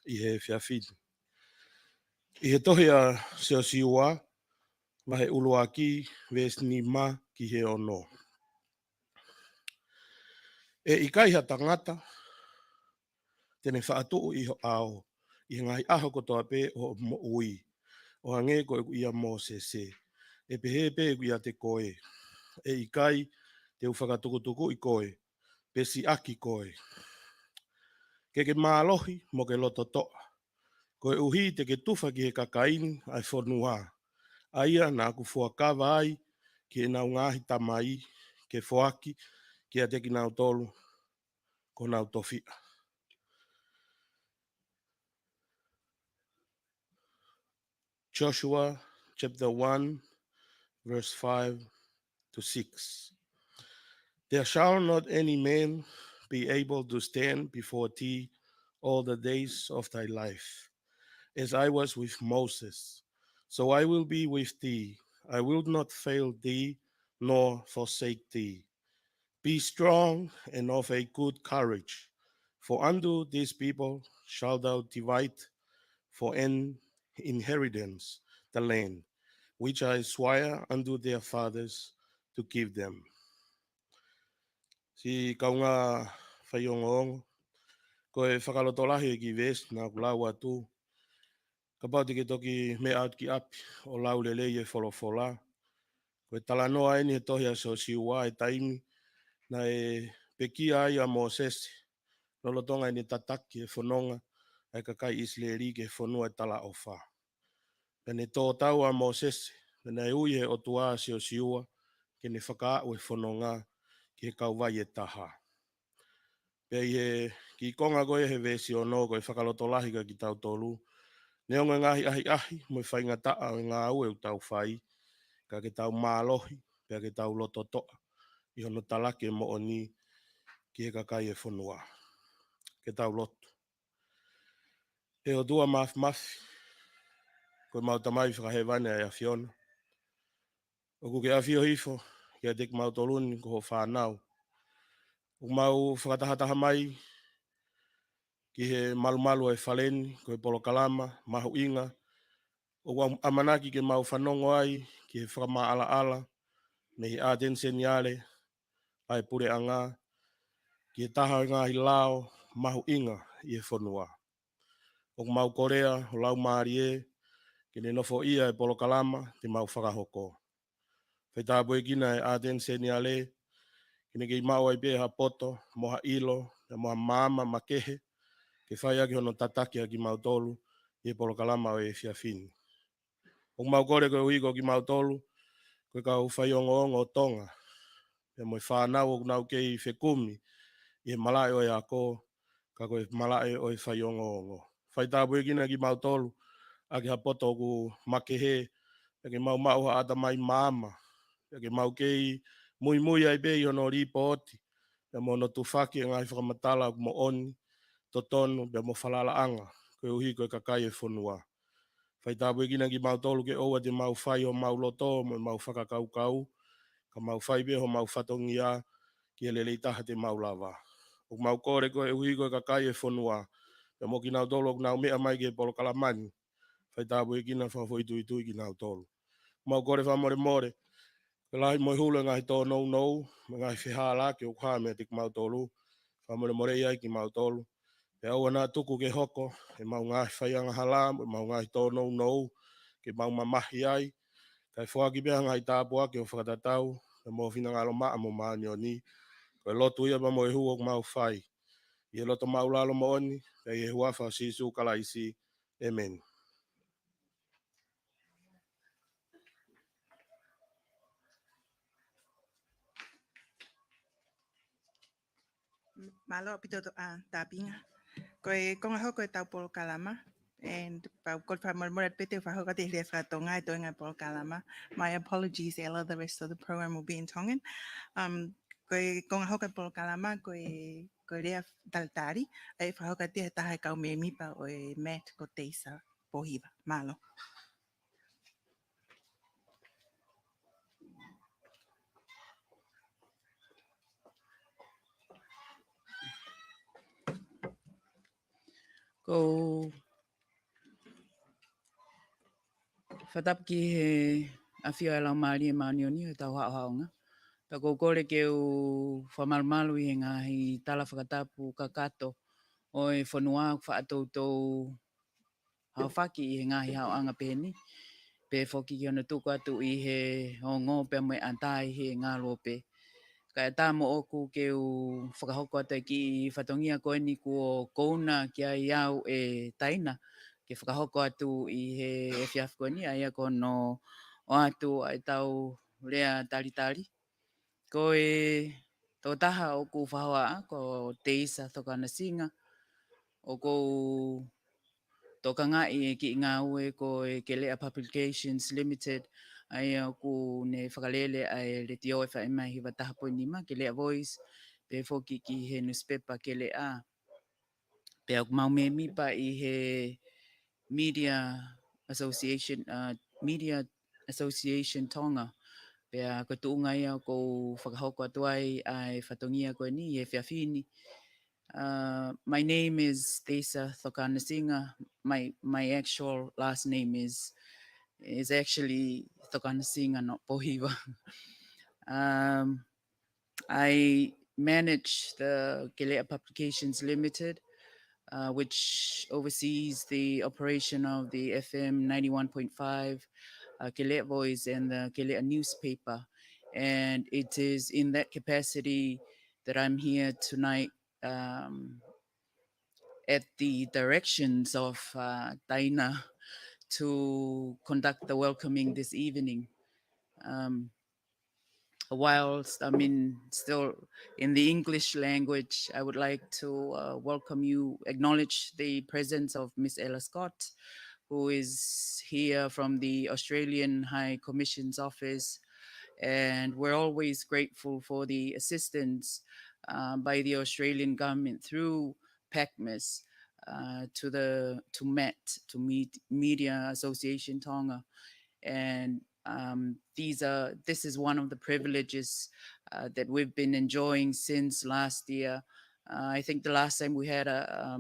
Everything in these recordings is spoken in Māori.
I he whiawhini. I he tohi a seo siua, wahe uluaki, ves ni ma ki he ono. E I kai ha tangata, tene whaatuu I ho ao, I ngai aho kotoa pe o mo ui, o hange ko e ia mo se. E pehe pe e ia te koe, e I kai te uwhakatukutuku I koe, pe si aki koe. Ke mālohi mo ke loto toa, koe uhi te ke tufa ki he kakaini ai whanua. Aia nā ku fuakawa ai ki e nau ngahi tamai ke foaki ki a teki nau tolu ko nau tofia. Joshua chapter 1 verse 5 to 6. There shall not any man be able to stand before thee all the days of thy life. As I was with Moses, so I will be with thee. I will not fail thee nor forsake thee. Be strong and of a good courage, for unto these people shalt thou divide for an inheritance the land, which I swear unto their fathers to give them. Si kaunga whaiongongo, ko e whakalotolahi ki ves na kulawa tu, ka pau ke toki me out ki api o lau lele e wholofola, ko e talanoa eni e tohi a so siua e taimi na e pekia ai a Moses, lolotonga ni tataki e whanonga ai kakai Isleri ke whanua e tala ofa. Pene tō tau a Moses, pene ui e o tua si o siua, ke ne whaka o e whanonga ki he kauwai e taha. Pei he ki konga koe he vesi o no koe whakalotolahi ka ki tau tolu. Ne onga ngahi ahi mo e whainga taa o ngā au e tau whai, ka ke tau mālohi, pia ke tau loto toa, I hono talake mo o ni ki he kakai e whanua. Ke tau loto. E o tua mafi, koe mautamai whakahewane ai a Fiona. O ku ke a fio hifo, ke a tek mautoluni ko ho whanau. O mau whakatahataha mai, ki he malumalu e whaleni, ko e polokalama, mahu inga. O amanaki ke mau whanongo ai, ki he whakama ala ala, me hi atense ni ale, ai pure anga, ki he taha ngā hi lao, mahu inga I he whanua. O mau Korea, o lau maari e, ki ne nofo ia e polokalama, te mau whakahoko. Whaitapu e kina e atense ni ale, ki ne kei mau ai pe ha poto, moha ilo, moha mama, makehe, ke whai aki hono tataki aki mau tolu, I he polokalama o e whiawhini. O mau kore koe uiko ki mau tolu, koe ka uwhai ongo o Tonga. E moi whanau o nau kei whekumi, I he malai o e ako, ka koe malai o e whai ongo. Whai tāpu e kina ki mau tolu, aki ha poto ku makehe, e ke mau ha ata mai mama, e ke mau kei mui ai pe I hono ripo oti, e mo no tufaki e ngai whakamatala mo oni, totonu, be mo whalala anga, koe uhi koe kakai e whanua. Whai tāpu e kina ki mau tolu ke oua te mau whai o mau loto, mo mau whakakau, ka mau whai be ho mau whatongi a, ki ele leitaha te mau lava. O mau kore koe uhi koe kakai e whanua, e mo ki nau tolu o nau mea mai ke polo kalamani, whai tāpu e kina whawho itu ki nau tolu. Mau kore whamore more, ke lahi moi hulu ngahi tō nou, ngahi whihala ke ukha mea tik mau tolu, whamore more iai ki mau tolu. Pe au ana tuku ke hoko, e mau ngahi whaianga halam, e mau ngahi tō nou, ke mau mamahi ai, kai whaki pia ngahi tāpua ke o whakatatau, e mo whina ngalo maa mo maani o ni, koe lotu ia pa mo e huok mau whai. I e loto mau lalo mo oni, e e huafa sisu kalaisi, amen. Malo pito tapinga. Koe konga hoko e tau polo kalama. And kol pa marmora pete fa hoka te rea whatonga e toinga polo kalama. My apologies, Ella. The rest of the program will be in Tongan. Koe konga hoka polo kalama, koe rea taltari. E fa hoka te taha kau me mipa o e Matt ko teisa pohiva. Malo. Ko whatapaki he awhia e lau maari e maanioni e tau haonga. Ta ko kore ke u whamalmalu i he ngahi tala whakatapu kakato o e whanua whaatoutou hawhaki i he ngahi haoanga pēni. Pe whoki ki ona tuku atu i he hongo pe mai antai he ngā lope. Ka e tā mo oku ke u whakahoko ata ki i whatongia koe ni kua kouna ki a iau e taina. Ke whakahoko atu i he e whiaf koe ni a ia kono o atu ai tau rea tari. Ko e tō taha o ku whahoa ko te isa tokana singa. O kou toka ngā i ki ngā ue ko e Kelea Publications Limited ai ku ne whakalele ai le tio e whae mai hiwa taha poe nima Kelea Voice pe whoki ki he newspaper Kelea. Pe au mau me mipa i he Media Association Media Association Tonga. Pe a ko tuunga ia ko whakahoko atu ai whatongia koe ni e whiawhini. My name is Tesa Thokanasinga. My actual last name is actually Thokanasinga, not Pohiva. I manage the Kelea Publications Limited, which oversees the operation of the FM 91.5 Kelea Voice and the Kelea newspaper. And it is in that capacity that I'm here tonight at the directions of Taina to conduct the welcoming this evening. Whilst I'm still in the English language, I would like to welcome you, acknowledge the presence of Miss Ella Scott, who is here from the Australian High Commission's office. And we're always grateful for the assistance by the Australian government through PACMIS to Media Association Tonga. And this is one of the privileges that we've been enjoying since last year. I think the last time we had a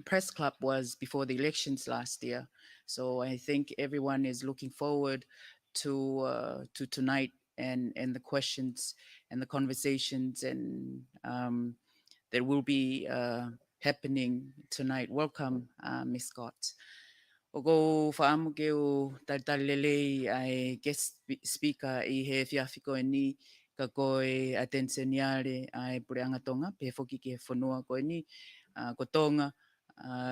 press club was before the elections last year. So I think everyone is looking forward to tonight and the questions and the conversations and that will be happening tonight. Welcome, Ms. Scott. O ko whaamu ke o taitalelei ai guest speaker I he whiawhiko e ni ka koe atenseniare ai Pureanga Tonga, pe whoki ke whanua koe ni, ko Tonga,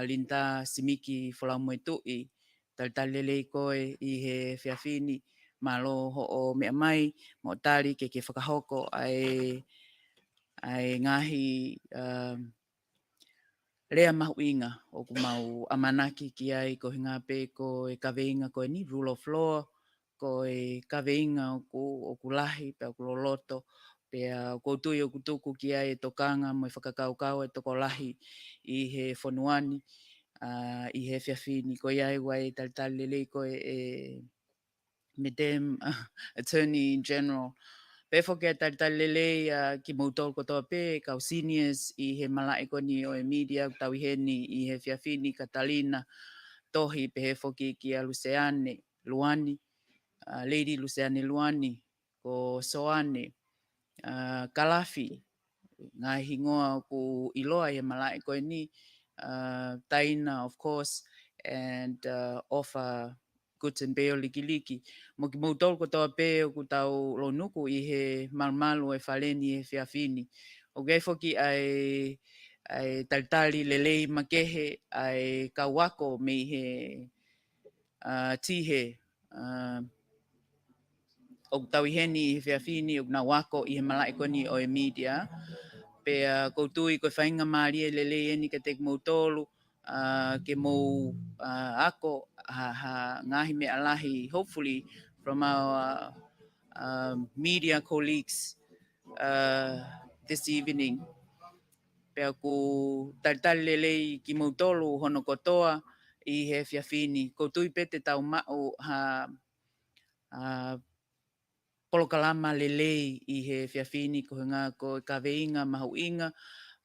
Linda Simiki Whalaumo e tui, taitalelei koe I he whiawhini, malo ho o mea mai, mo tari ke whakahoko ai ngahi rea mahuinga o ku mau amanaki ki ai ko hinga pe ko e kaweinga ko ni rule of law ko e kaweinga o ku lahi pe o ku loloto pe ko tui o ku tuku ki ai tokanga mo whakakaukau e toko lahi I he whanuani I he whiawhini ko iai wai talitali ko e Madam Attorney General. Pe whoke talitalele ki mautol ko toa pe, kau seniors I he malai ko ni o e media, tau heni I he whiawhini Catalina, tohi pe he whoke ki a Luani, Lady Luciane Luani, ko Soane, Kalafi, ngā hingoa ko iloa he malai ko ni, Taina of course, and offer goods and bail liki. Mo ki mautol ko toa pe o ku tau lonuku I he malmalu e whaleni e whiawhini. O gai whoki ai talitali lelei makehe ai kawako me he tihe. O tau heni I whiawhini o na wako I he malaikoni o e media. Pe koutui ko whainga maari e lelei eni ka te mautolu. Ke mou ako ngahi me alahi, hopefully from our media colleagues this evening. Pe aku talitali lelei ki mautolu hono kotoa I he whiawhini. Koutui pete tau mau polokalama lelei I he whiawhini ko ngā ko kaweinga mahuinga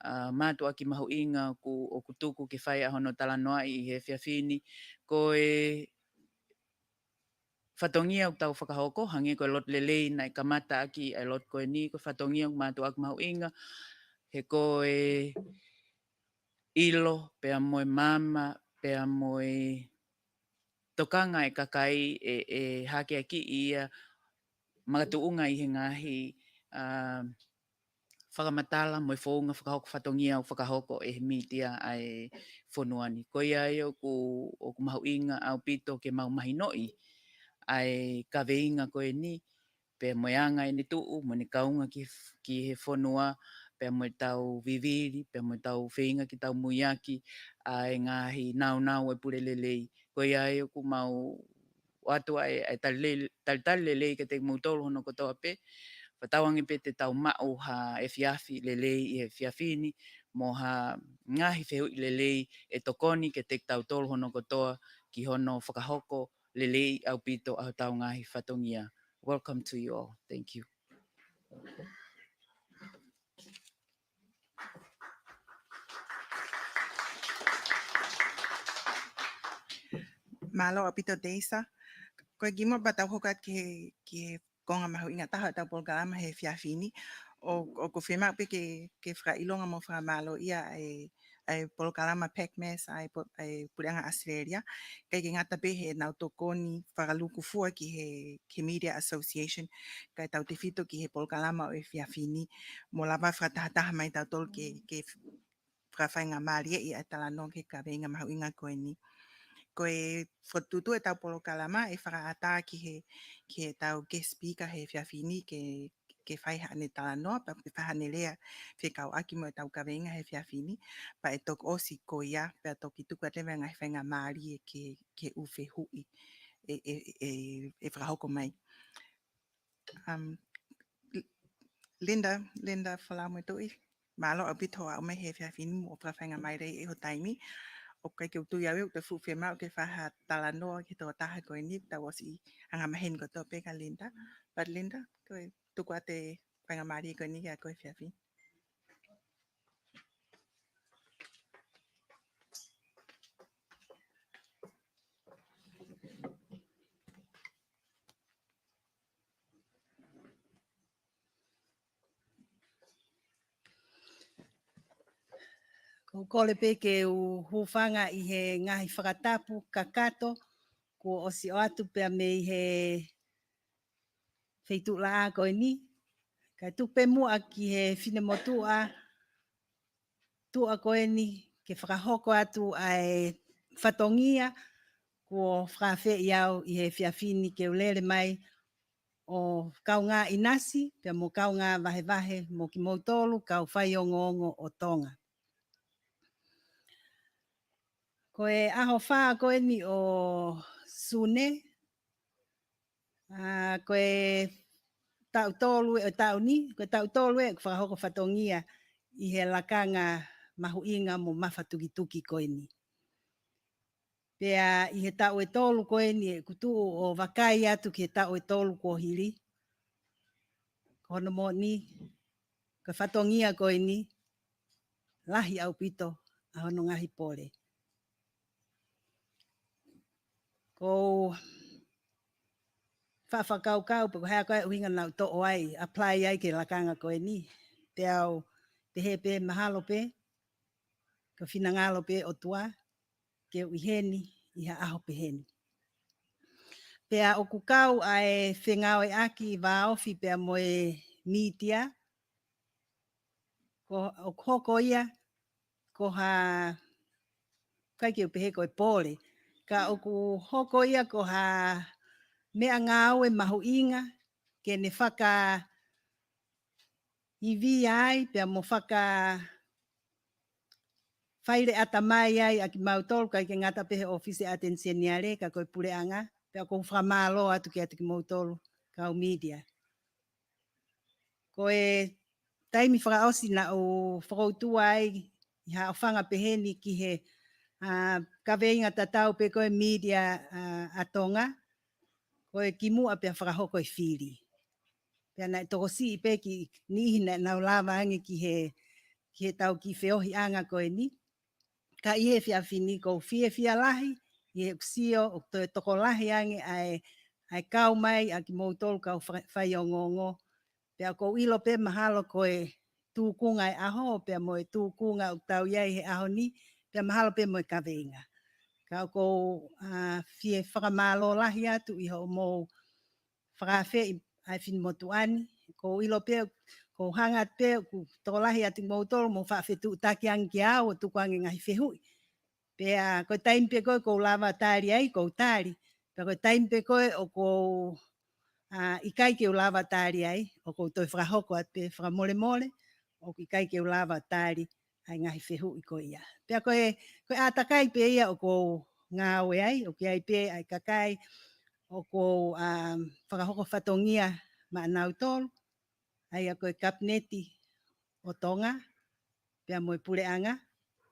mātua ki mahu inga o kutuku ke whai ahono talanoa I he whiawhini. Ko e whatongia o tau whakahoko, hangi ko lot lelei nai kamata aki ai lot koe ni, ko whatongia o mātua ki mahu inga, he ko e ilo, pea moe mama, pea moe tokanga e kakai e hake aki ia magatuunga I he ngahi whakamatala moe whaunga whakahoko whatongia o whakahoko e he mitia ai whonuani. Ko ia e o ku mahu inga au pito ke mau mahinoi ai ka veinga koe ni pe moeanga e ni tuu mo ni kaunga ki he whonua pe moe tau viviri, pe moe tau whainga ki tau muiaki ai ngahi nau e pure lelei. Ko ia e o ku mau o atua e talitali lelei ke te mautolo hono kotoa pe, whatawangi pe te tau mao ha e fiafi lelei I he fiafini, mo ha ngahi whehu I lelei e tokoni ke te tau tolo hono kotoa ki hono whakahoko lelei au pito au tau ngahi whatongia. Welcome to you all. Thank you. Malo apito Deisa. Koe gimo batau hokat ke konga mahu inga taha tau polgalama he fiafini. O ko whima pe ke whakailonga mo whakamalo ia ai polgalama pekmes ai pureanga Australia. Kai ke ngata pe he nau tokoni whakaluku fua ki he Media Association. Kai tau te fito ki he polgalama o e fiafini. Mo lava whakataha mai tau tol ke whakawhainga maria I atalano ke ka venga mahu inga koe ni. Koe whatutu e tau polo kalama e whakaata ki he tau guest speaker he whiawhini ke whai hane talanoa pa ke whahane lea whekau aki mo e tau kawenga he whiawhini pa e tok osi ko ia pa toki tuku atewe ngai whainga maari e ke uwhe hui e whakahoko mai. Linda whalamo e toi. Malo au pito au mai he whiawhini mo whawhainga mai rei e ho taimi. O kai ke utu iawe o te fuwhia mau ke whaha talanoa ki tō taha koe ni, ta wasi anga mahen ko tō peka Linda. But Linda, koe tuku a te whainga maari koe ni kia koe whiawhi. Ko kole pe ke u hufanga I he ngahi whakatapu kakato ko osi o atu pea me I he wheitu laa koe ni. Kai tupe mua ki he whine motua tua koe ni ke whakahoko atu ai whatongia ko whakawhe iau I he whiawhini ke ulele mai o kaunga inasi pea mo kaunga vahe mo ki mautolu kau whai ongo o Tonga. Koe aho whaa koe ni o Sune, koe tau tolu e o tau ni, koe tau tolu e whakahoko whatongia I he lakanga mahu inga mo mawhatuki koe ni. Pea I he tau e tolu koe ni e kutu o wakai atu ki he tau e tolu ko hiri. Kono mo ni, koe whatongia koe ni, lahi au pito a hono ngahi pole. Ko whakau pako hea koe uhinga nau to oai, apply ai ke lakanga koe ni. Te au te he pe mahalo pe, ka whinangalo pe o tua, ke uheni I ha aho pe heni. Pea o kukau ai whengau e aki waofi pea moe mitia, ko o hoko ia, ko ha kai ke upehe koe pole. Ka o ku hoko ia ko ha mea ngau e mahu inga, ke ne whaka iwi ai, pea mo whaka whaire ata mai ai a ki mautolu, kai ke ngata pehe ofisi atensianiare, ka koe pure anga, pea ko whamalo atu ki atu ki mautolu, kau media. Koe taimi whakaosi na o whakautu ai, I ha o whanga peheni ki he kaweinga tatau pe koe media a Tonga, koe ki mua pea whakahoko I whiri. Pea nai toko si I pe ki nihi na nau lawa angi ki he ki he tau ki whiohi anga koe ni. Ka ihe whiawhini ko whia lahi, i he kusio o toi toko lahi ange ai kau mai a ki moutolu kau whai o ngongo. Pea ko ilo pe mahalo koe tūkunga e aho, pea moe tūkunga o tau iai he aho ni, pea mahalo pe moe kaweinga. Ka ko whie whakamalo lahi atu i ho mo whakawhi ai whini motu ani, ko ilo pe ko hangat pe ku tolahi ati moutolo mo whawhetu taki angi ki au o tuku angi ngahi whehui. Pea ko taim pe koe ko lava tari ai ko tari. Pea ko taim pe koe o ko ikai ke lava tari ai o ko toi whakahoko at pe whakamole mole o ikai ke lava tari ai ngahi whehui ko ia. Pea koe atakai pe ia o ko ngawe ai o ki ai pe ai kakai o ko whakahoko whatongia ma anau tolu. Ai a koe kapneti o Tonga, pea moe pureanga,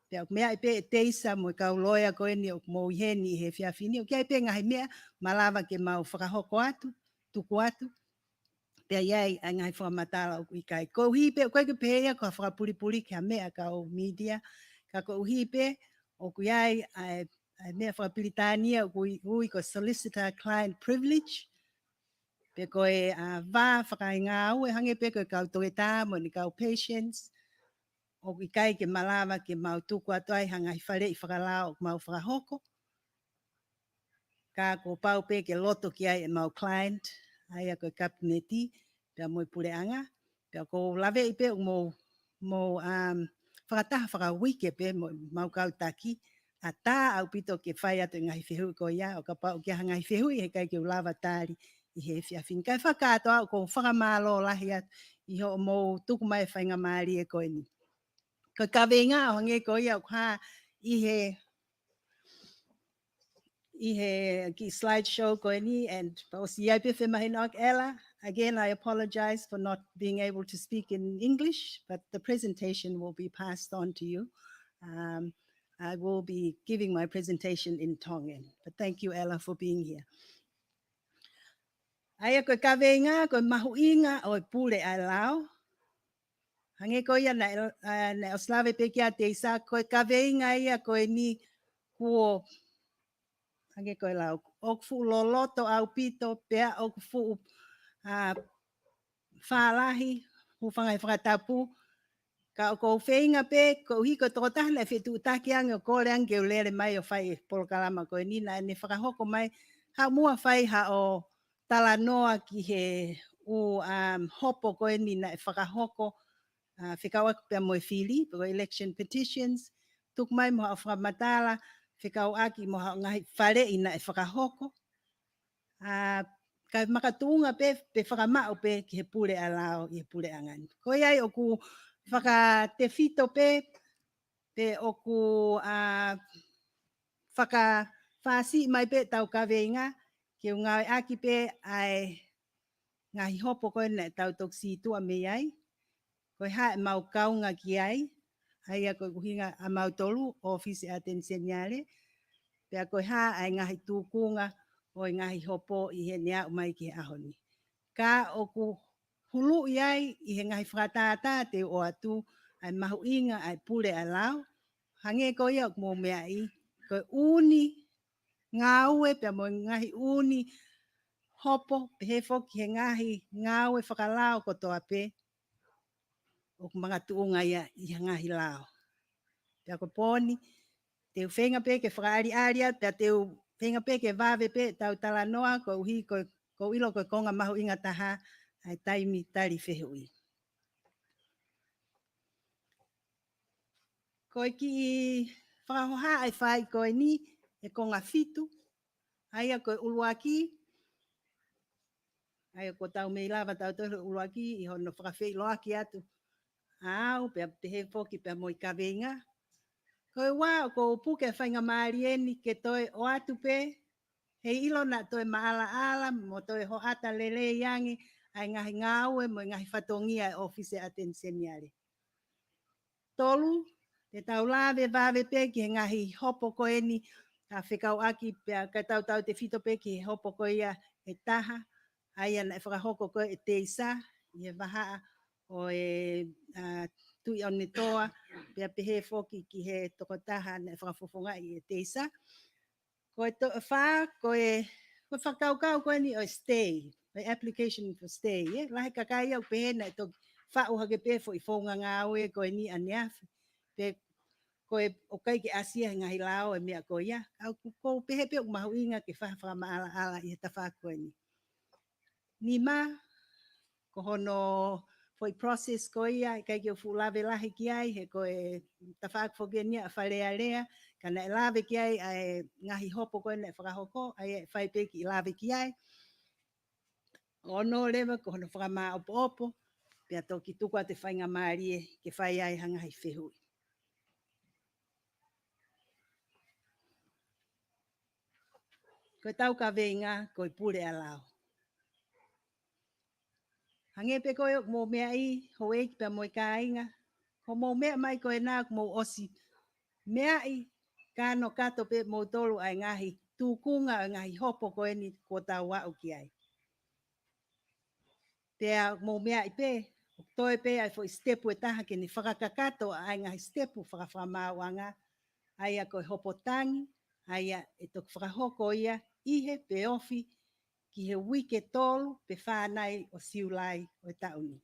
pea mea i pe e teisa moe kau loia koe ni o mo iheni he whiawhini, o kia i pe ngahi mea malawa ke mau whakahoko atu, tuku atu, pea iai ai ngahi whakamatala o ikai. Ko hipe, koe ke pēia ko whakapuripuri kia mea ka o media, ka ko hipe o ku iai ai mea whakapiritania o kui ko solicitor client privilege, pe koe wā whakai ngā au e hange pe koe kau toke tā mo ni kau patience o i kai ke malawa ke mau tuku atu ai hanga i whare i whakalao o mau whakahoko. Ka ko pau pe ke loto ki ai e mau client ai a koe kapineti pea moe pureanga. Pea ko lawe i pe o mo whakataha whakawike pe mo mau kau taki. A tā au pito ke whai atu i ngahi whehui ko ia o ka pau ke hanga i whehui he kai ke ulawa tāri. I he whiawhini. Kai whakaato au ko whakamalo lahi atu i ho mo tuku mai whainga maari e koe ni. Ko kawenga o hange ko ia o ka i he ki slideshow koe ni and o si ai pe whemahinok ela. Again, I apologize for not being able to speak in English, but the presentation will be passed on to you. I will be giving my presentation in Tongan, but thank you, Ella, for being here. Aia koe kawenga, koe mahuinga o pule ai lao. Hange koe ia na oslave pe kia te isa, koe kawenga ia koe ni kuo. Hange koe lao, okfu loloto au pito, pea okfu whalahi, huwhangai whakatapu. Ka o kou whainga pe, kou hiko tōtaha na whetu utaki ange o kore ange o lere mai o whai polokalama koe ni, na ne whakahoko mai, ha mua whai ha o tala noa ki he hopo koe ni na whakahoko, whikau aku pia moe whiri, piko election petitions, tuk mai moha o whakamatala, whikau aki moha o ngahi whare i na whakahoko, ka makatunga pe whakamao pe ki he pure alao i he pure angani. Ko iai o ku whaka te whito pe o ku whaka whasi mai pe tau kaweinga, ki o ngāi aki pe ai ngahi hopo koe na tau toksi tua me ai, koe hae mau kaunga ki ai, ai a koe kuhinga a mau tolu, ofisi atensianiale, pea koe hae ai ngahi tūkunga, o ngahi hopo i he nea umai ki he ahoni. Ka o ku hulu iai i he ngahi whakatata te o atu ai mahu inga ai pure ai lao. Hange ko ia o mo mea i, koe uni ngaue pea mo ngahi uni hopo pehefo ki he ngahi ngaue whakalao ko toa pe o mga tuunga ia i he ngahi lao. Pea ko poni, te whenga pe ke whakaari aria, pea te whenga pe ke vave pe tau tala noa ko uhi ko ilo ko konga mahu inga taha ai taimi tari whehui. Ko ki whakahoha ai whai koe ni e konga fitu, ai a koe uluaki, ai a ko tau mei lava tau tohu uluaki i hono whakawhei loaki atu. Au, pea pehe foki pea moi kawenga. Koe wā o ko puke whainga maari eni ke toi o atu pe, hei ilo na toi maala ala, mo toi ho ata lele iangi, ai ngahi ngaue, mo ngahi whatongia e ofise atensianiare. Tolu, te tau lawe wawe pe ki he ngahi hopo koe ni, a whekau aki pea ka tau te whito pe ki he hopo koe ia e taha, ai ana e whakahoko koe e te isa, i he wahaa o e tui on ni toa pe pehe foki ki he toko taha na whakafofonga I teisa. Ko to fa ko whakau ko ni o stay. The application for stay. Lahi kakai au pehe na to fa o hage pe fo I fonga ngawe ko ni ania. Pe ko o kai ki asia ngahi lao e mea ko ia. Au ko pehe pe o mahuinga ke fa maala ala I ta fa ko ni. Ni ma ko hono foi process ko ia kai ki o fulave lahi ki ai he ko ta fa ko genia fa lea kana lave ki ai ngahi hopo ko na whakahoko ai fai pe ki lave ki ai. Ono lewa ko hono whakama opo pia toki tukua te whainga maari ke whai ai hanga hi whehui. Ko tau ka veinga ko pure alao. Hange pe ko mo mea I ho eik pe mo ka inga. Ko mo mea mai ko na mo osi. Mea I ka no kato pe mo tolu ai ngahi tukunga ngahi hopo ko ni ko tau wa o ki ai. Pea mo mea I pe toi pe ai foi stepu e taha ke ni whakakakato ai ngahi stepu whakawhamauanga ai a koe hopotangi ai a e tok whakahoko ia ihe pe ofi ki he wike tolu pe whanai o siulai o tauni.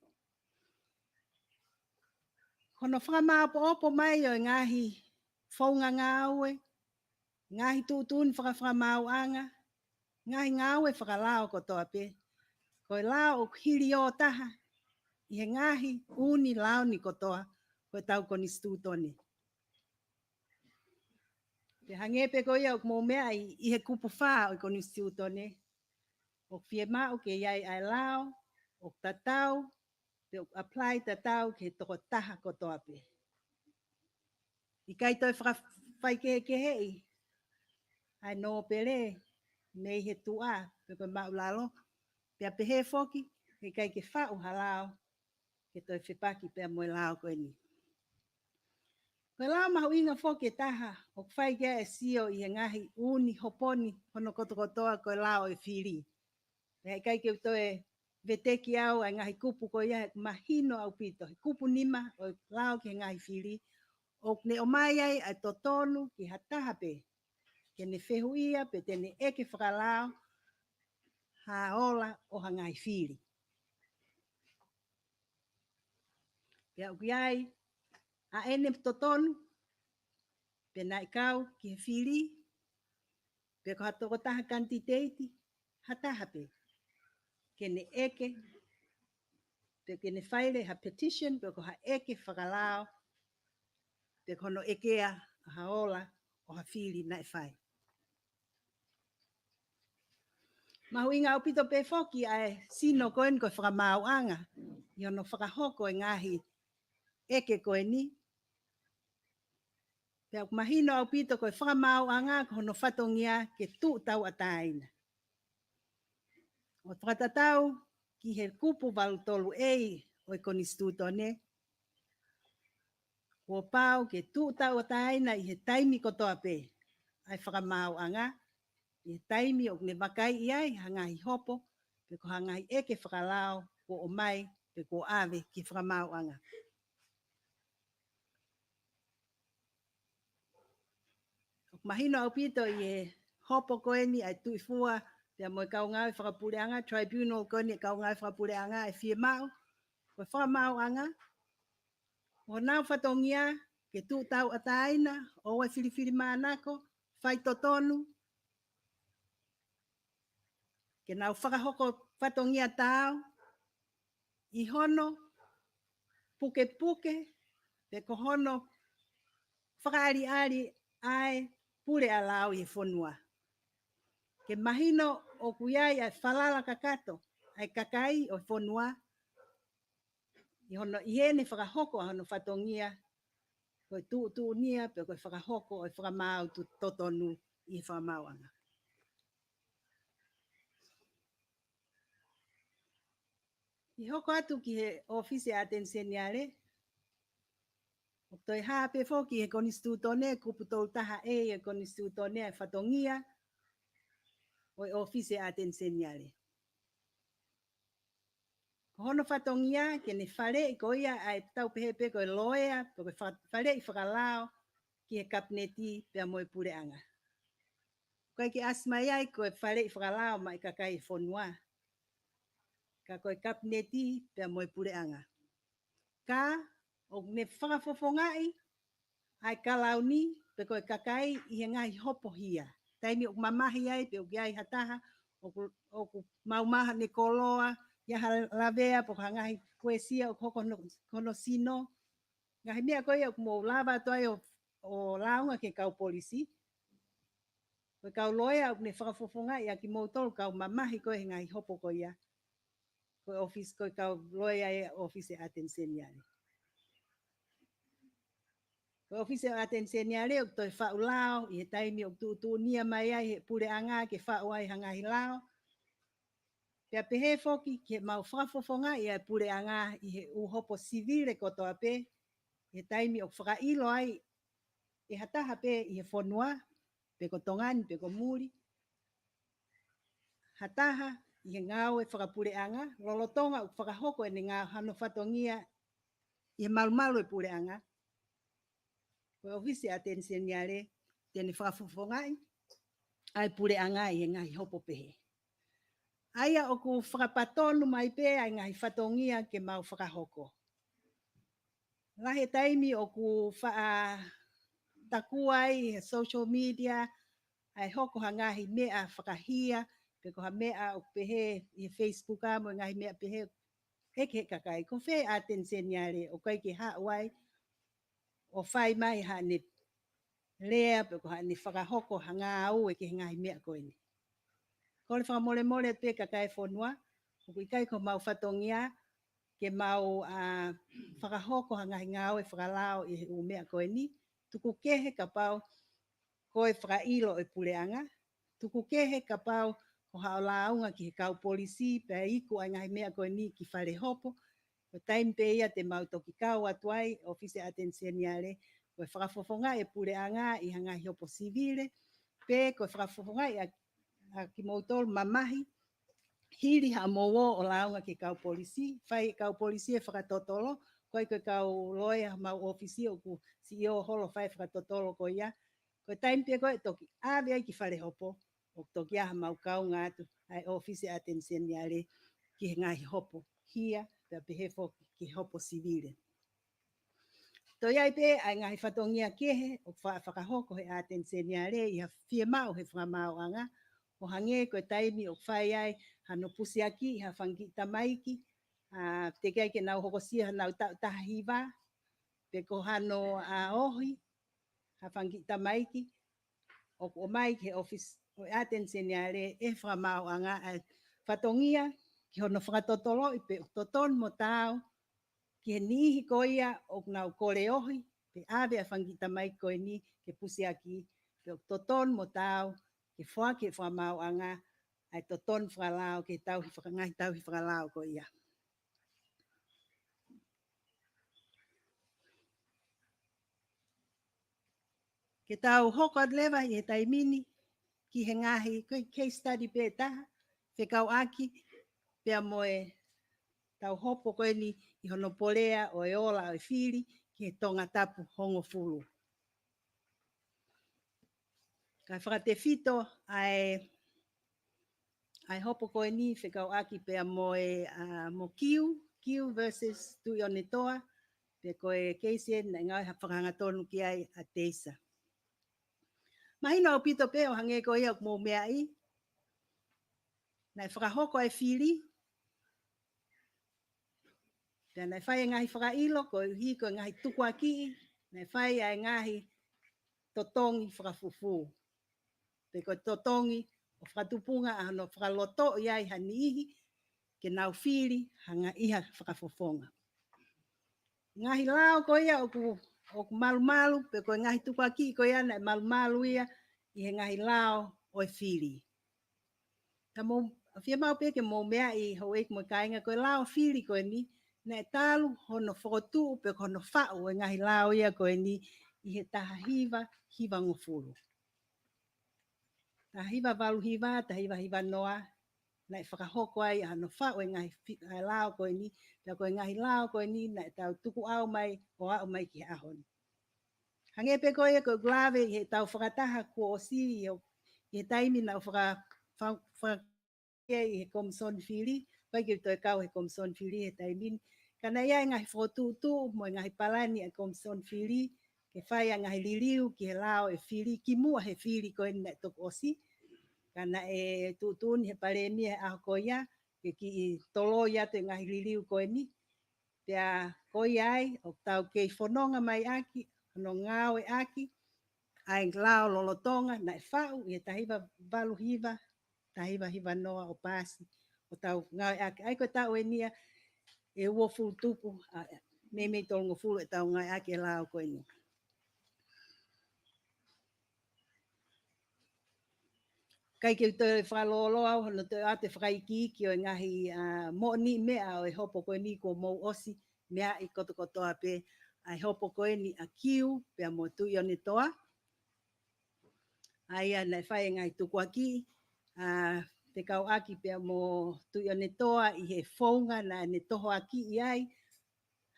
Kono whakamaupo opo mai o ngahi whaunga ngawe, ngahi tutun whakawhamauanga, ngahi ngawe whakalao ko toa pe. Koe lao o hiri o taha I he ngahi uni lao ni kotoa koe tau koni stutoni. Te hangepe ko ia o mo mea I he kupu wha o koni stutoni. O fie mao ke iai ai lao, o tatau, te apply tatau ke toko taha kotoa pe. I kai toi whai ke hei, ai no pere, nei he tua, pe koe mau lalo, pia pehe foki, ke kai ke wha o halao, ke toi whipaki pia moe lao koe ni. Koe lao mahu inga foki taha, o whai kia e sio I he ngahi uni hoponi, hono kotokotoa koe lao e whiri. Pia kai ke toi veteki au ai ngahi kupu ko ia mahino au pito, kupu nima o lao ke ngahi whiri, o ne o mai ai ai totonu ki hataha pe, ke ne whehuia pe te ne eke whakalao, haola o hangai whiri. Pia ukiai, a ene totonu, pe nai kau ki he whiri, pe ko hatoko taha kantiteiti, hataha pe, ke ne eke, pe ke ne whaile ha petition, pe ko ha eke whakalao, pe kono ekea haola o ha whiri nai whai. Mahuinga au pito pe foki ai sino koen ko whakamau anga. Iono whakahoko e ngahi eke koe ni. Pea mahino au pito ko whakamau anga ko no whatongia ke tu tau ataina. O whakatatau ki he kupu valutolu ei o koni stutone. O pau ke tu tau ataina I he taimi kotoa pe. Ai whakamau anga. I he taimi o ne wakai iai hangahi hopo. Pe ko hangahi eke whakalao ko o mai pe ko ave ki whakamau anga. Mahino au pito I e hopo koe ni ai tuifua te moe kaungai whakapureanga, tribunal koe ni kaungai whakapureanga e fie mau. Koe whakamau anga. O nau whatongia ke tu tau ataina o e whiriwhiri mānako, whai totonu. Ke nau whakahoko whatongia tau. I hono puke pe ko hono whakaari ai pure alau I whonua. Ke mahino o kuiai ai whalala kakato, ai kakai o whonua. I hono ihene whakahoko hono whatongia, koe tu nia pe koe whakahoko o whakamau tu totonu I whakamauanga. I hoko atu ki he ofisi atenseniale, o toi hape foki he konistutone, kupu tau taha e konistutone ai whatongia, o ofisi atenseniale. Ko hono whatongia ke ne whare I ko ia ai tau pehepe ko loea, ko whare I whakalao ki he kapneti pia moe pureanga. Koe ki asmai ai ko whare I whakalao mai kakai whonua. Ka koe kapneti pia moe pureanga. Ka o ne whakafofongai ai kalauni pe koe kakai I he ngai hopo hia. Taimi o mamahi ai pe o kiai hataha o ku maumaha ne koloa ia lavea po ngai poesia o kono sino. Ngai mea koe o mo lava toi o launga ke kau polisi. Koe kau loia o ne whakafofongai ia ki mo tolu kau mamahi koe ngai hopo ko ia. Koe office koe kau loia e office atenseniale. Koe office atenseniale o toi whaulao I he taimi o tu nia mai ai he pure anga ke whau ai hangahi lao. Pea pehe foki ke mau whafofonga ia pure anga I he uhopo civile kotoa pe. He taimi o whakailo ai e hataha pe I he whonua, pe ko tongani, pe ko muri. Hataha I he ngau e whakapure anga, lolotonga o whakahoko e ne ngau hano whatongia I he malumalu e pure anga. Koe ofisi atenseniale, tene whakafofongai, ai pure anga I he ngai hopo pehe. Aia o ku whakapatonu mai pe ai ngai whatongia ke mau whakahoko. Lahe taimi o ku takuai social media ai hoko hangahi mea whakahia pe ko ha mea o pehe I Facebook a mo ngahi mea pehe heke kakai ko fe atenseniale o kai ke hawai o fai mai ha ne lea pe ko ha ne whakahoko hanga au e ke ngahi mea ko ni. Ko le whakamole mole pe kakai whonua o ku ikai ko mau whatongia ke mau whakahoko hangahi ngau e whakalao I u mea ko ni. Tuku kehe ka pau koe whakailo e pureanga. Tuku kehe ka pau ko haolaunga ki he kau polisi pe iku ai ngai mea koe ni ki whare hopo. Ko taim pe ia te mau toki kau atuai office atenseniale koe whakafofonga e pureanga I hangai hopo civile pe koe whakafofonga a ki moutol mamahi hiri ha mowo o launga ki kau polisi. Whai kau polisi e whakatotolo koe koe kau loia mau ofisi o ku CEO holo whai whakatotolo ko ia. Ko taim pe koe toki ave ai ki whare hopo o toki aha mau kau ngātu ai office atenseniale ki ngai hopo hia pe pehefo ki hopo civile. Toi ai pe ai ngai whatongia kehe o whakahoko he atenseniale I ha fie mau he whamau anga o hange koe taimi o whai ai hano pusiaki I ha whangi tamaiki te kai ke nau hokosia nau tahiwa pe ko hano ohi ha whangi tamaiki o mai ke office o atenseniale e whamau anga ai whatongia ki hono whakatotolo I pe toton mo tau ki he nihi koia o nau kore ohi pe ave a whangita mai koe ni ke pusiaki pe toton mo tau ke wha ke whamau anga ai toton whakalao ke tau hi whakangai tau hi whakalao ko ia. Ke tau hoko lewa I he taimini ki he ngahi koe case study pe taha whekau aki pea moe tau hopo koe ni I hono polea o e ola o e whiri ki he tonga tapu hongo fulu. Kai whakate fito ai hopo koe ni whekau aki pea moe mo kiu versus tui o ne toa pe koe keise na ngai whakangatonu ki ai a teisa. Mahina o pito pe o hange koe au mo mea I nai whakahoko ai whiri pea nai whai ngahi whakailo koe hi koe ngahi tuku aki nai whai ai ngahi totongi whakafufu. Pe koe totongi o whakatupunga a no whakaloto I ai hanihi ke nau whiri hanga iha whakafofonga. Ngahi lao koe ia o ku malu pe koe ngahi tuku aki koe ia nai malu ia I he ngahi lao o e whiri. Ta mo fia mau pe ke mo mea I ho ek mo kainga koe lao whiri koe ni nai talu hono whakotu pe hono whau e ngahi lao ia koe ni I he taha hiva ngofuru. Ta hiva valu hiva, ta hiva noa nai whakahoko ai ano whao e ngai lao koe ni, pia koe ngahi lao koe ni, nai tau tuku au mai, o au mai ki ahon. Hange pe koe e koe glave i he tau whakataha kua o si, i he taimi na whaka i he komson whiri, pai ki toi kau he komson whiri he taimi. Kana ia ngahi whotu mo ngahi palani e komson whiri, ke whai a ngahi liliu ki he lao e whiri, ki mua he whiri koe ni nai toku osi. Kana e ni he paremi he aho koia, ke ki i tolo ia te ngahi liliu koe ni. Pea koi ai, o tau kei whanonga mai aki, no ngao e aki, ai lao lolotonga, nai whau, i he tahiwa walu hiva, tahiwa noa o pasi, o tau ngao e aki. Ai koe tau e nia, e ua fulu tupu, me tolongo fulu e tau ngao e aki e lao koe ni. Kai ke te whalolo au, no te ate whaiki ki o ngahi mo ni mea o e hopo koe ni ko mou osi, mea i koto ape, ai hopo koe ni a kiu, pea mo tui o ni toa. Ai nei whai ngai tuku aki, te kau aki pea mo tui o ni toa i he whaunga na ne toho aki i ai,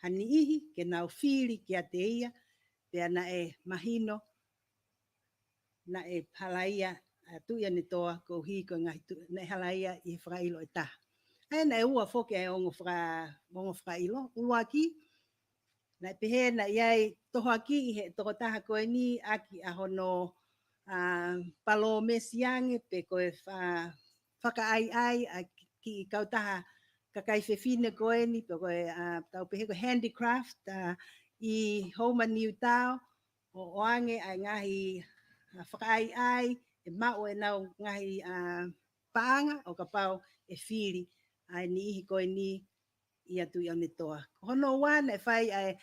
hani ihi ke nau whiri ki a te ia, pea na e mahino, na e halaia, tui ani toa ko hi ko ngai halaia i whakailo e taha. Ai na e ua whoke ai ongo whakailo, ua ki, na pehe na iai toho aki i he toko taha koe ni aki a hono palo mesiange pe koe whaka ai ki i kau taha kakai whewhine koe ni pe koe tau pehe koe handicraft i Homa Niu Tau o oange ai ngahi whaka ai e mau e nau ngahi paanga o ka pau e whiri ai ni ihi koe ni i atu i o ne toa. Hono wan e whai ai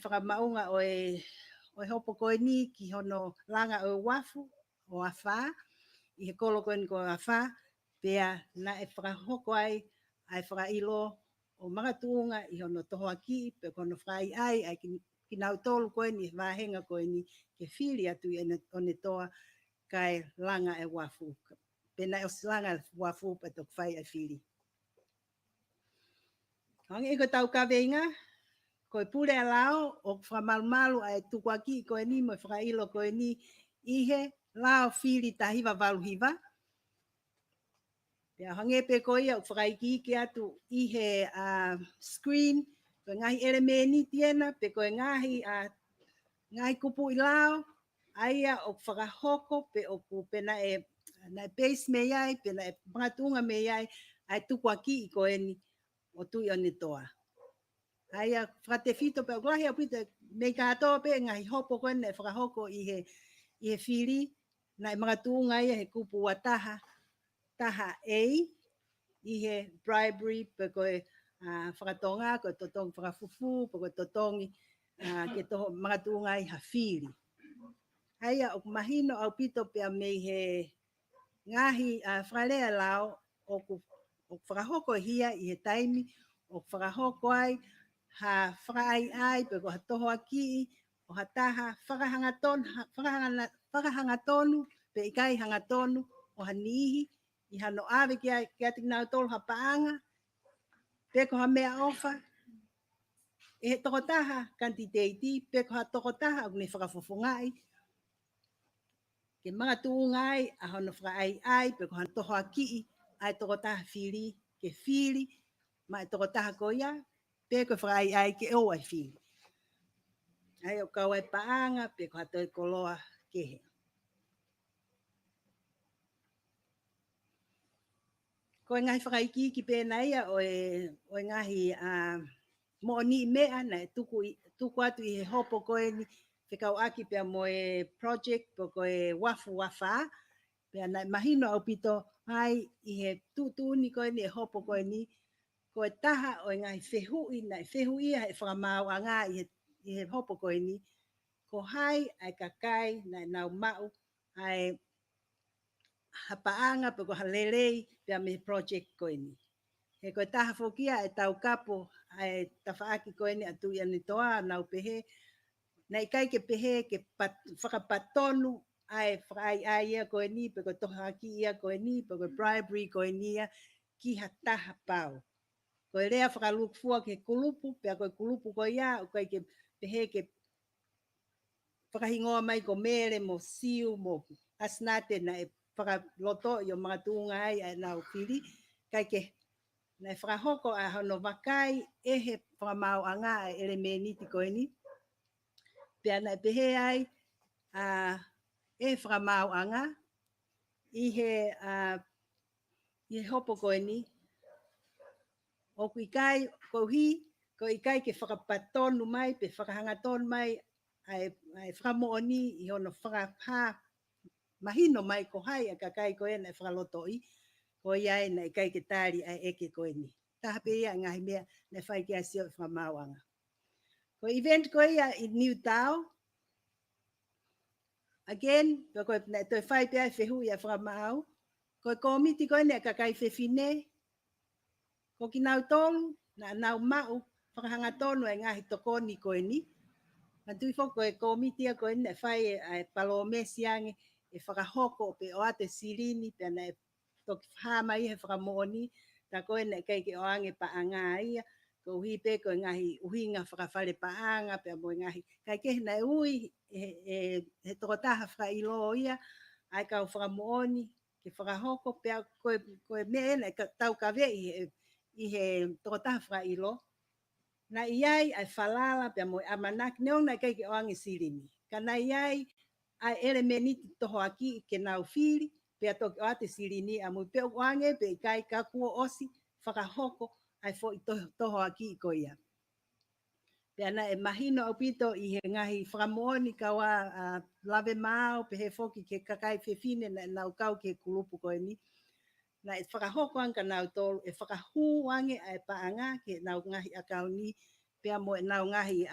whakamaunga o e hopo koe ni ki hono langa o wafu o a wha, i he kolo koe ni ko a wha, pea na e whakahoko ai whakailo o magatuunga i hono toho aki, pe kono whai ai ki nau tolu koe ni wahenga koe ni ke whiri atu i o ne toa kai langa e wafu. Pena o langa wafu pa tok whai ai whiri. Hangi e ko tau ka veinga, koe pule a lao o whamalumalu ai tuku aki koe ni mo whakailo koe ni ihe lao whiri tahiwa waluhiwa. Pea hange pe koe ia o whakaiki ki atu ihe screen, koe ngahi ere me ni tiena, pe koe ngahi kupu i lao, aia o whakahoko pe o pena e base me iai, pena e pangatunga me iai, ai tuku aki i koe ni o tui o ni toa. Aia whakatewhito pe o glahi au pita me katoa pe ngahi hopo koe ne whakahoko i he whiri, na e pangatunga ia he kupu wa taha ei, i he bribery pe koe whakatonga, koe totongi whakafufu, pe koe totongi ke toho pangatunga i ha whiri. Aia o mahino au pito pea me he ngahi whalea lao o whakahoko hia i he taimi o whakahoko ai ha whakaai pe ko ha toho aki o ha taha whakahanga tonu pe ikai hanga tonu o ha nihi i hano ave ki ati nau tolu ha paanga pe ko ha mea ofa e he toko taha kantiteiti pe ko ha toko taha o ne whakafofongai ke mga tuungai a hono whakaai pe ko ha toho aki ai toko taha whiri ke whiri mai toko taha ko ia pe ko whakaai ke o ai whiri. Ai o kau ai paanga pe ko ha toi koloa ke he. Ko ngahi whakaiki ki pēna ia o ngahi mo ni mea na tuku atu i he hopo koe ni whikau aki pia mo e project po koe wafu wafa pia na mahino au pito ai i he tutuni koe ni e hopo koe ni koe taha o ngahi whehui na whehui ai whakamau a ngā i he hopo koe ni ko hai ai kakai na nau mau ai hapaanga pe ko halelei pia me project koe ni. He koe taha fokia e tau kapo ai tawhaaki koe ni atu i ani toa nau pehe na ikai ke pehe ke whakapatonu ai whakai ai ia koe ni pe koe tohaki ia koe ni pe koe bribery koe ni ia ki hataha pau. Ko rea whakalukfua ke kulupu, pia koe kulupu ko ia, o koe ke pehe ke whakahingoa mai ko mere mo siu mo asnate na e whakaloto i o mga tuunga ai a nau whiri, kai ke na e whakahoko a hono wakai e he whakamau anga e ele meniti koe ni, pia na e pehe ai e whakamau anga i he hopo koe ni, o ku ikai ko ikai ke whakapatonu mai, pe whakahangatonu mai, ai whakamooni i hono whakapā mahino mai ko hai a kakai koe na whakalotoi, ko iai na ikai ke tāri ai eke koe ni. Taha pe ia ngahi mea na whai ke asio whakamauanga. Ko event koe ia i New Tau, again, ko na toi whai pe ai whehu ia whakamau, ko komiti koe ne kakai whewhine, ko ki nau tolu, na nau mau, whakahangatonu e ngahi tokoni koe ni. Matui whoko e komitia koe ne whai e palome siange e whakahoko pe o ate sirini pe na e toki whama i he whakamooni ta koe ne kei ke oange pa anga ia ko hipe koe ngahi uhinga whakawhare pa anga pe mo ngahi kai ke na ui he tokotaha whakailo ia ai kau whakamooni ke whakahoko pe koe me na tau ka vei i he tokotaha whakailo. Na iai ai falala pe mo amanak neong na kai ke oange sirini. Kana iai ai ele meniti toho aki ke nau fili pe ato ate sirini a mo pe oange pe kai ka kuo osi whakahoko ai fo i toho aki ko ia. Pe ana e mahino au pito i he ngahi whakamooni kawa lave mau pe he foki ke kakai whewhine na nau kau ke kulupu koe ni. Na e whakahoko ang ka nau tolu e whakahu wange ai paanga ke nau ngahi akau ni pia mo nau ngahi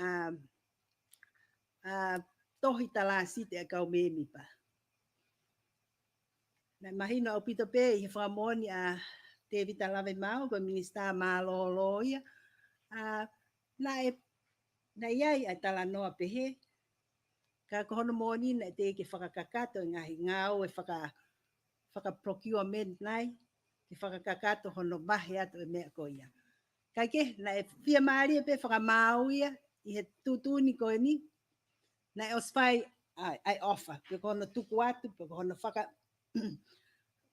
tohi talasi te akau memi pa. Na mahino au pito pe i he whakamoni te vita lave mau ko minista malolo ia. Na iai ai tala noa pehe. Ka kohono moni na te ke whakakakato ngahi ngau e whaka-procurement nai. Ke whakakakato hono mahe ato e mea ko ia. Kai ke na e whia maari e pe whakamau ia i he tutuni koe ni. Na e ospai ai offer. Pe kohono tuku atu, pe kohono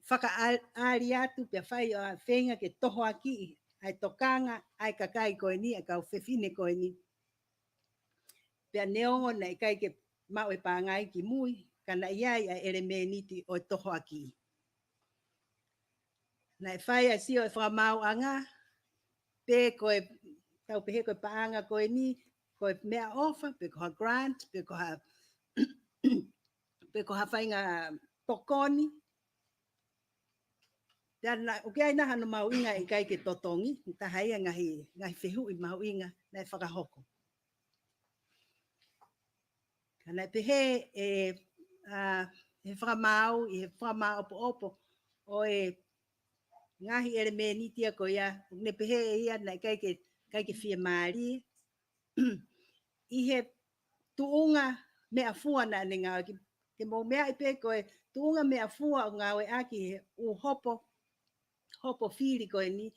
whaka-ari atu, pe whai o whenga ke toho aki ai tokanga, ai kakai koe ni, ai kau whewhine koe ni. Pea neongo na ikai ke mau e pāngai ki mui, kana iai ai ere meniti o toho aki. Na e whai ai sio e whakamau anga, pe koe tau pehe koe paanga koe ni, koe mea offer, pe koha grant, pe koha whainga tokoni. Tēnā, o kia ina hano mau inga i kai ke totongi, ta haia ngahi whehu i mau inga na e whakahoko. Kana pehe e whakamau, i he whakamau opo o e ngahi ere me nitia ko ia, ne pehe e ia na kai ke whia maari. I he tuunga mea fua na ne ngau, ke mo mea i pe koe tuunga mea fua o ngau e aki u hopo whiri koe ni,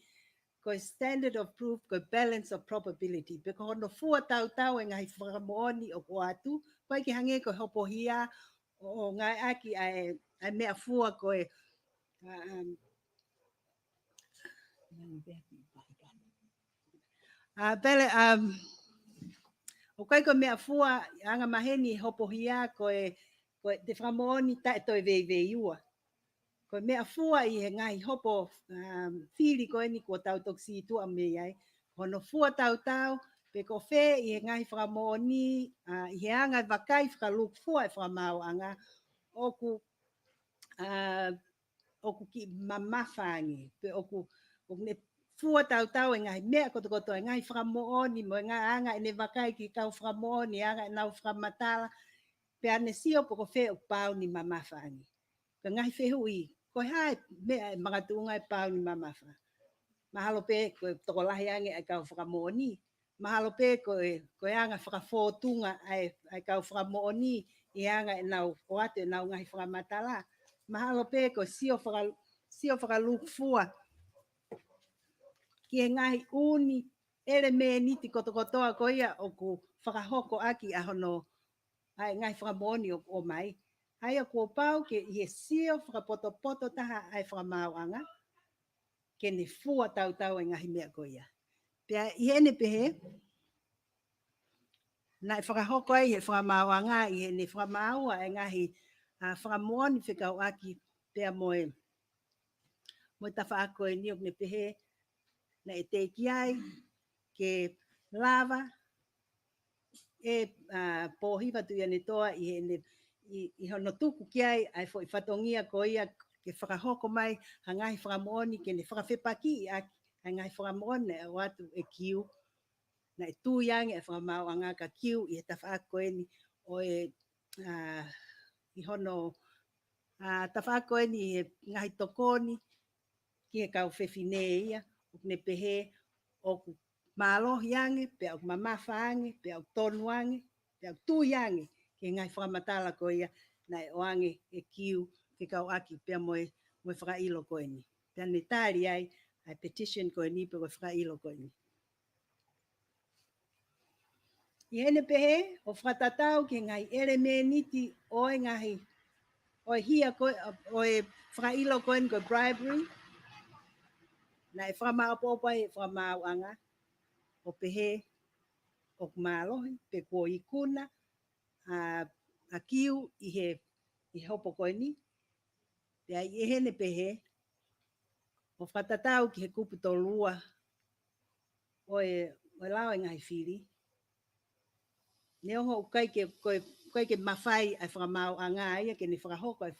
koe standard of proof, koe balance of probability. Pe ko hono fua tau e ngahi whakamooni o ko atu, koe ki hange koe hopo hia o ngai aki ai mea fua koe pele o kai ko mea fua anga maheni hopo hia koe te whakamooni ta e toi vei ua. Ko mea fua i he ngai hopo whiri koe ni ko tau toksi tua me ai. Hono fua tau, pe ko whē i he ngai whakamoni, i he anga wakai whakaluk fua e whakamau anga, oku ki mamawhangi, pe oku ne fua tau e ngai mea koto e ngai whakamooni, mo e ngai anga e ne wakai ki kau whakamooni, anga e nau whakamatala, pe ane sio po ko whē o pau ni mamawhangi. Ka ngai whehu i, koe hai mea e mga tuunga e pau ni mamafa. Mahalo pe koe tokolahi ange ai kau whakamooni. Mahalo pe koe anga whakafōtunga ai kau whakamooni i anga e nau oate e nau ngahi whakamatala. Mahalo pe koe sio whakaluk fua ki ngai uni ele me niti kotokotoa ko ia o ku whakahoko aki a hono ai ngai whakamoni o mai. Ai a kua pau ke i he sio whakapoto taha ai whakamauanga ke ne fua tau e ngahi mea ko ia. Pea i hene pehe, na e whakahoko ai he whakamauanga i he ne whakamaua e ngahi whakamoni whikau aki pea moe tafa ako e niok ne pehe na e teiki ai ke lava e pōhiwa tu ia ne toa i he ne i hono tuku ki ai fo i whatongia ko ia ke whakahoko mai hangahi whakamoni ke ne whakawhepaki ai ngai whakamoni e watu e kiu na e tūiangi e whakamau anga ka kiu i he tafa ako e ni o e i hono tafa ako e ni ngahi tokoni ki he kau whewhine ia o ne pehe o ku mālohi ange, pe au mamafa ange, pe au tonu ange, pe au tui ange, ke ngai whakamatala ko ia, na e oange e kiu, ke kau aki, pe moe whakailo ko ni. Pe ane tāri ai petition ko ni, pe whakailo ko ni. I hene pehe, o whakatatau ke ngai ere me niti oe ngahi, oe hia ko, oe whakailo ko ni ko bribery, na e whakamau popai, e whakamau anga, o pehe o kumalohi pe ko ikuna a kiu i hopo ko ni pe ai hene pehe o whatatau ki he kupu tolua o lao ngai whiri ne oho kai ke mawhai ai whakamau anga ia ke ni whakahoko ai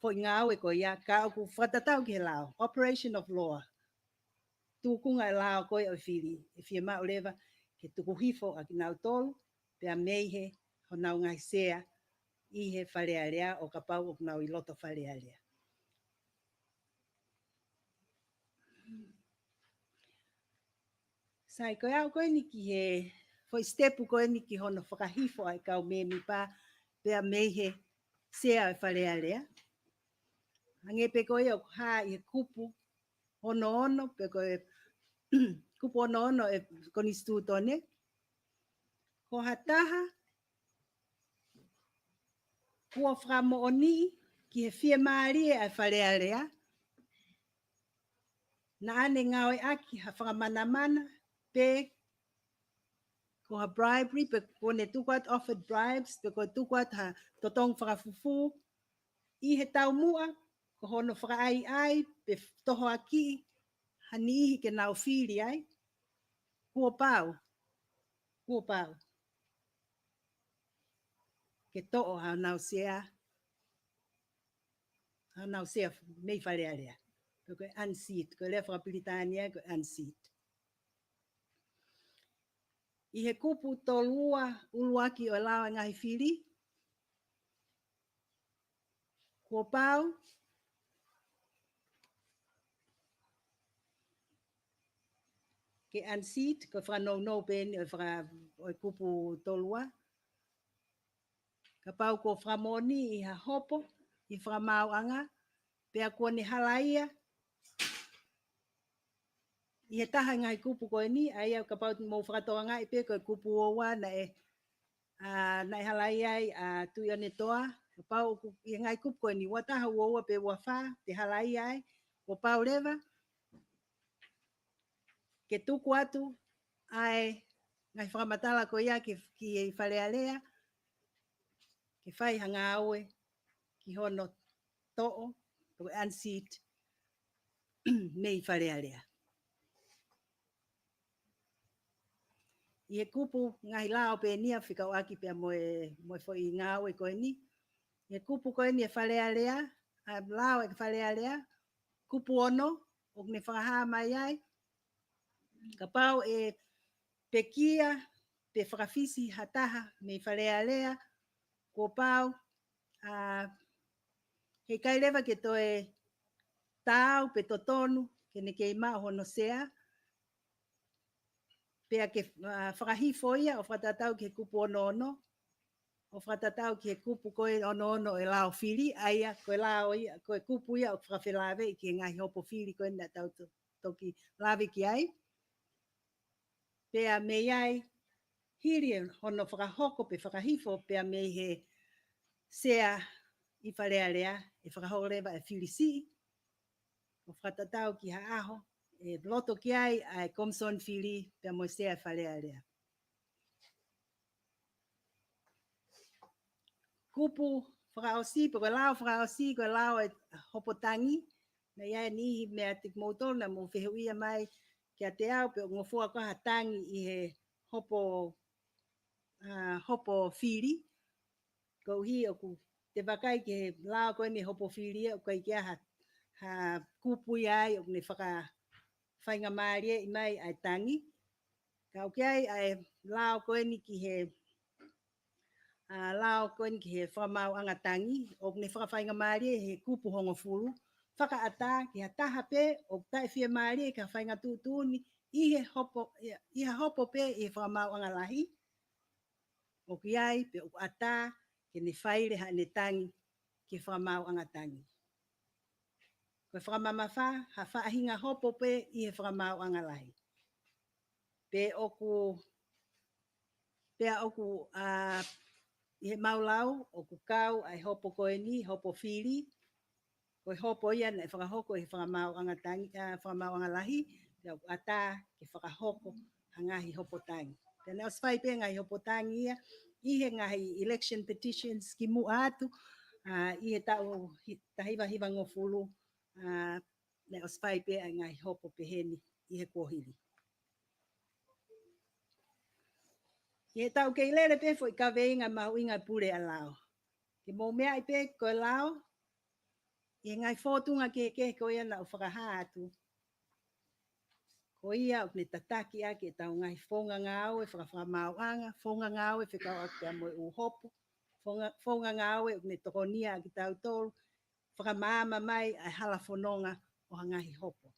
foi ngau e ko ia ka o whatatau ki he lao operation of law tukunga e lao koe o whiri, e whia mau lewa, ke tuku hifo a ki nau tolu, pe a meihe, ho nau ngai sea, i he wharearea o ka pau o nau i loto wharearea. Sai koe au koe ni ki he, foi stepu koe ni ki hono whakahifo ai kau me mi pa, pe a meihe sea e wharearea. Angepe koe o ha i he kupu, ono, pe koe kupu ono e koni stu tone. Ko hataha, kua whamo oni ki he whia maari e wharearea. Na ane ngaoi aki ha whakamana pe ko ha bribery, pe ko ne tukuat offered bribes, pe ko tukuat ha totong whakafufu. I he tau mua, ko hono whakaai pe toho aki, ha nihi ke nau whiri ai. Kua pau. Ke to'o ha nau sea mei wharearea. Ko unseat, ko lea whakapilitania ko unseat. I he kupu tolua uluaki o lawa ngahi whiri. Kua pau. Ke unseat, ko whanau peni o kupu tolua. Ka pau ko whamoni i ha hopo, i whamau anga, pea kua ni halaia. I he taha ngai kupu koe ni, ai au ka pau mō whakatoa ngai pe koe kupu owa na e halaia ai tui ane toa. Ka pau i ngai kupu koe ni, wataha owa pe wawha, te halaia ai, o pau lewa. Ke tuku atu, ai ngai whakamatala ko ia ki i whalealea, ke whai hanga aue, ki hono to'o, ko unseat, mei wharearea. I he kupu ngai lao pe nia whikau aki pia moe fo i ngau e koe ni. I he kupu koe ni e wharearea, lao e wharearea, kupu ono, o ne whakaha mai ai. Ka pau e pekia, pe whakawhisi hataha me wharearea, ko pau, he kai lewa ke toe tau pe totonu, ke ne kei maa hono sea, pea ke whakahifo ia o whatatau ke kupu ono, o whatatau ki he kupu koe ono e lao whiri, aia koe lao ia, koe kupu ia o whawhilawe ki he ngahi hopo whiri koe na tau toki lawe ki ai. Pea me iai, hiri e hono whakahoko pe whakahifo, pea me he sea I wharearea, e whakahorewa e whiri si, o whatatau ki ha aho, e loto ki ai, ai komson whiri, pea mo sea wharearea. Kupu whakaosi, pe koe lao whakaosi, koe lao e hopotangi, na ia nihi mea tik moutor na mo whewia mai kia te au, pe ngofua koha tangi I he hopo whiri, ko hi o ku te wakai ki he lao koe ni hopo whiri, o koe kia ha kupu iai, o ne whaka whainga maarie I mai ai tangi, ka o kia ai lao koe ni ki he lao koe ki he whamau angatangi, o ne whakawhainga maarie he kupu hongo furu, whaka ata ki ha taha pe, o tae whia maarie ka whainga tūtūni, I ha hopo pe I he whamau angalahi, o ki ai pe o ata ke ne whaire ha ne tangi ki whamau angatangi. Koe whakamamawha, ha whaahinga hopo pe I he whamau angalahi. Pe oku I he maulau, o ku kau ai hopo koe ni, hopo whiri, koe hopo ia na whakahoko I whakamau angatangi, whakamau angalahi, pe o ata ke whakahoko hangahi hopo tangi. Tēnā os whai pe ngahi hopo tangi ia, I he ngahi election petitions ki mu atu, I he tau tahiwa hiwa ngofulu, ne os whai pe ngahi hopo peheni I he kohiri. He tau kei lere pe fo I ka veinga mahu inga pure a lao. Ke mō mea I pe koe lao, I ngai fōtunga ke koe ana o whakaha atu. Ko ia o ne tataki a ke tau ngai whonga ngāo e whakawhamau anga, whonga ngāo e whikau a kia moe u hopo, whonga ngāo e ne tokonia a ki tau tolu, whakamama mai ai hala whanonga o hangahi hopo.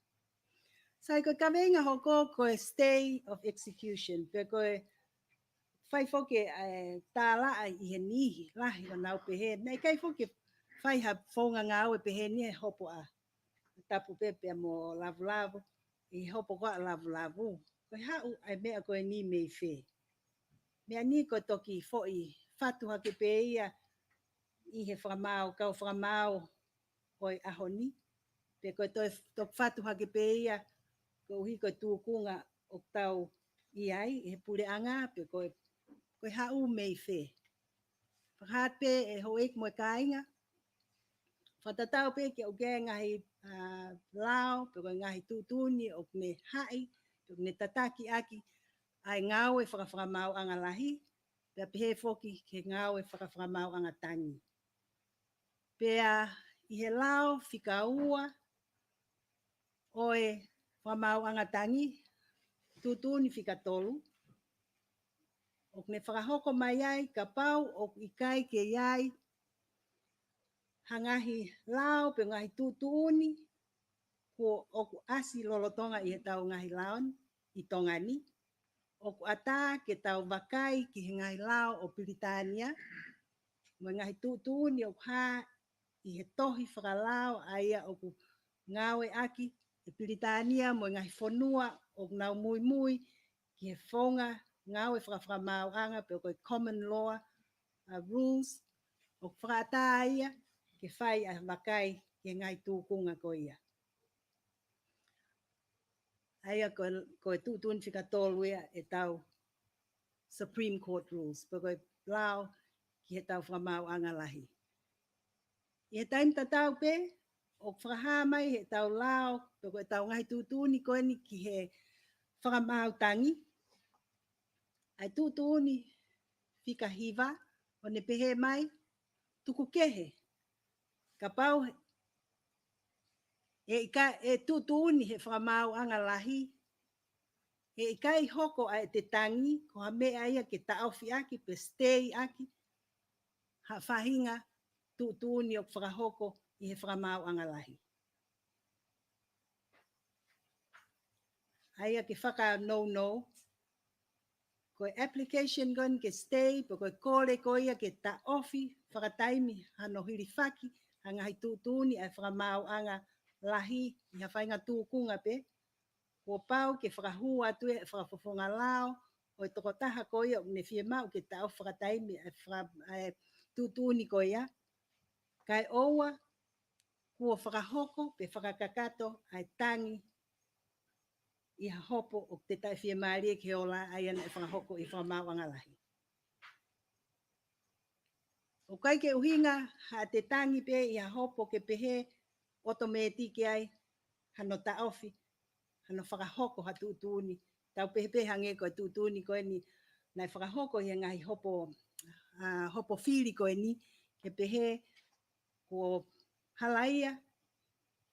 Sai koe ka veinga hoko koe stay of execution, pe koe whai whoke tāla ai I he nihi, lahi o nau pehe, nei kai whoke whai ha whonga ngāo e pehe ni he hopo a tapu pepe mo lavu, I hopo koa lavu. Koe hau ai mea koe ni mei whē. Mea ni koe toki fhoi whatu hake pe ia I he whamau, kau whamau hoi aho ni. Pe koe tok whatu hake pe ia, koe uhi koe tūkunga o tau I ai, he pure anga, pe koe hau mei whē. Whakahat pe e hoik moe kāinga, whatatau pe ki o kia ngahi lao, pe koe ngahi tūtūni o me hai, pe me tataki aki, ai ngāo e whakawhamau angalahi, pe pehe whoki ke ngāo e whakawhamau angatangi. Pea I he lao whika ua, oe whamau angatangi, tūtūni whika tolu, o ne whakahoko mai ai, ka pau o I kai ke iai, hangahi lao pe ngahi tūtūni, ko oku asi lolotonga I he tau ngahi laon, I tongani, oku ata ke tau wakai ki he ngahi lao o Piritania, mo ngahi tūtūni o hā I he tohi whakalao aia oku ngawe aki, e Piritania mo ngahi whonua o nau mui ki he whonga ngawe whakawhamau anga pe koe common law rules o whakata ia ke whai a wakai ke ngai tūkunga ko ia. Aia koe tūtūni whikatolu ia e tau Supreme Court rules, pe koe lao ki he tau whamau anga lahi. I he taim tatau pe, o whakaha mai he tau lao, pe koe tau ngai tūtūni koe ni ki he whakamau tangi. Ai tūtūni whikahiva, o ne pehe mai, tuku kehe. Ka pau e tūtūni he whakamau anga lahi, e kai hoko ai te tangi, ko ha mea ia ke taofi aki, pe stay aki, ha whahinga tūtūni o whakahoko I he whakamau anga lahi. Aia ke whaka no, Ko application gon ke stay po ko kore ko ia ke ta ofi whakataimi hano hiri whaki hanga hai tūtūni ai whakamau anga lahi i ha whainga tūkunga pe. Ko pau ke whakahua atu e whakafofonga lao o toko taha ko ia ne fie mau ke ta ofi whakataimi ai tūtūni ko ia. Kai oua kua whakahoko pe whakakakato ai tangi i ha hopo o te tai fie maari ke ola ai ana e whakahoko i whakamau anga lahi. O kai ke uhinga ha te tangi pe i ha hopo ke pehe automatic ai hano ta ofi hano whakahoko ha tūtūni. Tau pehe hange ko tūtūni ko ni nai whakahoko i ngai hopo hopo whiri ko ni ke pehe ko halaia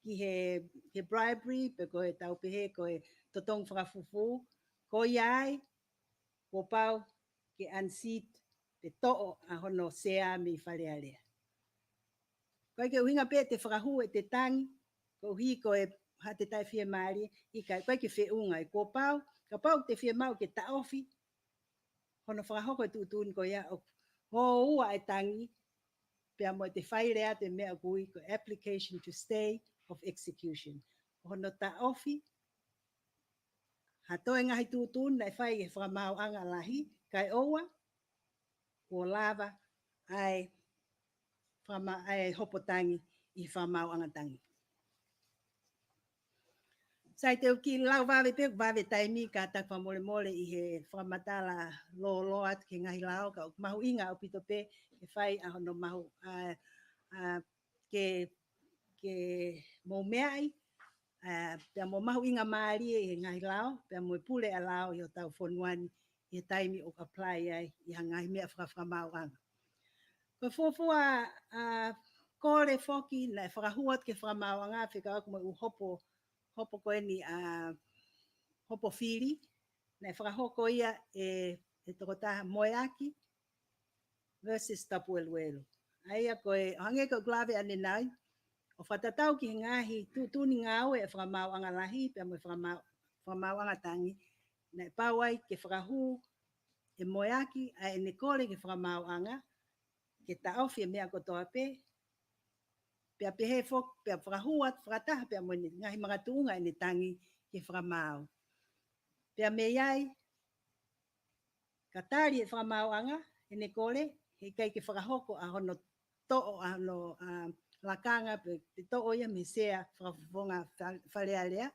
ki he bribery pe ko e tau pehe ko e totong whakafufu ko iai ko pau ke unseat te to'o a hono sea me whare alea. Koe ke uhinga pe te whakahu e te tangi, ko hi ko e ha te tai fie maari, i kai koe ke whiunga e ko pau, ka pau te fie mau ke ta ofi, hono whakahoko e tūtūni ko ia, o ua e tangi, pia mo te whairea te mea kui ko application to stay of execution. Hono ta ofi, ha toe ngahi tūtūni, nai whai e whakamau anga lahi, kai oua, ko lava ai whama ai hopotangi i whamau angatangi. Sai te uki lau wawe pe wawe taimi ka tak whamole mole i he whamatala lo atu ke ngahi lau ka mahu inga o pito pe ke whai a hono mahu ke mo meai pia mo mahu inga maari e ngahi lau pia mo pule a lau i o tau whonuani i he taimi o apply ai i ha ngahi mea whakamau anga. Ko fofua kore foki na whakahuat ke whakamau anga whika aku mo u hopo koe ni hopo whiri na whakahoko ia e toko taha moeaki versus tapu eluelu. Aia koe hange ko glave ane nai o whatatau ki ngahi tūtūni ngau e whakamau anga lahi pia mo whakamau anga tangi na pauai ke whakahu e moeaki a ene kore ke whakamau anga ke ta ofi mea kotoa pe pia pehe fok pia whakahuat whakataha pia mo ngahi magatunga ene tangi ke whakamau. Pia me iai katari e whakamau anga ene kore he kai ke whakahoko a hono to'o a hono lakanga pe te to'o ia me sea whakafonga whalealea.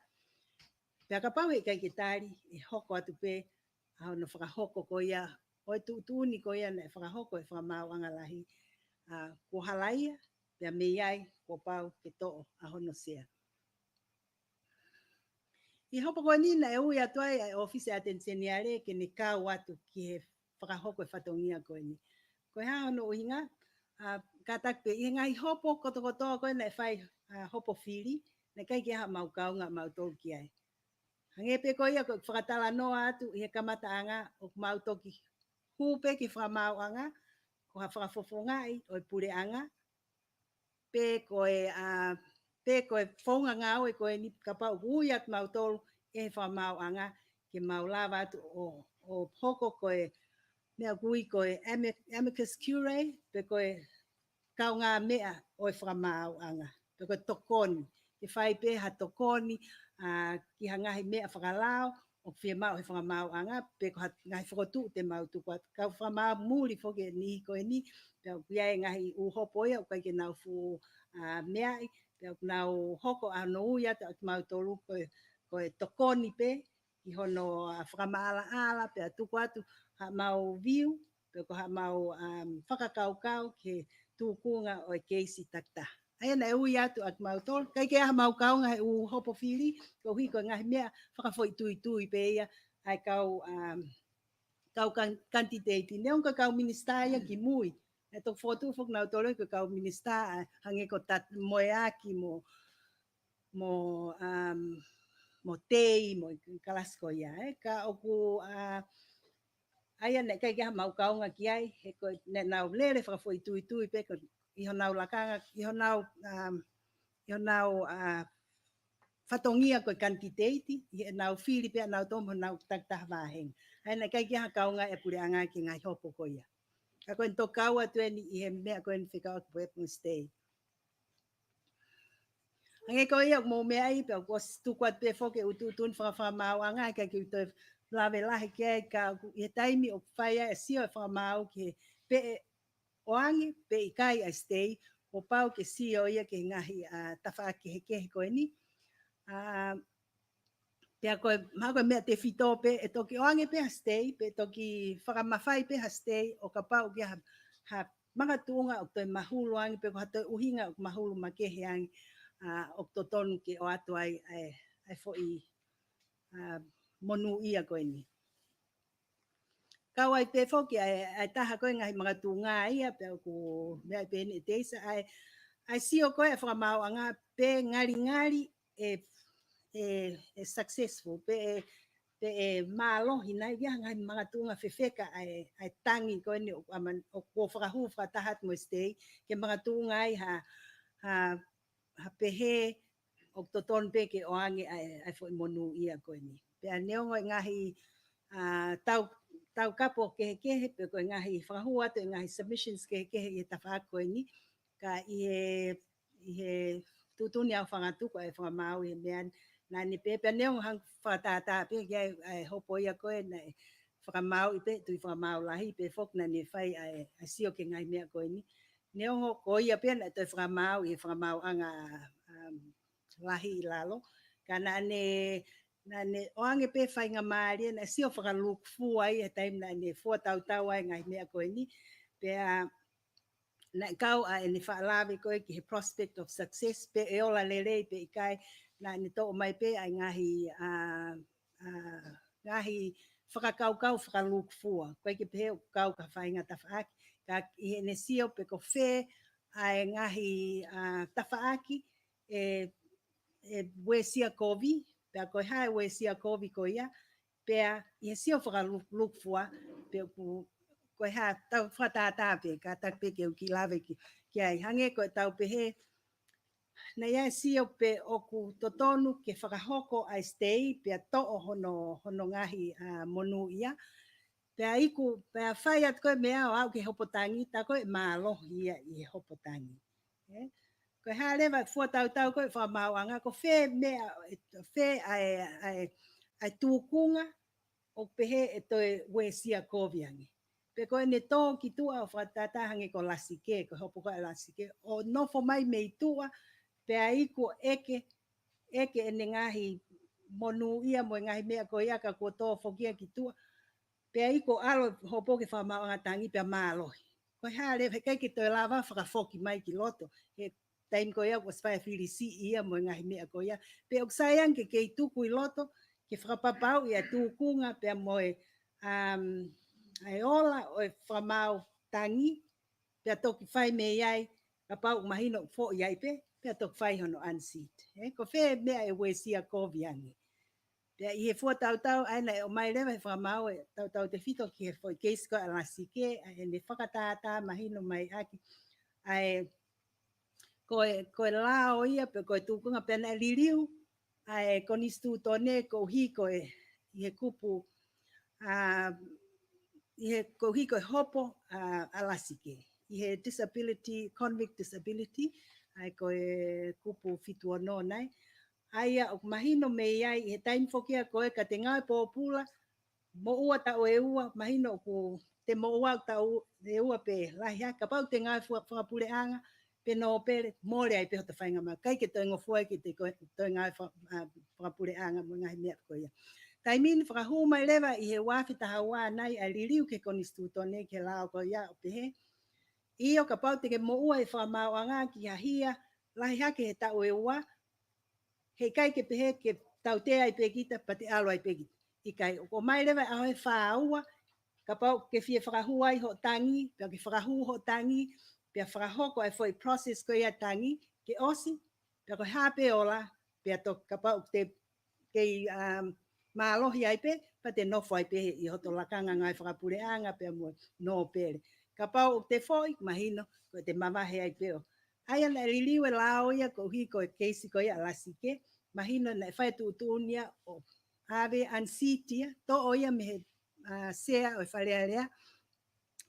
Pia ka pau he kai ke tari e hoko atu pe a hono whakahoko ko ia o e tūtūni ko ia na whakahoko e whakamau anga lahi. Ko halaia, pia me iai, ko pau ke to'o a hono sea. I hopo koe nina e ui atuai e ofise atenseniare ke ne kau atu ki he whakahoko e whatongia koe ni. Koe ha hono uhinga, katak pe i ngai hopo kotokotoa koe na e whai hopo whiri, na kai ki ha mau kaunga mau toki ai. Hange pe koe ia koe whakatala noa atu i he kamata anga o mau toki hupe ki whamau anga, ko ha whakafofongai o e pure anga, pe koe whaunga ngau e koe ni kapau huiat mau tolu e whamau anga ke mau lava atu o hoko koe mea kui koe amicus curiae pe koe kau ngā mea o e whamau anga, pe koe tokoni, ke whai pe ha tokoni ki ha ngahi mea whakalao o whia mau he whamau anga, pe ko ha ngahi whakotu te mau tukuat, kau whamau muri whoke ni koe ni, pe au kia e ngahi uhopo ia, o kai ke nau fu meai, pe au nau hoko a no uia te atu mau tolu koe tokoni pe, i hono whakamaala ala, pe atuku atu ha mau viu, pe ko ha mau whakakaukau ke tūkunga o e keisi takta. Aia na ui atu at mau tolu, kai ke aha mau kaunga he u hopo whiri, ko hui ko ngahi mea whakafoi tui pe ia, ai kau kantiteti. Ne onka kau minister ia ki mui. E tok fotu fok nau tolu ko kau minister hange ko tat moeaki mo tei mo kalasko ia. Ka oku aia ne kai kia mau kaunga ki ai, he ko ne nau lere whakafoi tui pe ko iho nau lakanga, iho nau whatongia koe kantiteiti, iho nau whiri pe nau tomo nau taktah waheng. Aina kai kia kaunga e pule anga ki ngai hopo ko ia. Ka koe to kaua tueni I he mea koe ni whika o koe stay. Ange ko ia mo mea I pe ko tukua te foke utun wha mau anga ka ki to lawe lahi kia ka I taimi o whaia e sio e wha mau ki pe oangi pe I kai a stay o pau ke sio ia ke ngahi tawha ki he kehe koe ni. Pea koe mako mea te fito pe e toki oange pe ha stay pe toki whakamawhai pe ha stay o ka pau ki ha maka tuunga o toi mahulu angi pe ko hatoi uhinga o mahulu makehe angi o to tonu ki o atu ai fo I monu ia koe ni. Kau ai pe foki ai taha koe ngahi mga tuunga ia pe ko mea pe ni teisa ai sio koe e whakamau anga pe ngari e successful pe malo hina ia ngai mga tunga fefeka ai tangi ko ni o ko whakahu whatahat mo stay ke mga tunga ai ha pehe o toton pe ke oange ai fo monu ia ko ni pe neongo ngahi tau kapo ke pe ko ngahi whakahu atu ngahi submissions ke I tafa ko ni ka I he tutuni au whangatu ko e whakamau I mean na ni pepe neong hang whatata pe ai hopo ia koe na whakamau I pe tui whakamau lahi pe fok na ni whai ai sio ke ngai mea koe ni. Neong ho ko ia pe na tui whakamau I whakamau anga lahi I lalo. Ka na ne oange pe whainga maari na sio whakaluk fuai e taim na ne fua tau ai ngai mea koe ni. Pea na kau ni whaalawe koe ki he prospect of success pe e ola lele pe I kai na ni to mai pe ai ngahi whakakau whakaluk fua. Koe ki pe kau ka whainga tawhaaki. Ka I ne sio pe ko whe ai ngahi tawhaaki e wesia kovi. Pea koe hae wesia kovi ko ia. Pea I sio whakaluk fua. Pe koe ha tau whatata pe ka tak pe ke ki lawe ki ai hange koe tau pe he na ia sio pe oku totonu ke whakahoko ai stay pe to'o hono ngahi monu ia pe iku pe whai at koe mea o au ke hopotangi ta koe malo ia I hopotangi koe ha lewa fua tau koe whamau anga ko whe mea whe ai tukunga o pehe e toi wesia koviangi. Pe koe ne tō ki tua o whatata hange ko lasike, ko hopo koe lasike. O nofo mai mei tua, pe a iku eke ene ngahi monu ia mo ngahi mea ko ia ka ko tō whokia ki tua. Pe a iku alo hopo ke whamau angatangi pe a mālohi. Koe haere, he kai ki toi lava whakawhoki mai ki loto. He taim ko ia was whai whiri si ia mo ngahi mea ko ia. Pe ok sayang ke kei tuku I loto, ke whakapapau ia tūkunga pe a moe ai ola o whamau tangi, pia toki whai me iai, ka pau mahino fo iai pe, pia toki whai hono unseat. Ko whea mea e wesia koviangi. Pia I he fua tau, aina e o mai lewa he whamau e tau te whito ki he fo I keisi ko a lasike, e ne whakatata mahino mai aki, ai koe lao ia, pe koe tūkunga pena liriu, ai konistu tone ko hiko I he kupu, I he kohiko hopo alasike. I he disability, convict disability, ai koe kupu fitua no nai. Aia o mahino me iai, I he taim fokia koe ka te ngai pōpula, mo ua ta o e ua, mahino ku te mo ua ta o e ua pe lahi ha, ka pau te ngai whakapule anga, pe no pere, mōre ai pe hota whainga ma, kai ke toi ngofua ki te toi ngai whakapule anga mo ngai mea koe ia. Taimin whakahu mai lewa I he wāwhita hawa nai a ririu ke konistu tone ke lao ko ia o pehe. I o ka pau te ke mo ua I whamau anga ki hahia, lahi hake he tau e ua, he kai ke pehe ke tau te ai pekita pa te alo ai pekita. I kai o mai lewa a hoi whaua, ka pau ke fie whakahu ai ho tangi, pia ke whakahu ho tangi, pia whakahoko ai foi process ko ia tangi, ke osi, pia ko hape ola, pia to ka pau te kei mālohi ai pe, pa te nofo ai pe I hoto lakanga ngai whakapure anga pe mo no pere. Ka pau te foi, mahino, ko te mamahe ai peo. Aia na riliwe lao ia ko hi ko keisi ko ia lasike, mahino na whai tuutuunia o ave ansitia, to o ia me he sea o whalearea.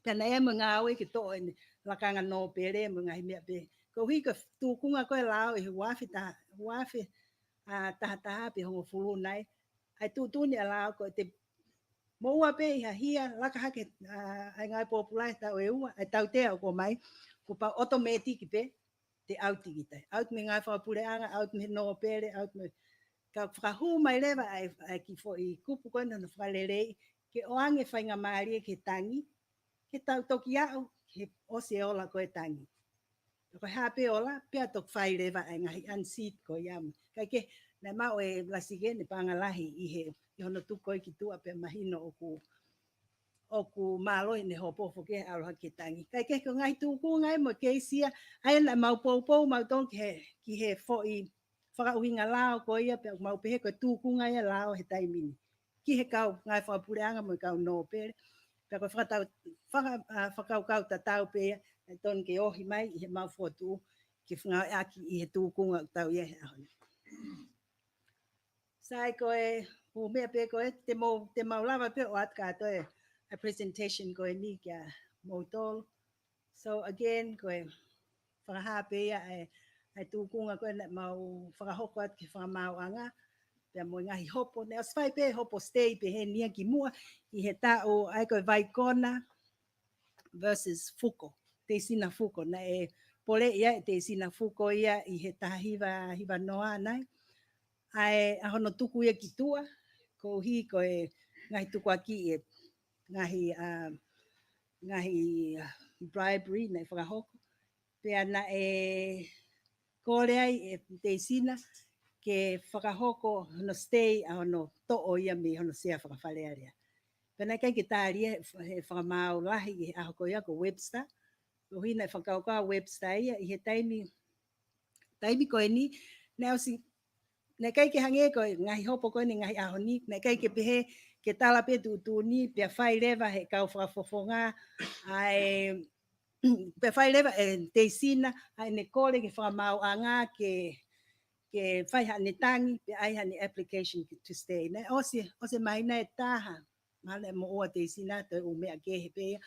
Pena e mga awe ki to e lakanga no pere mga himea pe. Ko hika tūkunga koe lao i huafi taha pe hongo fulu nai. Ai tūtuni a lao ko te moua pe iha hia laka hake ai ngai populai tau e ua ai tau te au ko mai. Ko pa automatic pe te auti ki tai. Aut me ngai whapureanga, aut me no pere, aut me ka whakahu mai lewa ai ki fo i kupu koe na whalerei ke oange whainga maari ke tangi. Ke tau toki au, ke ose ola koe tangi. Ko hape ola, pia tok whai rewa ai ngahi unseat ko iam. Kai ke, na mau e lasige ne pangalahi i he, i hono tukoi ki tua pe mahino oku maloi ne hopo fo ke aroha ke tangi. Kai ke ko ngai tuku ngai mo ke isia, ai na mau pou mau ton ki he fo i whakauhinga lao ko ia pe mau pehe ko tuku ngai a lao he taimini. Ki he kau ngai whapureanga mo kau no pere. Pe ko whakau tatau pe e ton ke ohi mai i he mau fotu ki whangau aki i he tūkunga tau ia he ahoni. Sai ko e pu mea pe ko e te mau lava pe o atka to e a presentation ko e ni kia moutol. So again ko e whakaha pe ia e tūkunga ko e mau whakahoko at ki whakamau anga. Pea mo ngahi hopo, ne os whai pe hopo stay pe he nia ki mua i he tau ai koe Vaikona versus Fuko, te sina Fuko, na e pole ia e te sina Fuko ia i he taha hiva noa nai. Ai ahono tuku ia ki tua, ko hi ko e ngahi tuku aki e ngahi bribery na e whakahoko. Pea na e kore ai e te sina, ke whakahoko hono stay a hono to'o ia me hono sea whakawhalearea. Pena kai ke tāri he whakamau lahi i ahoko ia ko Webster. Ko hina e whakaukau Webster ia i he taimi koe ni. Ne kai ke hange koe ngahi hopo koe ni ngahi aho ni. Ne kai ke pehe ke tala pe tu ni pia whai lewa he kau whakafofonga. Ai pia whai lewa e te sina. Ai ne kore ke whakamau anga ke whai hane tangi, pe ai hane application to stay. Ne ose mai nei taha. Male mo oa te sina te o mea ke he pea.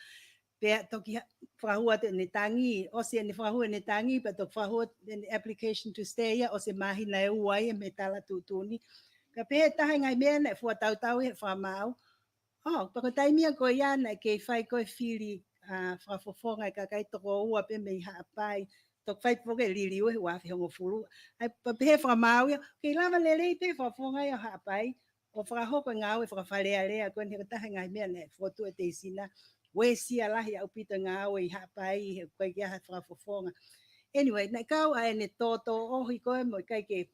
Pea toki whahua te ne tangi, ose ne whahua ne tangi, pe toki whahua ne application to stay ia, ose mahi nei uai me tala tūtuni. Ka pea taha ngai mea nei fua tau he whamau. Oh, pako taimia ko ia nei ke whai koe whiri whafofonga ka kai toko ua pe me haapai. Tok whai poke liri ue wafi hongo furu. Ai papehe whamau ia, ke lava lelei pe whafonga ia haapai. O whakahoko ngau e whakawharea koe ni taha ngai mea nei fotu e te sina. We sia lahi au pita ngau e haapai he koe kia whakafofonga. Anyway, nei kau ai ne toto ohi koe mo kai ke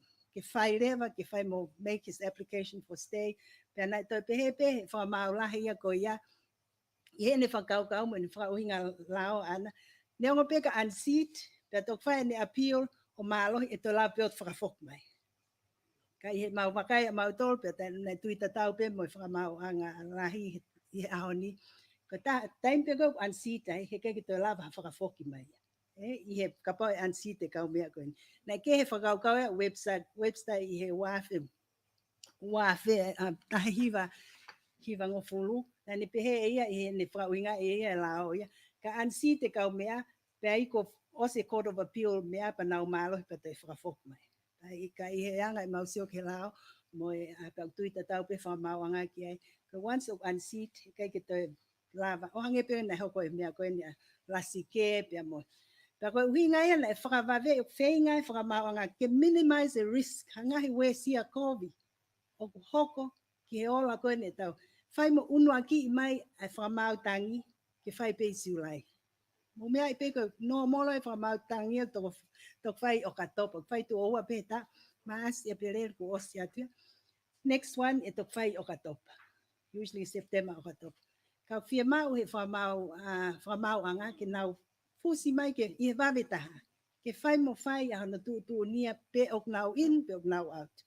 whai rewa, ke whai mo make his application for stay. Pea nei toi pehe whamau lahi ia koe ia. I he ne whakau mo ne whakauhinga lao ana. Ne ongo peka unseat, pea tok whai ne appeal o mālohi e to la peot whakafok mai. Kai he mau makai a mau tol pe nei tuita tau pe mo whakamau anga lahi i ahoni. Ko taim pe go unseat ai he kai to lava whakafoki mai. I he kapau unseat e kau mea koe. Nei ke he whakau e website i he wafe tahi hiva ngofulu. Na ni pehe ia i he ne whakauinga e ia lao ia. Ka unseat e kau mea pe ai ko ose Court of Appeal mea pa nau malo pe te whakafoki mai. Ka i he anga i mausio ke lao, mo e kau tuita tau pe whamau anga ki ai. Ka once of unseat, kai ke te lava. O hange pe na hoko e mea koe ni a lasi ke pe mo. Ka koe uhi ngai ana e whakawave o whei ngai whakamau anga ke minimize the risk. Hangahi we sia COVID. O hoko ki he ola koe ne tau. Whai mo unua ki i mai ai whakamau tangi ke whai pe siulai. Mo mea i peko no molo e whamau tangi to whai o katopa, whai tu oua peta, maas e perere ku osi atua. Next one e to whai o katopa, usually September o katopa. Ka whia mau he whamau anga ke nau fusi mai ke i he wawetaha. Ke whai mo whai a hana tu nia pe ok nau in, pe ok nau out.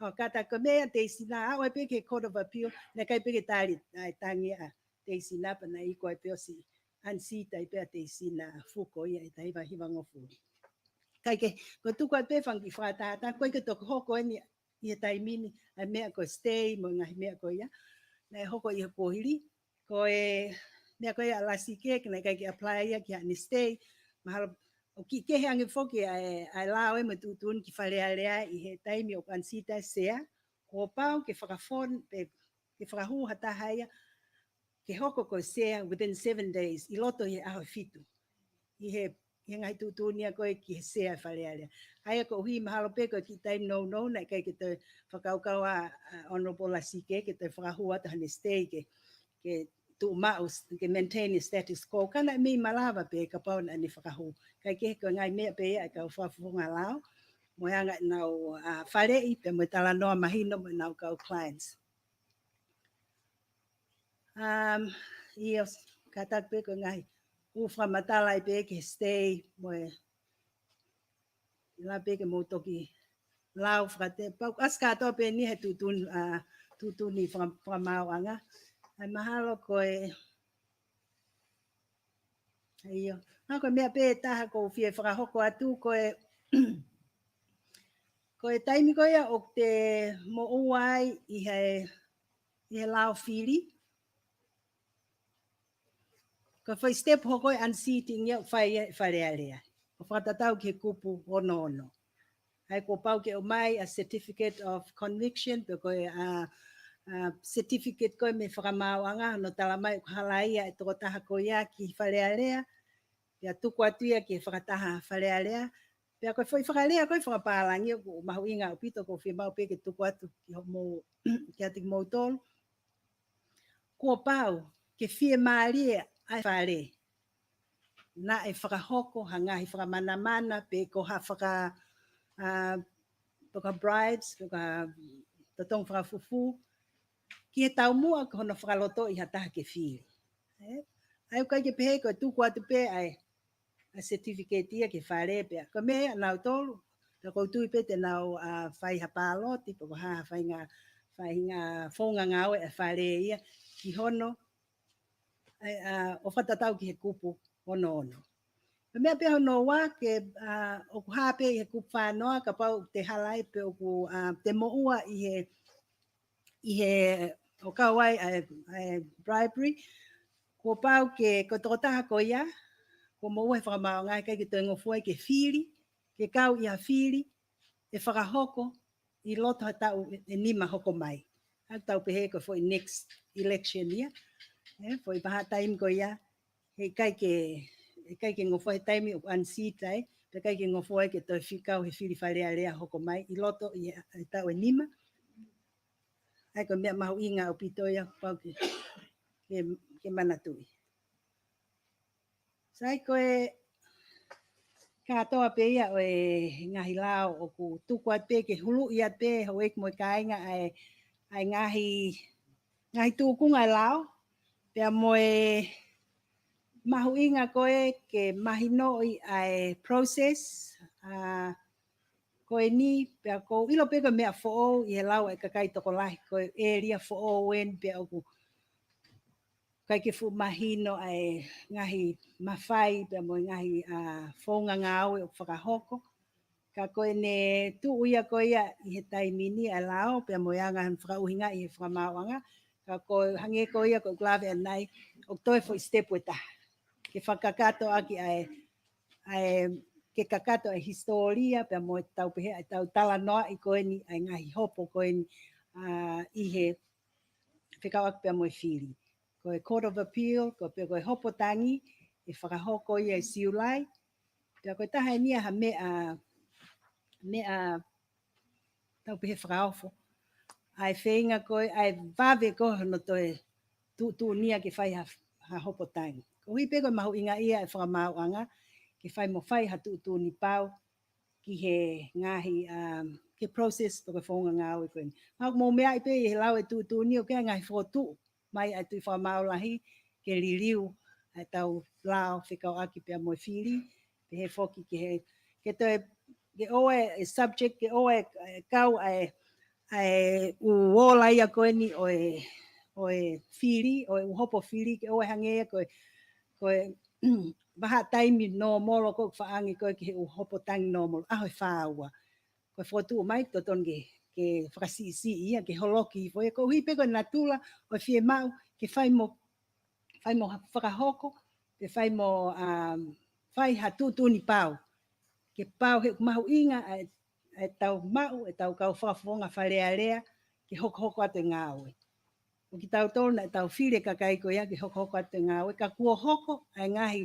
O kata ka mea te sina, au e peke Court of Appeal, na kai peke tari tangi a te sina pa na i koe pe osi. Ansita i pea te sina fuko ia i taiwa hiwa ngofu. Kai ke, ko tuku at pe whangi whātata, koe ke toko hoko e ni i e taimini, a mea ko stay, mo ngahi mea ko ia. nei hoko I pohili ko e mea ko ia lasi ke na kai ki apply ia ki ani stay mahalo o ki ke hangi foki ai lao e matutun ki falealea I he taimi o pansita sea ko pau ke whakafon pe ke whakahu hata haia ke hoko ko sea within 7 days I loto I aho fitu I he ngai tutunia ko ki he sea falealea haia ko hui mahalo pe ko ki taimi no na kai ke te whakaukau a honorable lasike ke te whakahu ata hane stay ke tu maus ke maintain status quo kana mi malava pe ka pau na ni whakahu kai ke ko ngai mea pe ai ka whafunga lao mo anga nau whare I pe mo tala noa mahino mo nau kau clients. Ios katak pe ko ngai ufa matala I pe ke stay mo la pe ke mo toki lao frate pau aska to pe ni he tutun ni from mau anga ai mahalo ko Iyo. Ako mea pe taha ko fie whakahoko atu ko ko taimi ko ia o te mo uai I he lao whiri. Ko whai step hoko unseating ia whai rea rea. Ko whatatau ke kupu ono. Hai ko pau ke o mai a certificate of conviction pe ko certificate ko me whakamauanga no talamai ko halaia e toko taha ko ia ki whai rea. Ia tuku atu ia ke whakataha whalealea. Pea koe whai whakalea koe whakapalangi o mahu inga o pito ko whi mau pe ke tuku atu ki mo ki ati mo tolu. Kua pau ke whie maalia ai whale. Na e whakahoko hangahi whakamanamana pe ko ha whaka brides, whaka tatong whakafufu. Ki he tau mua ko hono whakaloto I hataha ke whie. Ai kai ke pehe ko tuku atu pe ai a certificate ia ke whare pea. Ko mea nau tolu, ta koutu pe te nau whai hapaloti, po ha whai ngā whonga ngau e whare ia ki hono, o whatatau ki he kupu ono. Ko mea pe hono wā ke o ku hape I he kupu whanoa, ka pau te halai pe o ku te moua I he o kawai bribery, ko pau ke ko tokotaha ko ia, ko mo e whakamao ngai kai ki te ngofua ke whiri, ke kau I a whiri, e whakahoko I loto ha tau e nima hoko mai. Ha tau pehe ko foi next election ia, foi paha time ko ia, he kai ke ngofua he time o unseat pe kai ke ngofua ke toi whikau he whiri whalea hoko mai, I loto I tau e nima. Ai ko mea mahu inga o pito ia, pau ke manatui. Sai koe katoa pe ia o ngahi lao o ku tuku at pe ke hulu ia pe ho ek mo kainga ai ngahi tuku ngai lao pe mo mahu inga koe ke mahino ai process koe ni pe ko ilo pe ko mea fo I he lao e kakai toko lahi koe area fo wen pe o ku kai ke fu mahino ai ngahi mawhai pe mo ngahi whonga ngau e o whakahoko. Ka koe ne tu uia koe ia I he taimini a lao pe mo ia ngahan whakauhinga I he whakamawanga. Ka koe hange koe ia koe glave anai o toi fo step weta. Ke whakakato aki ke kakato ai historia pe mo tau pehe ai tau tala noa I koe ni ai ngahi hopo koe ni I he whikau aki pe mo whiri. Ko Court of Appeal, ko pe ko hopo tangi, e whakahoko ia I siulai. Pea ko taha nia ha mea tau pehe whakaofo. Ai whenga koe, ai vave ko no toe tu nia ke whai ha hopo tangi. Ko hui pe ko mahu inga ia e whakamau anga, ke whai mo whai ha tu ni pau, ki he ngahi, ke process to ke whonga ngau I koe. Mau mo mea I pe I he lau e tu ni o kia ngahi whotu. Mai ai tui whamau lahi ke liliu ai tau lao whikau aki pia mo whiri pe he whoki ke toi ke oe subject ke oe kau ai uola ia koe ni oe whiri oe uhopo whiri ke oe hangea koe baha taimi no molo ko whaangi koe ki he uhopo tangi no molo ahoe whaua koe whotu mai toton ke ke whakasi ia ke holoki foi ko hipe ko natula o fie mau ke fai mo whakahoko ke fai mo fai hatutu ni pau ke pau he mahu inga e tau mau e tau kau whakafonga whalearea ke hoko atu ngāwe. O ki tau tōna e tau whire kakai ko ia ke hoko atu ngāwe ka kua hoko ai ngahi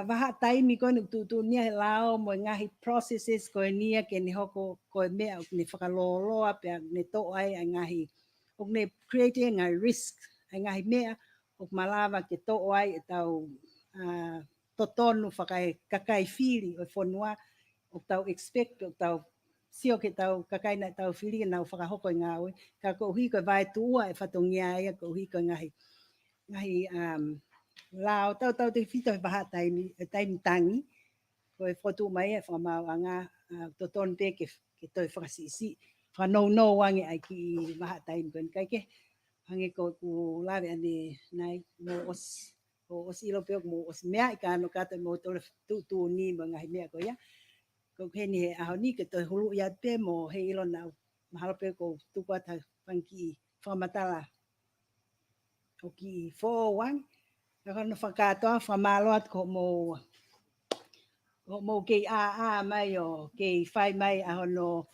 waha taimi ko ni tutu nia he lao mo ngahi processes ko nia ke ni hoko ko mea o ni whakaloloa pe ne to ai ngahi o ne create ngai risk ai ngahi mea o malawa ke to ai e tau totonu whakai kakai whiri o whanua o tau expect o tau sio ke tau kakai na tau whiri na whakahoko i ngāwe ka ko hui ko vai tua e whatongia ia ko hui ko ngahi lao tau te whito he waha taimi tangi ko e whotu mai e whamau anga toton pe ke toi whakasisi whanau no wangi ai ki waha taimi ko kai ke hange ko ku lawe ane nai mo os ilo pe mo os mea i ka no kata mo tole tu ni mo ngahi mea ko ia ko he ni he aho ni ke toi hulu ia pe mo he ilo na mahalo pe ko tukuata panki whamatala o ki 401 ka no whakatoa whamaloat ko mo ke mai o ke whai mai a hono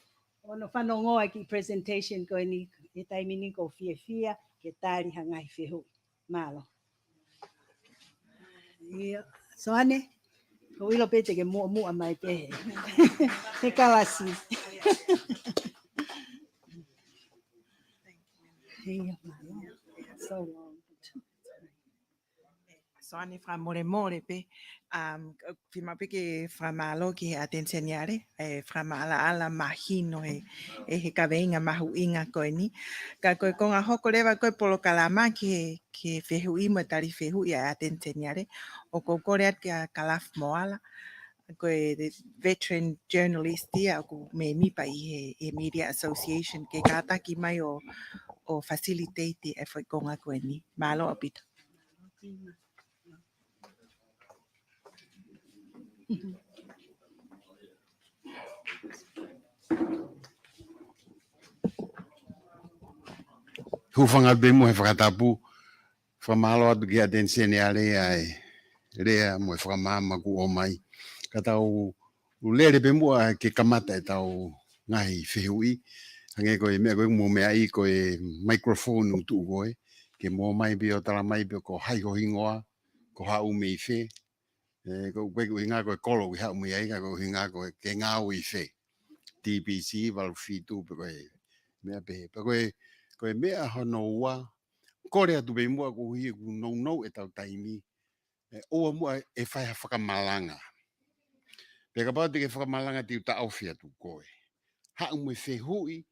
whanongoa ki presentation ko ni e taimi ni ko fia ke tari hangai whihu malo. So ane, ko ilo pete ke mua mai pe he kalasi. So long. So ane fra more pe fima pe ke fra malo ki atensianiare fra ala mahino he kavenga mahu inga ko ni ka ko konga hoko leva ko polo kalama ke fehu imo tari fehu ya atensianiare o ko koreat ke kalaf moala ko veteran journalist dia ko me mi pa i he media association ke kata ki mai o facilitate e foi konga ko ni malo apito. Hufanga bemo he whakatapu whamalo atu ki atensene a rea mo e whakamama ku o mai ka tau ulere bemo ke kamata e tau ngahi whihui hange koe mea koe mo mea i koe microphone utu koe ke mo mai bi o tala mai bi ko hai ho hingoa ko hau me i whe ko koe hinga koe kolo i hau me ai ko hinga koe ke ngau i whe TPC walu fitu pe koe mea pe koe mea hono ua kore atu be mua ko hi ku no e tau taimi o mua e whai ha whakamalanga pe ka pau te ke whakamalanga ti uta aufia tu koe ha ume whihui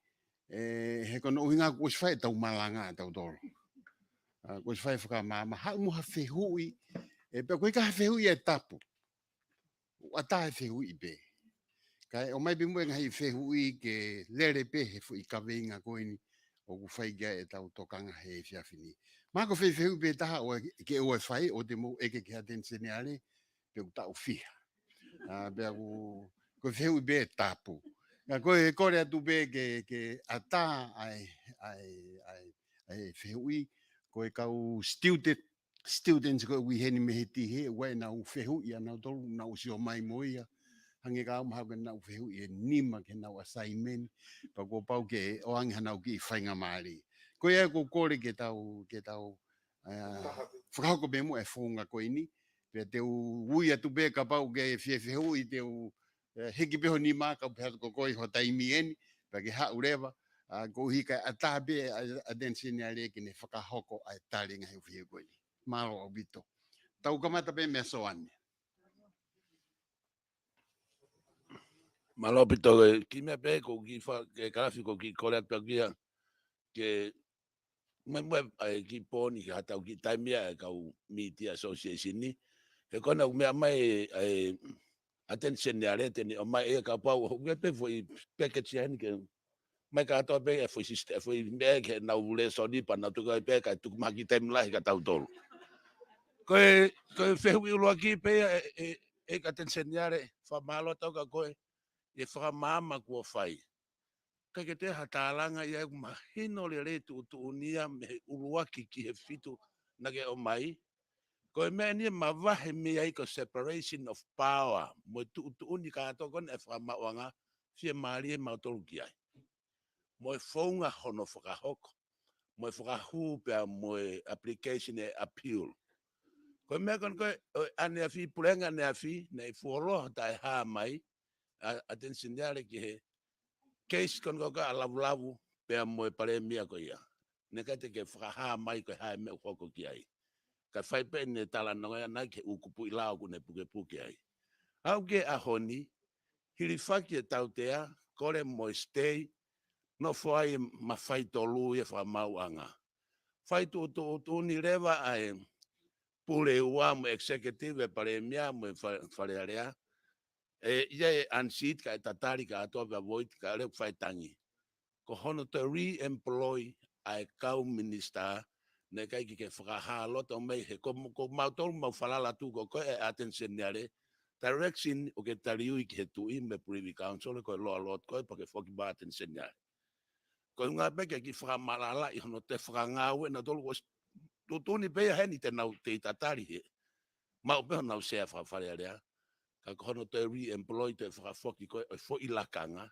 he kono uhinga ko whai tau malanga tau tolo ko whai whakamama ha umu ha whihui pe koe ka ha whihui e tapu ata he whihui pe kai o mai be mua ngai whihui ke lere pe he fu i ka venga koe ni o ku whai gia e tau tokanga he whiawhini. Mako whiu pe taha o ke o e whai o te mo eke ke atensene ale pe u tau whiha. Pe aku ko whiu pe tapu. Ka koe kore atu pe ke ata ai whiui koe kau students ko wi heni me heti he wai na u whiu ia na tolu na u sio mai moia. Hange ka umha ke na u whiu i nima ke na u assignment pa ko pau ke o angi hana u ki whainga maari. Koe e ko kore ke tau whakahoko me mo e whonga koe ni pe te ui atu pe ka pau ke whiu i te heki peho ni mā ka peha ko koe ho taimi eni pa ke hau rewa ko hi ka ata pe a densini ale ke ne whakahoko ai tari ngai whiu koe ni. Malo au bito. Tau kamata pe me so ane. Malo pito ki me pe ko ki fa ke grafiko ki kore atu kia ke me ki poni ki hata ki taimia ka media association ni he kona me mai attention ya le teni o mai e ka pau me pe foi package ya ni ke mai ka to pe foi system foi me ke na ule so ni pa na tu ka pe ka tu ma ki tem la ka tau tolo ko fe wi lo ki pe e ka attention ya le fa malo to ka ko e fa mama ko fai Kai ke te hatalanga ia mahino le tu unia me uruaki ki he fitu na ke o mai. Ko e mea ni mawahe me ai ko separation of power. Mo tu uni ka to kon e whamawanga fie maari e mautolu ki ai. Mo e whaunga hono whakahoko. Mo e whakahu pia mo e application e appeal. Ko mea kon koe ane a fi pulenga ane a fi na i fuoroha tai haa mai attention yare ki he case kon ko ka lavu pea mo e pare mia ko ia. Ne kai te ke whakaha mai ko hae me ukoko ki ai. Ka whai pe ne tala noa na ke ukupu i lao kune puke ai. Au ke a honi, hiri whaki e tau tea, kore mo stay, no whai ma whai tolu e whamau anga. Whai tu ni rewa ai pule ua mo executive e pare mia mo e whare area. Ia e unseat ka e tatari ka atoa ka void ka reu whai tangi. Ko hono te re-employ ai kau minister ne kai ki ke whakaha loto mai he ko mautolu mau whalala tu ko koe e attention niare direction o ke tariui ki he tui me privy council ko loa lot koe pa ke whoki ba attention niare. Ko ngā peke ki whakamalala i hono te whakangawe na tolu was tutuni pea heni te nau te tatari he. Mau peo nau sea whawhare area. Ka kono te re-employ te whakawhoki koe o fo i lakanga.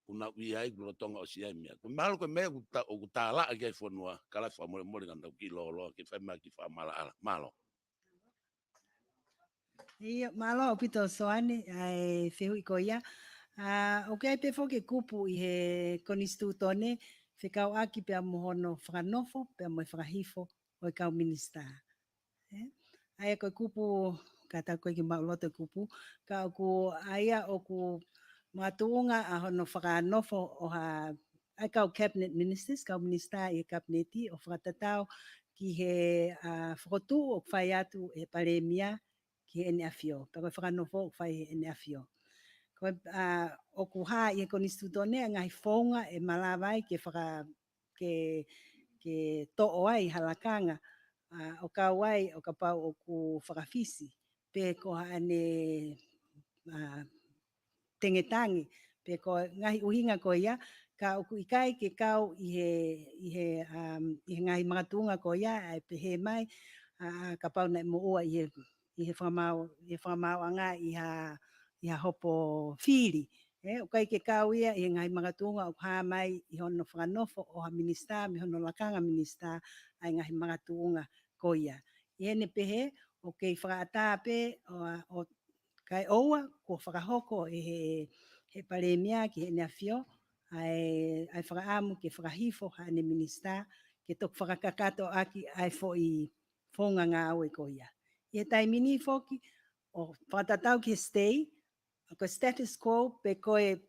Kuna wiai kulo tonga o siai mea. Ko malo ko mea o kutala a kei whanua. Kala whamore mori ngandau ki lolo ki whamea ki whamala ala. Malo. Ia, malo o pito soane ai whihu i ko ia. O kai pe fo ke kupu i he konistu tone, whikau aki pia mohono whakanofo, pia mo whakahifo o i kau minista. Aia koe kupu, ka tau koe ki mauloto kupu, ka oku aia oku matuunga a hono whakanofo o ha ai kau cabinet ministers, kau minista i kabineti o whakatatau ki he whakotu o whai atu e paremia ki ene afio. Pako whakanofo o whai ene afio. Ko oku ha i ko nistutone ngai fonga e malawai ke whaka ke to'o ai halakanga o ka wai o ka pau o ku whakawhisi pe ko ane tengetangi pe ko ngahi uhinga ko ia ka oku ikai ke kau i he ngahi magatunga ko ia ai pe he mai ka pau na mo ua i he whamau anga i ha hopo whiri. O kai ke kau ia i ngai magatunga o ha mai i hono whanofo o ha minista, mi hono lakanga minista ai ngai magatunga ko ia. I hene pehe o kei whakaata pe o kai oua ko whakahoko he paremia ki he neafio ai whakaamu ke whakahifo ha ne minista ke tok whakakakato aki ai fo i whonga ngā aue ko ia. I he taimini foki o whakatatau ki stay ko status quo pe koe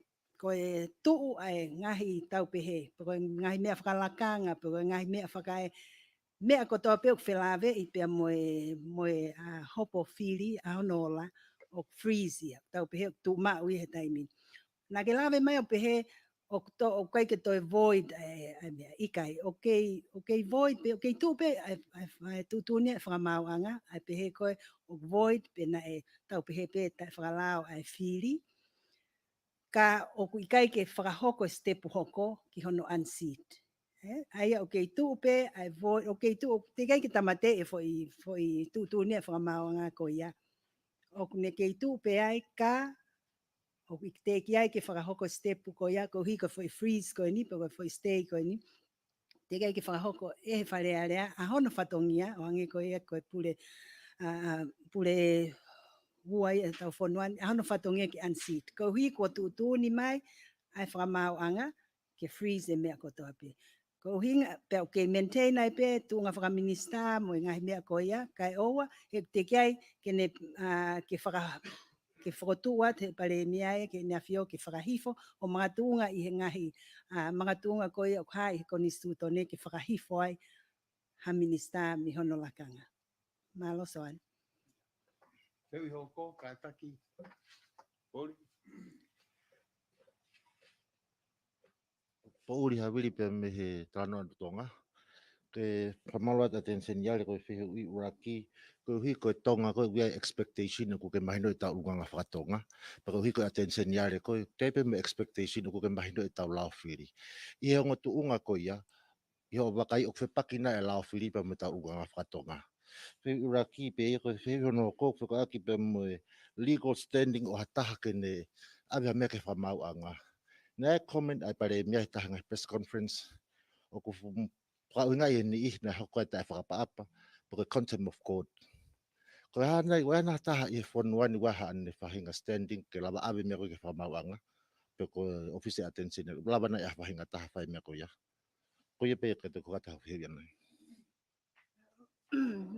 tuu ai ngahi tau pehe, pe koe ngahi mea whakalakanga, pe koe ngahi mea whakae, mea ko toa pe o whelawe i pia moe hopo whiri a honola o freeze tau pehe o tu mau i he taimini. Nā ke lawe mai o pehe o kai ke toi void ikai, o kei void pe, o kei tu pe ai tutunia e whakamau anga, ai pehe koe o void pe na e tau pehe pe tai whakalao ai whiri, ka o ku ikai ke whakahoko step hoko ki hono unseat. Ai o kei tu pe ai void, o kei tu, te kai ke tamate e foi tutunia e whakamau anga ko ia. O kune kei tu pe ai ka o te ki ai ke whakahoko step ko ia, ko hiko foi freeze ko ni, ko foi stay ko ni. Te kai ke whakahoko e he wharea rea, a hono whatongia, o ange ko ia ko pule huai e tau whonuan, a hono whatongia ki unseat. Ko hiko tu ni mai, ai whakamau anga, ke freeze e mea kotoa pe. Ko hinga pe o ke maintain ai pe tunga whakaminista mo ngahi mea ko ia, kai oua, he te kiai ke whakotua te pare niai ke neafio ke whakahifo o mga tuunga i he ngahi mga tuunga ko ia o kai he konistu tone ke whakahifo ai ha minista mi hono lakanga. Malo soan. Hewi hoko, kātaki. Pori. Pauri hawiri pe me he tanoa Tonga. ke pamalo ta tension ya le ko fi ui uraki ko hi ko tonga ko we expectation ko ke mahino ta unga fa tonga pero hi ko attention ya le ko tepe me expectation ko ke mahino ta la firi I ngo tu unga ko ya yo ba kai ok fe pakina e la firi pa me ta unga fa tonga fe uraki pe ko fe no ko ko aki pe mo legal standing o hataha ke ne aga me ke fa mau anga na comment ai pare me ta hanga press conference o ko pra unga ye ni na ko ta fa pa apa porque contempt of court ko hana wa na ta i fon wan wa han ne fa hinga standing ke lava ave me ko ke fa mawanga pe ko office attention lava na ya fa hinga ta fa me ko ya ko ye pe ke ko ta fa ya na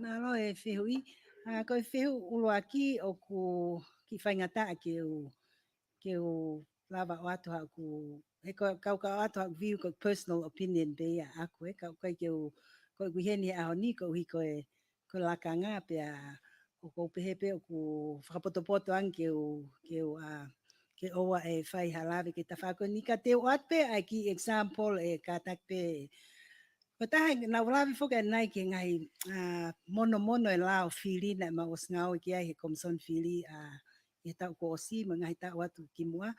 Na lo e whihui, ko e whihu ulo aki o ku ki whaingata ke o lava o atu haku, he kau atu haku view ko personal opinion be a aku e kau kai ke o ko i kuheni aho ni ko hi ko lakanga pe a o ko pehepe o ku whakapotopoto ang ke o ke oa e whai halawe ke tawhako ni ka te o atpe ai ki example e katak pe ko taha na walawi foka nai ke ngai mono e lao fili na ma os ngau ke ai he komson fili e tau ko osi ma ngai tau atu ki mua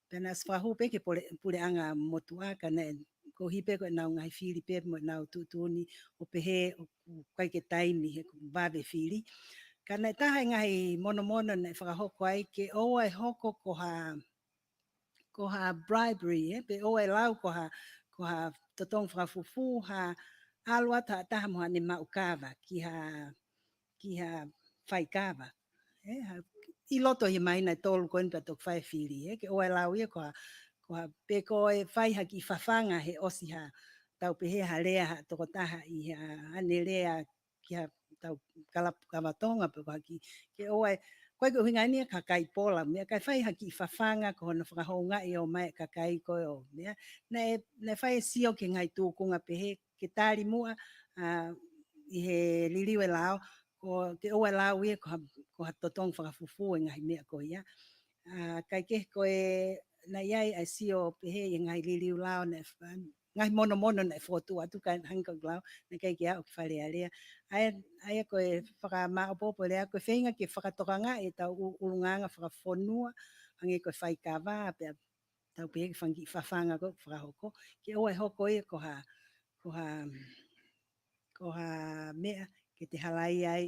pena sfahu pe ke pule anga motua kana ko hipe ko na ngai fili pe mo na tutuni o pehe o kai ke taimi he babe fili kana taha ngai mono na whakahoko ai ke o ai hoko ko ha bribery pe o ai lau ko ha totong whakafufu ha alwa ta mo ni maukava ki ha fai kava ha I loto I mai na tolu ko npa tok fai fili ke o lau ia ko pe ko e fai ha ki fafanga he osi ha tau pe he ha lea ha toko taha I ha ane lea ki ha tau kavatonga pe ki ke o ai koe ko hinga ni ka kai pola me ka fai ha ki fafanga ko na whakahonga I o mai ka kai ko o me na fai sio ke ngai tu kunga pe he ke tari mua I he liliwe lao ko ke o lao ia ko totong whakafufu ngai mea ko ia kai ke ko e na iai ai sio pe he ngai liliu lao na ngai mono na foto atu kan hanga glau na kai ke o fale ale ai ko e whaka maapopo lea ko whenga ke whakatokanga e tau ulunganga whakafonua ange ko whai kawa pe tau pe ke whangi whawhanga ko whakahoko ke o ai hoko e ko ha mea ke te halai ai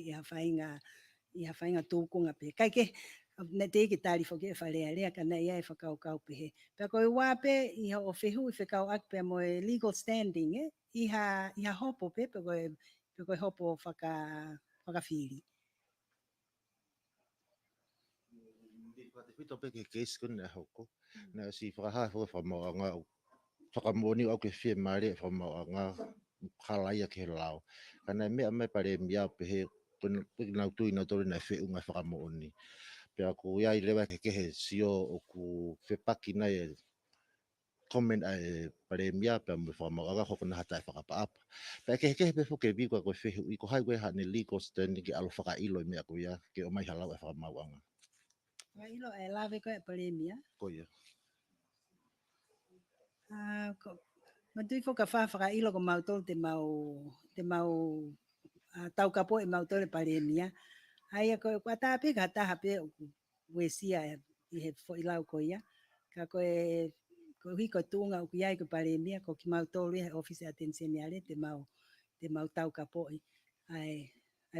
I ha whainga tūkunga pe kai ke na te ke tari fo ke whalea lea ka na ia e whakau pe he pe ko I wape I ha o whehu I whakau ak pe mo e legal standing I ha hopo pe ko hopo whakawhiri Te fito pe ke case kun na hoko na si whakaha whakamawanga whakamoni au ke whie maare whakamawanga halaia ke lao kana mea me pare mia pe he nau tui na tore na whiunga whakamooni pe ako ia I lewa ke he sio o ku whepaki na e comment ai pare mia pe mo whakamawanga hoko na hatai whakapaapa pe ke pe fo ke viko ko whiu I ko hai we ha ni legal standing ke alo whakailo mea ko ia ke o mai halau e whakamawanga Wa ilo e lave ko e palemia ko ia matui fo ka whawhaka ilo ko mautol te mau tau kapo e mautol e palemia ai ko atape ka tahape wesia I he fo ilau ko ia ka ko e ko hiko tunga o kiai ko palemia ko ki mautol e office attention ale te mau tau kapo ai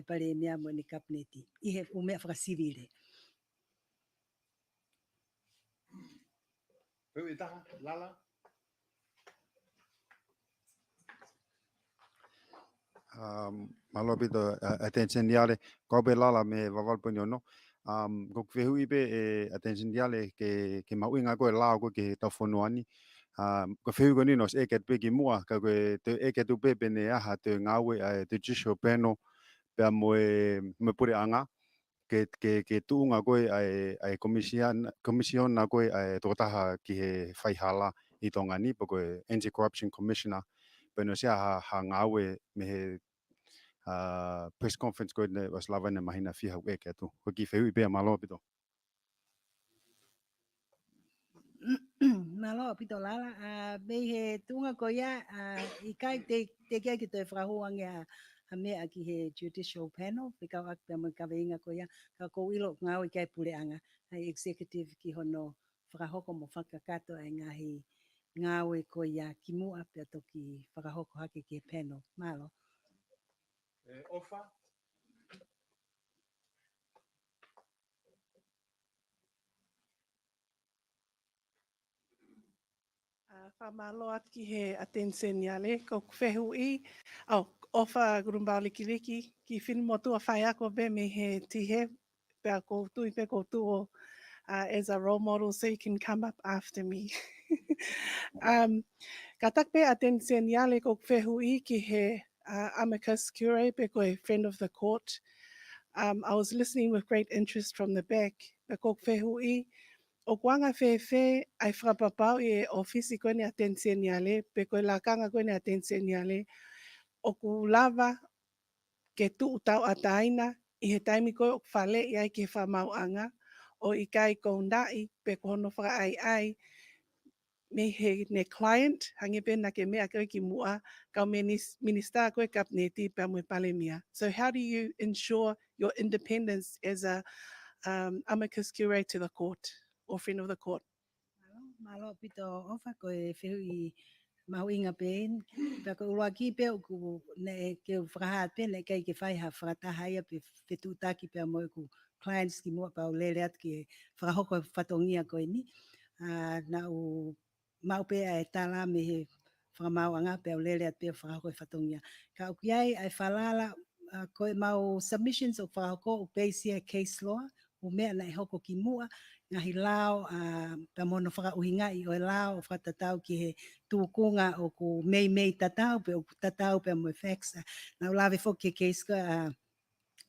palemia mo ni kapneti I he ume fra civile Lala. Malo pito attention diale ko be lala me waval punyo no ko vehu ibe attention diale ke mauinga ko la ko ke ta fonuani ko vehu ko ni nos eket pe ki mua ka ko te eket pe pe ne aha te ngawe te jisho peno pe mo pure anga ke tuunga ko ai komision na ko ai totaha ki he faihala I tonga ni ko anti corruption commissioner pero sia ha ngawe me he press conference ko ne was lava na mahina fiha weke tu ko ki feu be malo bito Malo pito lala be he tunga ko ya I kai te kia ki te whakahuang ya ha mea ki he judicial panel pe kau ak pia ka veinga ko ya ka ko ilo ngau I kai pureanga hai executive ki hono whakahoko mo whakakato ai ngahi ngau e ko ya ki mua pia toki whakahoko hake ki he panel malo. Ofa. Whamalo at ki he attention yale, ko whehu I, au, ofa gurumbau liki liki, ki whinu motu a whai ako be me he tihe, pea ko tui pe ko tuo as a role model so you can come up after me. Ka tak pe attention yale ko whehu I ki he amicus curiae pe ko e friend of the court. I was listening with great interest from the back, pe ko whehu I, o kuanga fe ai whakapapau I e ofisi koe ni atensia ni ale, pe koe la kanga koe ni atensia ni ale, o ku lava ke tu utau ataina, I he taimi koe o whale I ai ke whamau anga, o I kai kou ndai, pe ko hono whaka ai, me he ne client, hangi pe na ke mea koe ki mua, kau minister koe kapneti pe mwe pale mia. So how do you ensure your independence as a amicus curiae to the court or friend of the court? Malo pito ofa ko e whehu I mau inga pen, pe ko ua ki pe o ku ne ke whakahat pe ne kai ke whai ha whakataha ia pe whetu taki pe mo ku clients ki mua pa o lele at ki whakahoko whatongia koe ni. Na o mau pe ai tala me he whakamau anga pe o lele at pe whakahoko whatongia. Ka o ki ai whalala koe mau submissions o whakahoko o peisia case law, o mea na e hoko ki mua, ngahi lao pe mono whakauhinga I o e lao o whakatatau ki he tūkunga o ku mei tatau pe o tatau pe mo faxa. Na ulawe fo ke case ka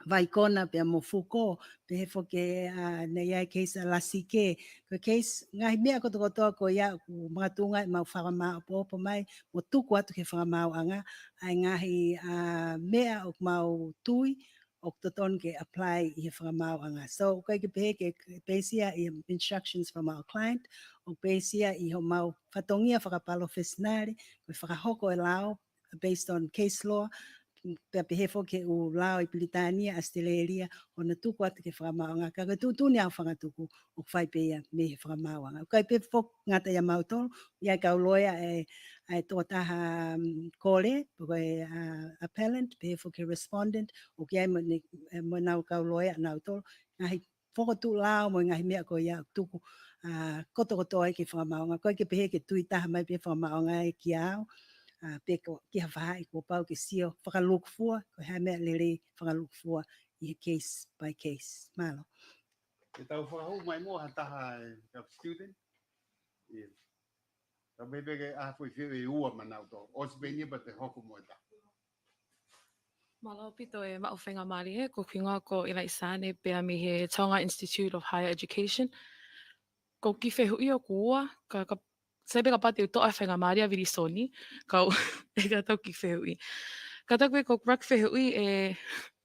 vai kona pe mo fuko pe he fo ke ne ia case lasike ko case ngahi mea ko to ko ia ku mga tunga mau whakama po mai mo tuku atu ke whakamau anga ai ngahi mea o mau tui o toton ke apply I he whakamau anga. So kai ke pehe ke pesia I instructions from our client o pesia I ho mau whatongia whakapalo whesnare ko whakahoko e lao based on case law pe pehe fo ke u lao I Britania Australia o na tuku atu ke whakamaonga ka tu ni au whangatuku o whai pe ia me he whakamaonga. Kai pe fo ngata ia mautoro ia kau loya e tōtaha kore po e appellant pe fo ke respondent o ki ai mo nau kau loya nau toro ngahi foko tu lao mo ngahi mea ko ia tuku koto ai ke whakamaonga. Kai ke pehe ke tuitaha mai pe whakamaonga e ki au pe ko ki hawhai ko pau ke sio whakalukfua ko hai mea lere whakalukfua I case by case. Malo. Ke tau whakahau mai mua ha taha ka student. Ka bebe ke a fui whiu I ua manau to. Osbenia ba te hoku mo ta. Malo pito e ma'awhenga Māori e, ko whiunga ko Ila Isane pia mi he Tonga Institute of Higher Education. Ko ki whehui o kua, ka sebe ka pati o toa whenga Māori a viri soni, kau e ka tau ki whehui. Ka tau koe ko rak whehui e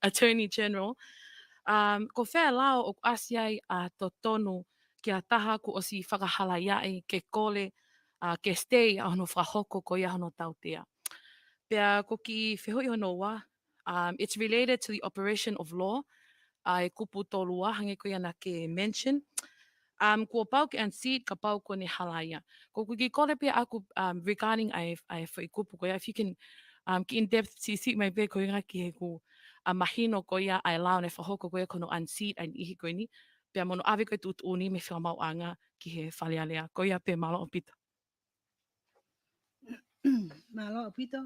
Attorney General, ko whea lao o asiai a to tonu ki a taha ko o si whakahala iai ke kole, ke stay a hono whahoko ko ia hono tautea. Pea ko ki whehui hono wa, it's related to the operation of law, e kupu tolua, hange ko ia na ke mention. Kua pau ke unseat, ka pau ko ne halaia. Ko ki kore pia aku regarding ai whai kupu ko ia, if you can ki in depth si si mai pe ko ia ki he ku mahino ko ia ai lao ne whahoko ko ia kono unseat ai ihi ko ni, pia mono ave ko tut uni me whamau anga ki he whalealea. Ko ia pe malo o pita. Malo pito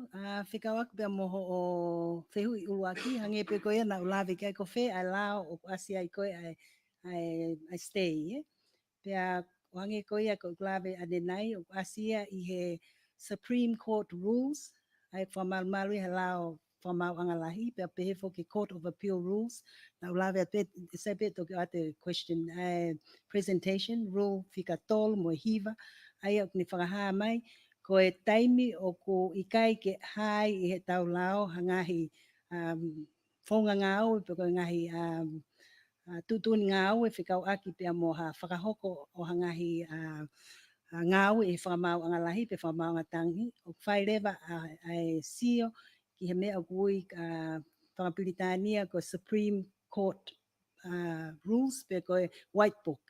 whikawak pe moho o whehu I uruaki hange pe koe na ulawe kai ko whe ai lao o asia I koe ai stay pea hange koe ia ko ulawe ade nai o asia I he Supreme Court rules ai whamalmalu I he lao whamau angalahi pea pehe fo ke Court of Appeal rules na ulawe pe sepe toki ate question presentation rule whika tol mo hiva ai o ni whakaha mai ko e taimi o ko ikai ke hai I he tau lao hangahi whonga ngau pe ko ngahi tutuni ngau e whikau aki pia mo ha whakahoko o hangahi ngau e whamau anga lahi pe whamau anga tangi. O whai rewa ai sio ki he mea kui whangapiritania ko Supreme Court rules pe koe white book.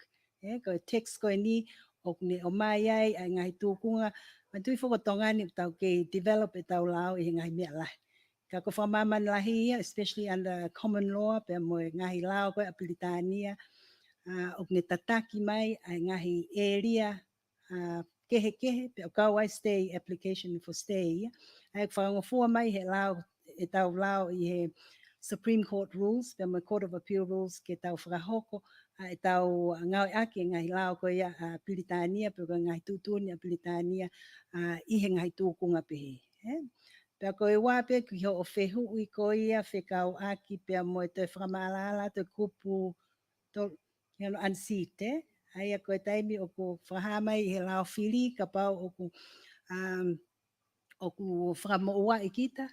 Koe text koe ni o mai ai ai ngai tūkunga. Ma tui whakatonga ni tau ke develop e tau lao e ngai mea lahi. Ka ko whamaman lahi ia, especially under common law, pe mo ngahi lao koe apiritania. O ne tataki mai ai ngahi area kehe pe o kau ai stay application for stay. Ai whangofua mai he lao e tau lao i he Supreme Court rules, pe mo Court of Appeal rules ke tau whakahoko e tau ngau aki ngahi lao ko ia Piritania pe ko ngahi tutuni a Piritania i he ngahi tūkunga pehe. Pea ko e wape ki ho o whehu i ko ia whekau aki pe mo e te whakamaalala te kupu to unseat. Aia ko e taimi o ko whahamai he lao whiri ka pau o ku whakamoua i kita.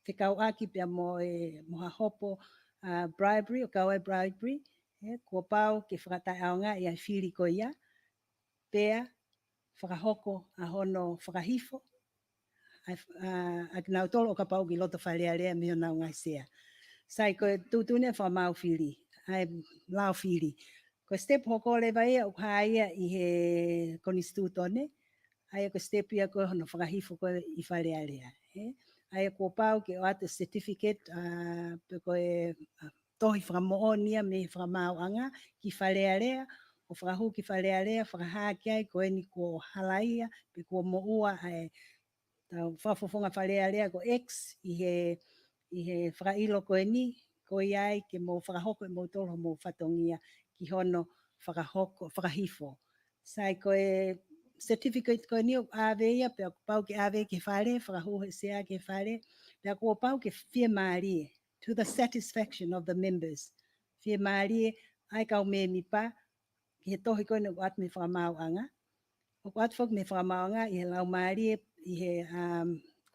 Whekau aki pia mo e moha hopo bribery, o kau e bribery. Kua pau ke whakatai aonga i ai whiri ko ia. Pea whakahoko a hono whakahifo. Ak nau tolo o ka pau ki loto whalea rea mi o nau ngai sea. Sai ko e tūtune whamau whiri. Ai lao whiri. Ko step hoko le vai o haia i he konistutone. Ai ko step ia ko hono whakahifo ko i whalea rea. Ai ko pau ke o ate certificate pe ko e tohi whakamoonia me whakamau anga ki whalea rea. O whakahu ki whalea rea, whakahaki ai ko e ni ko halaia pe ko moua ai tau whafofonga whalea rea ko X i he whakailo ko e ni ko iai ke mo whakahoko e mo tolo mo whatongia ki hono whakahoko, whakahifo. Sai ko e certificate ko e ni o ave ia pe ako pau ke ave ke whare, whakahu he sea ke whare, pe ako pau ke whia maari to the satisfaction of the members. Whia maari ai kau me mi pa ki he tohi ko e o at me whakamau anga. O at whak me whakamau anga i he lau maari i he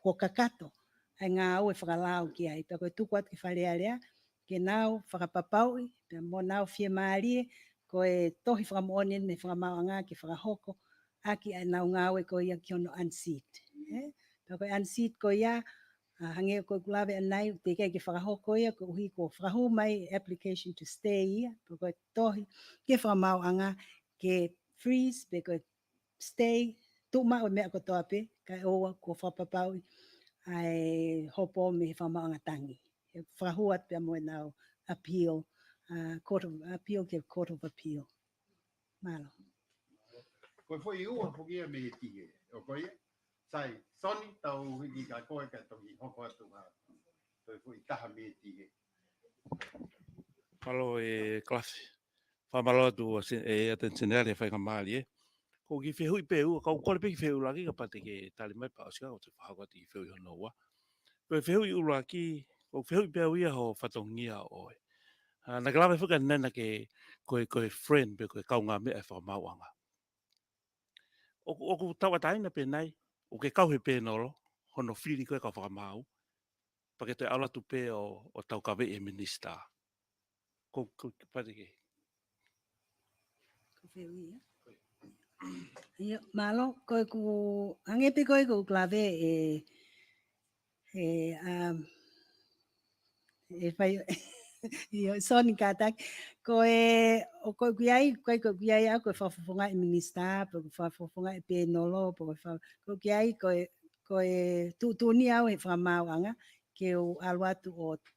ko kakato. Ai ngā au e whakalau ki ai. Pea koe tuku atu ki wharea rea, ke nau whakapapau, pea mo nau whia maari, koe tohi whakamoone me whakamau anga ki whakahoko, aki ai nau ngā au e koe ia ki ono unseat. Pea koe unseat koe ia, hange koe kulawe anai, te kei ki whakahoko ia, ko uhi ko whakahu mai application to stay ia, pea koe tohi ke whakamau anga, ke freeze, pe koe stay, tuma o mea ko toa pe, kai oa ko whapapau, ai hopo me whamaanga tangi. E whahuat pia moe nau appeal, Court of Appeal ke Court of Appeal. Malo. Koe fo i ua hoki me he tihe. O koe ia, sai, soni tau hiki ka koe ka toki hoko atu ha. Koe fo i taha me he tihe. Malo e klasi. Whamalo atu e atensionale whai ka maali e. Ko ki whehui pe ua, kau kore pe ki whehui laki ka pate ke tali mai pa osika o te whahako ati ki whehui hono ua. Koe whehui ula ki, ko whehui pe ua ho whatongia oe. Na ka lawe whuka nena ke koe friend pe koe kaunga mea e whakamauanga. O ku tawa taina pe nei, o ke kauhe pe nolo, hono whiri koe ka whakamau, pa ke te alatu pe o tau kawe e minista. Ko pate ke. Ia, malo, koe ku, hangepe koe ku klave e whai, ia, soni kātak, koe, o koe kuiai au koe whawhawhunga i minista, po koe whawhawhunga i pēnolo, po koe kuiai koe tūtuni au he whamau anga, ke o aluatu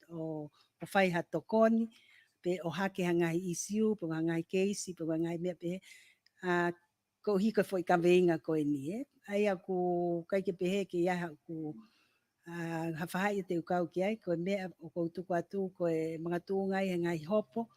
o whai hatokoni, pe o hake hangai isiu, po hangai keisi, po hangai mea pe, ko hika foi ka veinga ko ni ai aku kai ke pehe ke ia ku ha fai te ukau ki ai ko me o ko tu atu ko e mga tungai ngai hopo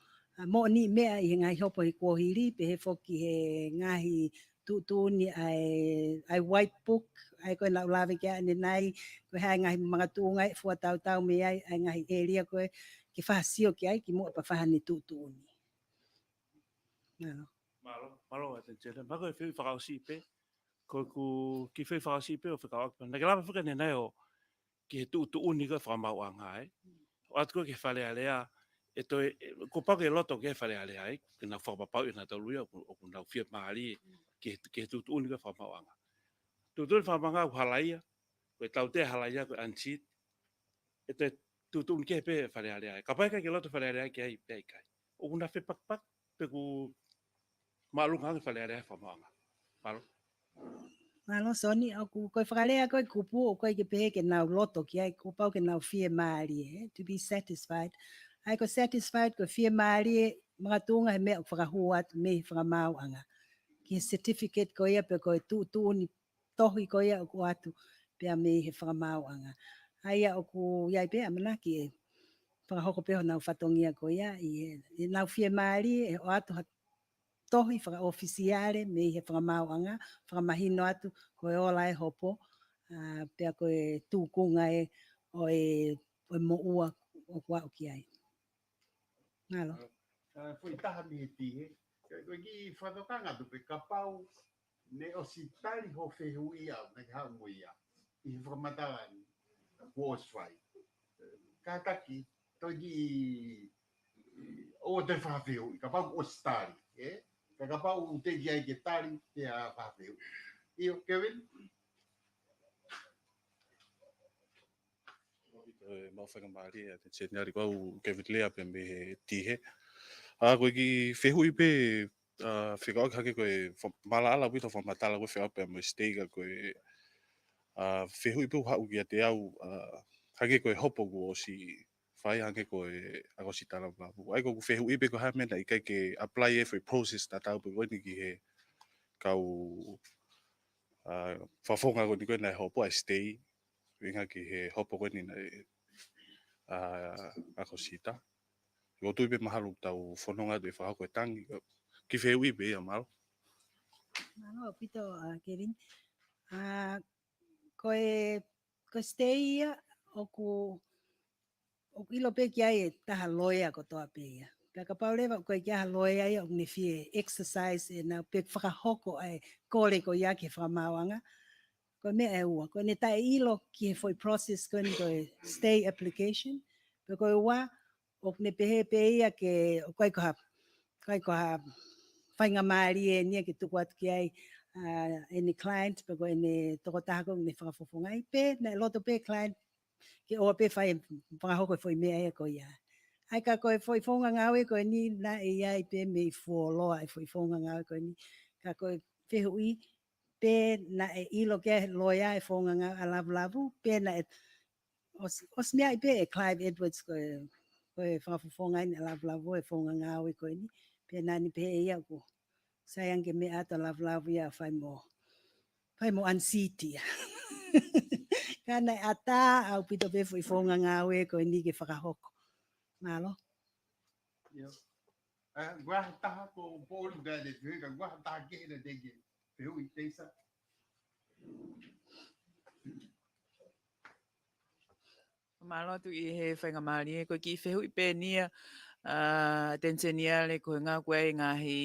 mo ni me ai ngai hopo i ko hiri pe he foki he ngai tu ni ai white book ai ko na lave ke ni nai ko ha ngai mga tungai fo tau me ai ngai area ko ke fa sio ki ai ki mo pa fa ni tu ni Malo atensione. Ma koe whi whakau sipe, koe ku ki whi whakau sipe o whakau akpa. Nā ke lawa whaka nei o ki he tu uni koe whakamau anga e. O atu koe ke whale alea, e toi, ko pake loto ke whale alea e, ke nā whakapapau i nā tau luia, o ku nau whia maari, ke tu unika fa mawanga tu fa manga halaia ko tau te halaia ko anchi e tu ke pe fa ale ka pa ka ke loto fa ale ke ai pe kai o una fe pak pe ku malu nga fa ale fa mawanga malu Malo soni aku koe whakalea koe kupu o koe ke pehe ke nau loto ki ai ko pau ke nau fia maari to be satisfied. Ai ko satisfied ko fia maari mga tunga he mea whakahua atu me whakamau anga. Ki certificate ko ia pe koe tu ni tohi ko ia o ko atu pe a me he whakamau anga. Ai a o ku iai pe amanaki e whakahoko peho nau whatongia ko ia i nau fia maari e o atu tohi whaka ofisiare me he whakamau anga, whakamahino atu koe ola e hopo, pea koe tūkunga o mo ua o kua o ki ai. Ngalo. Foi taha mi tihe. Koe ki whatokanga tu pe kapau ne o si tari ho whehui au, ne hau mo ia. I whakamatawani, Wall Street. Kātaki, toi ki o te whawhehui, kapau o stari, Ka kapau te ki ai ke tari te a whawhehui. Io, Kevin? mau whanga maari a te tēnari kau Kevin Lea pe me he tihe. Koe ki whehui pe whikau hake koe malaala wito whamatala koe whikau pe mo steiga koe whehui pe hau ki a te au hake koe hopo ku o si whai hake koe ako si tala mapu. Ai koe whehui pe ko hamena i kai ke apply every process ta tau pe koe ki he kau whawhonga koe ni koe nai hopo ai stay. Winga ki he hopo koe ni nai ako sita. Ko tui pe mahalu tau whanonga te whahako e tangi. Ki whehui pe ia malo. Malo, pito, Kevin. Koe stay ia o ku ilo pe ki ai taha loia ko toa pe ia. Pea ka paulewa koe ki aha loia ia o ne fie exercise e na pe whakahoko ai kore ko ia ke whakamawanga. Koe mea e ua. Koe ne tae ilo ki he foi process koe ni koe stay application. Pe koe ua o ne pehe pe ia ke o koe koha whainga maari e nia ke tuku atu ki ai any client pe koe ne toko tahako ne whakafofongai pe na loto pe client ke o pe whai whakahoko foi mea e ko ia. Ai ka koe foi fonga ngawe koe ni na e ia i pe me fuoloa e foi fonga ngawe koe ni. Ka koe whehui pe na e ilo ke loia e fonga ngawe a lavu pe na e os mea i pe e Clive Edwards koe whakafofonga ni a lavu e fonga ngawe koe ni. Pe na ni pe e ia ko sayang ke me ata lavu ia whai mo ansiti. Kana ata au pito pe foi fonga ngawe ko ni ke whakahoko. Malo. Io. Gua taha ko pōru gai le whika, gua taha ke na dege. Whehui teisa. Malo tu i he whainga maari e koe ki whehui pe nia tensioniale koe ngā koe ngahi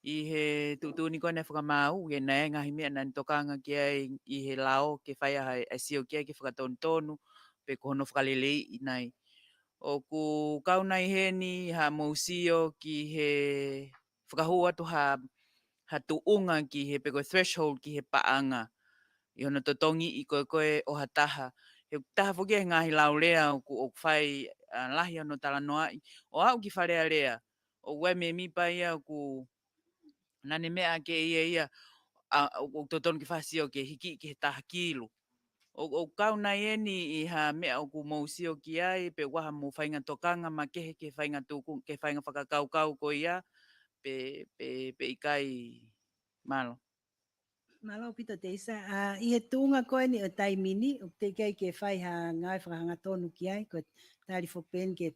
i he tutuni koe nei whakamau e nei ngahi mea nani tokanga ki ai i he lao ke whai aha e sio ki ai ke whakatonu pe ko hono whakalelei i nei. O ku kaunai he ni ha mausio ki he whakahua tu ha tuunga ki he pe koe threshold ki he paanga. I hono totongi i koe o hataha. He taha whoki e ngahi lau lea o whai lahi ano tala noa. O au ki wharea lea. O wai me mi pa ia ku nane mea ke ia o totongi ki whasio ke hiki ki he taha kilo. O kauna e ni i ha mea o ku mausio ki ai pe waha mo whainga tokanga ma kehe ke whainga tuku ke whainga whakakaukau ko ia pe ikai malo. Malo pito te isa. I he tunga koe ni o taimini, o te kei ke whai ha ngai whakahanga tonu ki ai, ko tari whopen ke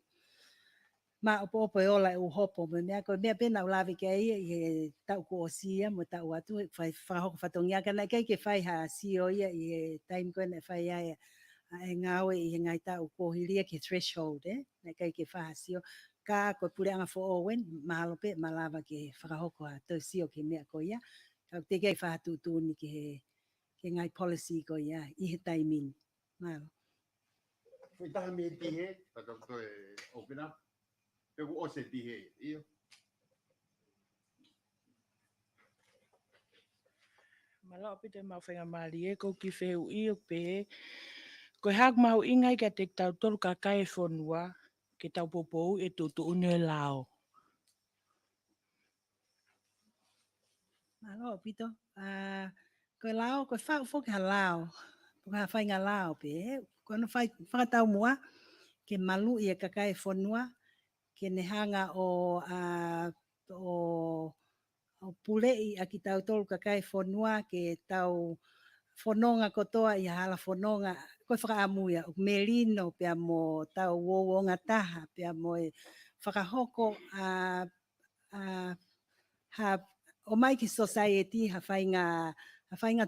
ma opo e ola e uhopo, me mea koe mea pena ulawe ke ai, i he tau ko o sia, mo tau atu, whai whakahoko whatongia, kana kei ke whai ha sio ia, i he taim koe na whai ai, e ngawe i he ngai tau ko hiria ke threshold, na kei ke wha sio, ka koe pure anga fo owen, mahalo pe, malawa ke whakahoko ha, tau sio ke mea ko ia, kau te kei whahatutuni ke ngai policy ko ia, i he taimini. Malo. Foi taha me tihe, pata koe open up. Pegu ose tihe, io. Malo pite mau whenga mali e ko ki wheu i o pe. Ko hak mau ingai ka te tau tolu ka kai whonua ke tau popou e tutu une lao. Malo pito. Ko lao ko fa fo ka lao. Ko ha fai nga lao pe. Ko no fai fa tau mua ke malu ia ka kai fonua ke ne hanga o pule i a ki tau tolu ka kai fonua ke tau fononga kotoa i hala fononga ko whakaamuia o melino pia mo tau wonga taha pia mo e whakahoko ha o mai ki society ha whainga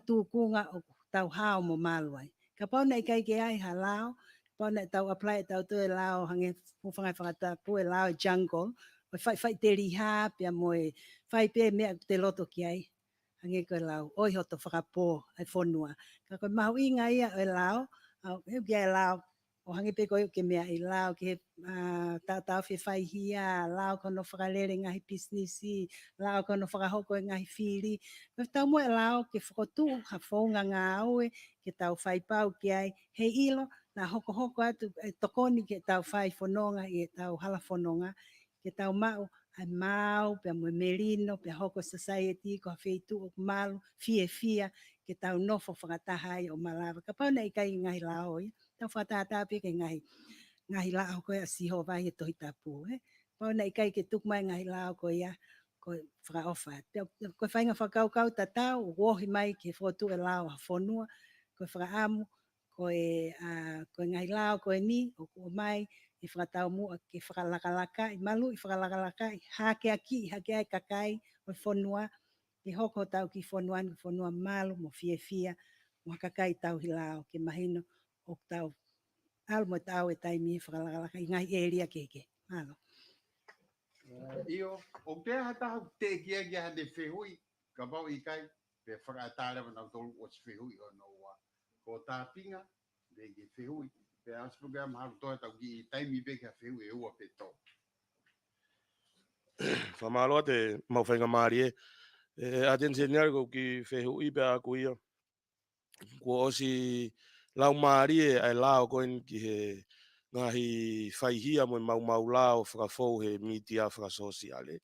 tūkunga o tau hao mo maluai. Ka pauna i kai ke ai ha lao, pauna tau apply tau tu e lao hange whangai whangata pu e lao jungle, o whai te riha pia mo e whai pe mea te loto ki ai. Hange koe lao, oi hoto whakapō ai whonua. Ka koe mahu inga ia e lao, he kia e lao, o hange pe koe ke mea i lao, ke tau whi whai hia, lao kono whakalere ngahi businessi, lao kono whakahoko e ngahi whiri. Koe tau mo e lao ke whakotu ha whaunga ngā aue, ke tau whai pau ki ai, he ilo, na hoko hoko atu, e tokoni ke tau whai whanonga, i tau hala whanonga, ke tau mau, ai mau, pia mo merino, pia hoko society, ko whaitu o malu, fia, ke tau nofo whakatahai o malawa. Ka pauna i kai ngahi lao ia, tau whakataha pia ke ngahi lao koe a siho vai e tohi tapu. Pauna i kai ke tukmai ngahi lao koe ia, koe whakaofa. Koe whainga whakaukau tatau, wohi mai ke whotu e lao a whonua, koe whakaamu, koe ngahi lao koe ni, o kua mai, i whakatau mua ke whakalakalaka, i malu i whakalakalaka, i hake hake ai kakai, o whonua, ke hoko tau ki whonua malu, mo fia, mo kakai tau hi lao, ke mahino, o tau, alu mo tau e taimi whakalakalaka, i ngahi area keke, malo. Io, o te hata te kia kia de whehui, ka bau i kai, pe whakaatare wana tolu o te whehui o no wa. Ko tā pinga, de ki whehui, pe aspuga maharu toa tau ki taimi pe kia whehui e ua pe tō. Whamaloa te mawhainga maari e atense niari ko ki whehui pe a kuia. Ko osi lau maari ai lao koen ki he ngahi whaihia mo mau lao whakafou he mitia whakasosiale.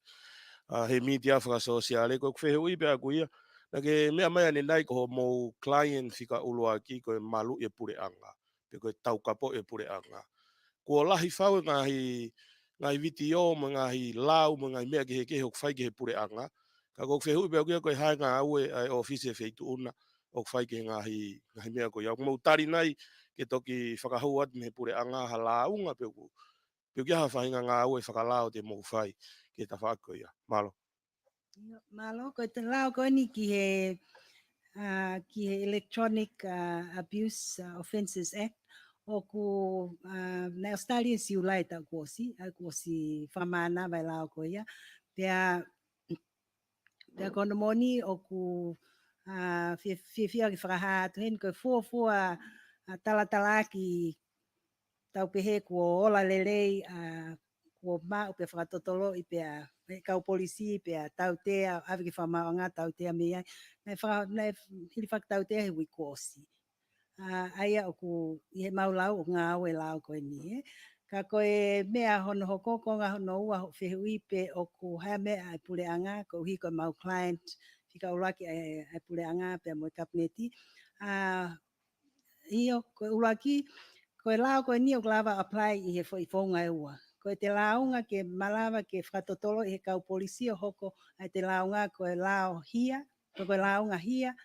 He media whakasosiale ko whehui pe a kuia. Na ke mea mai ane nai ko mo client whika ulua ki ko malu e pure anga. Pe ko tau kapo e pure anga. Ko lahi whau ngai video mo ngai lau mo ngai mea ke he hok whai ke he pure anga. Ka ko whehui pe a kuia ko hai ngā aue ai office e wheitu una o whai ke ngahi mea ko iau. Mo tari nai ke toki whakahau atu me pure anga ha launga pe ku. Pe kia ha whainga ngā aue whakalao te mo whai ke ta whako ia. Malo. Malo, ko te lao ko ni ki he Electronic Abuse Offences Act, o ku na Australia si ulai ta kuosi whamana vai lao ko ia, pia kono moni o ku fia ki whakaha atu hen, ko fua tala ki tau pehe kua ola lelei kua mau pe whakatotolo i pia kau polisi pia tau tea awi ki whamau ngā tau tea mea nei hili whak tau tea he wikosi. Aia o ku i he mau lau o ngā aue lau koe ni. Ka koe mea hono hokoko ngā hono ua whehui pe o ku hea mea ai pule anga ko hi koe mau client whika uraki ai pule anga pe mo kapneti. Io koe uraki koe lao koe ni o lava apply i he whaunga e ua. Koe te launga ke malawa ke whakatotolo i he kau polisi o hoko ai te launga koe lao hia, koe launga hia,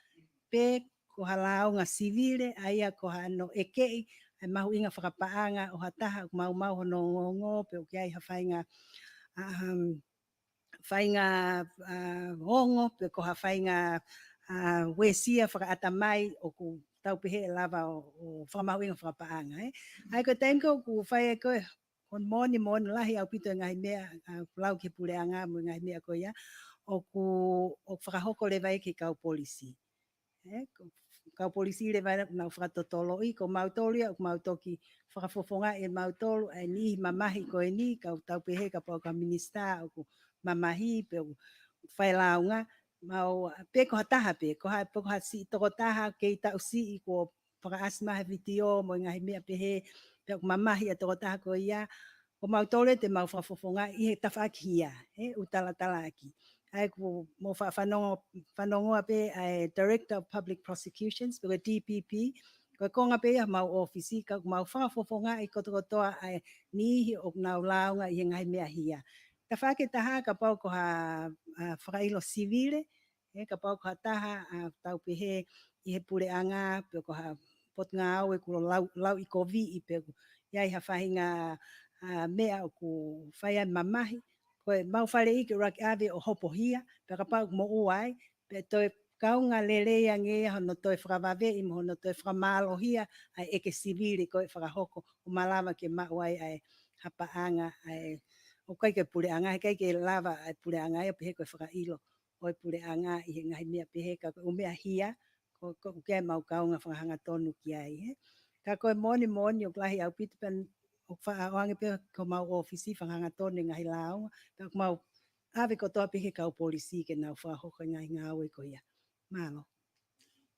pe ko ha launga sivile, aia ko ha no ekei, ai mahu inga whakapaanga o hataha mau hono ngongo, pe o kia i ha whainga hongo, pe ko ha whainga wesia whakaata mai o ku tau pehe lava o whamahu inga whakapaanga. Ai ko taimko ku whai e koe, kon moni lahi au pito ngahi mea, lau ke pule anga mo ngahi mea ko ia, o whakahoko le vai ke kau polisi. Kau polisi le vai na whakatotolo i, ko mautolia, o mautoki whakafofonga e mautolu, ai ni mamahi ko e ni, kau tau pehe ka pau ka minista, o ku mamahi, pe whai launga, mau pe ko taha pe ko ha si to taha ke ta usi ko para asma ha video mo ngai me pe he pe mama hi to taha ko ia o mau tole te mau fafofonga i he tafakia he utala tala aki ai ko mo fanongo pe ai director of public prosecutions pe DPP ko konga pe mau ofisi ka mau fafofonga i ko toa ai ni hi o nau launga i ngai me hia tafake taha ka pau ko ha frailo civile e ka pau ka taha tau pe he i he pule anga pe ko ha pot ngau e ko lau i ko vi i pe ia i ha fahinga mea o ku whaia mamahi, koe mau whare ike rak ave o hopo hia, pe ka pau mo uai, pe toi kaunga lele ange hono toi whakawave i mo hono toi whakamalo hia, ai eke siviri koe whakahoko, o malama ke mauai ai hapa anga, ai o kai ke pule anga, kai ke lava ai pule anga, ai pehe koe whakailo, oi pule anga i he ngahi mea pehe ka koe umea hia, ko ke mau kaunga whakahanga tonu ki ai, he. Ka koe moni o klahi au pitupan o whaawange pe ko mau ofisi whanganga tone ngahi lao, pe mau ave ko toa pehe kau polisi ke nau whahoko ngahi ngāwe ko ia. Malo.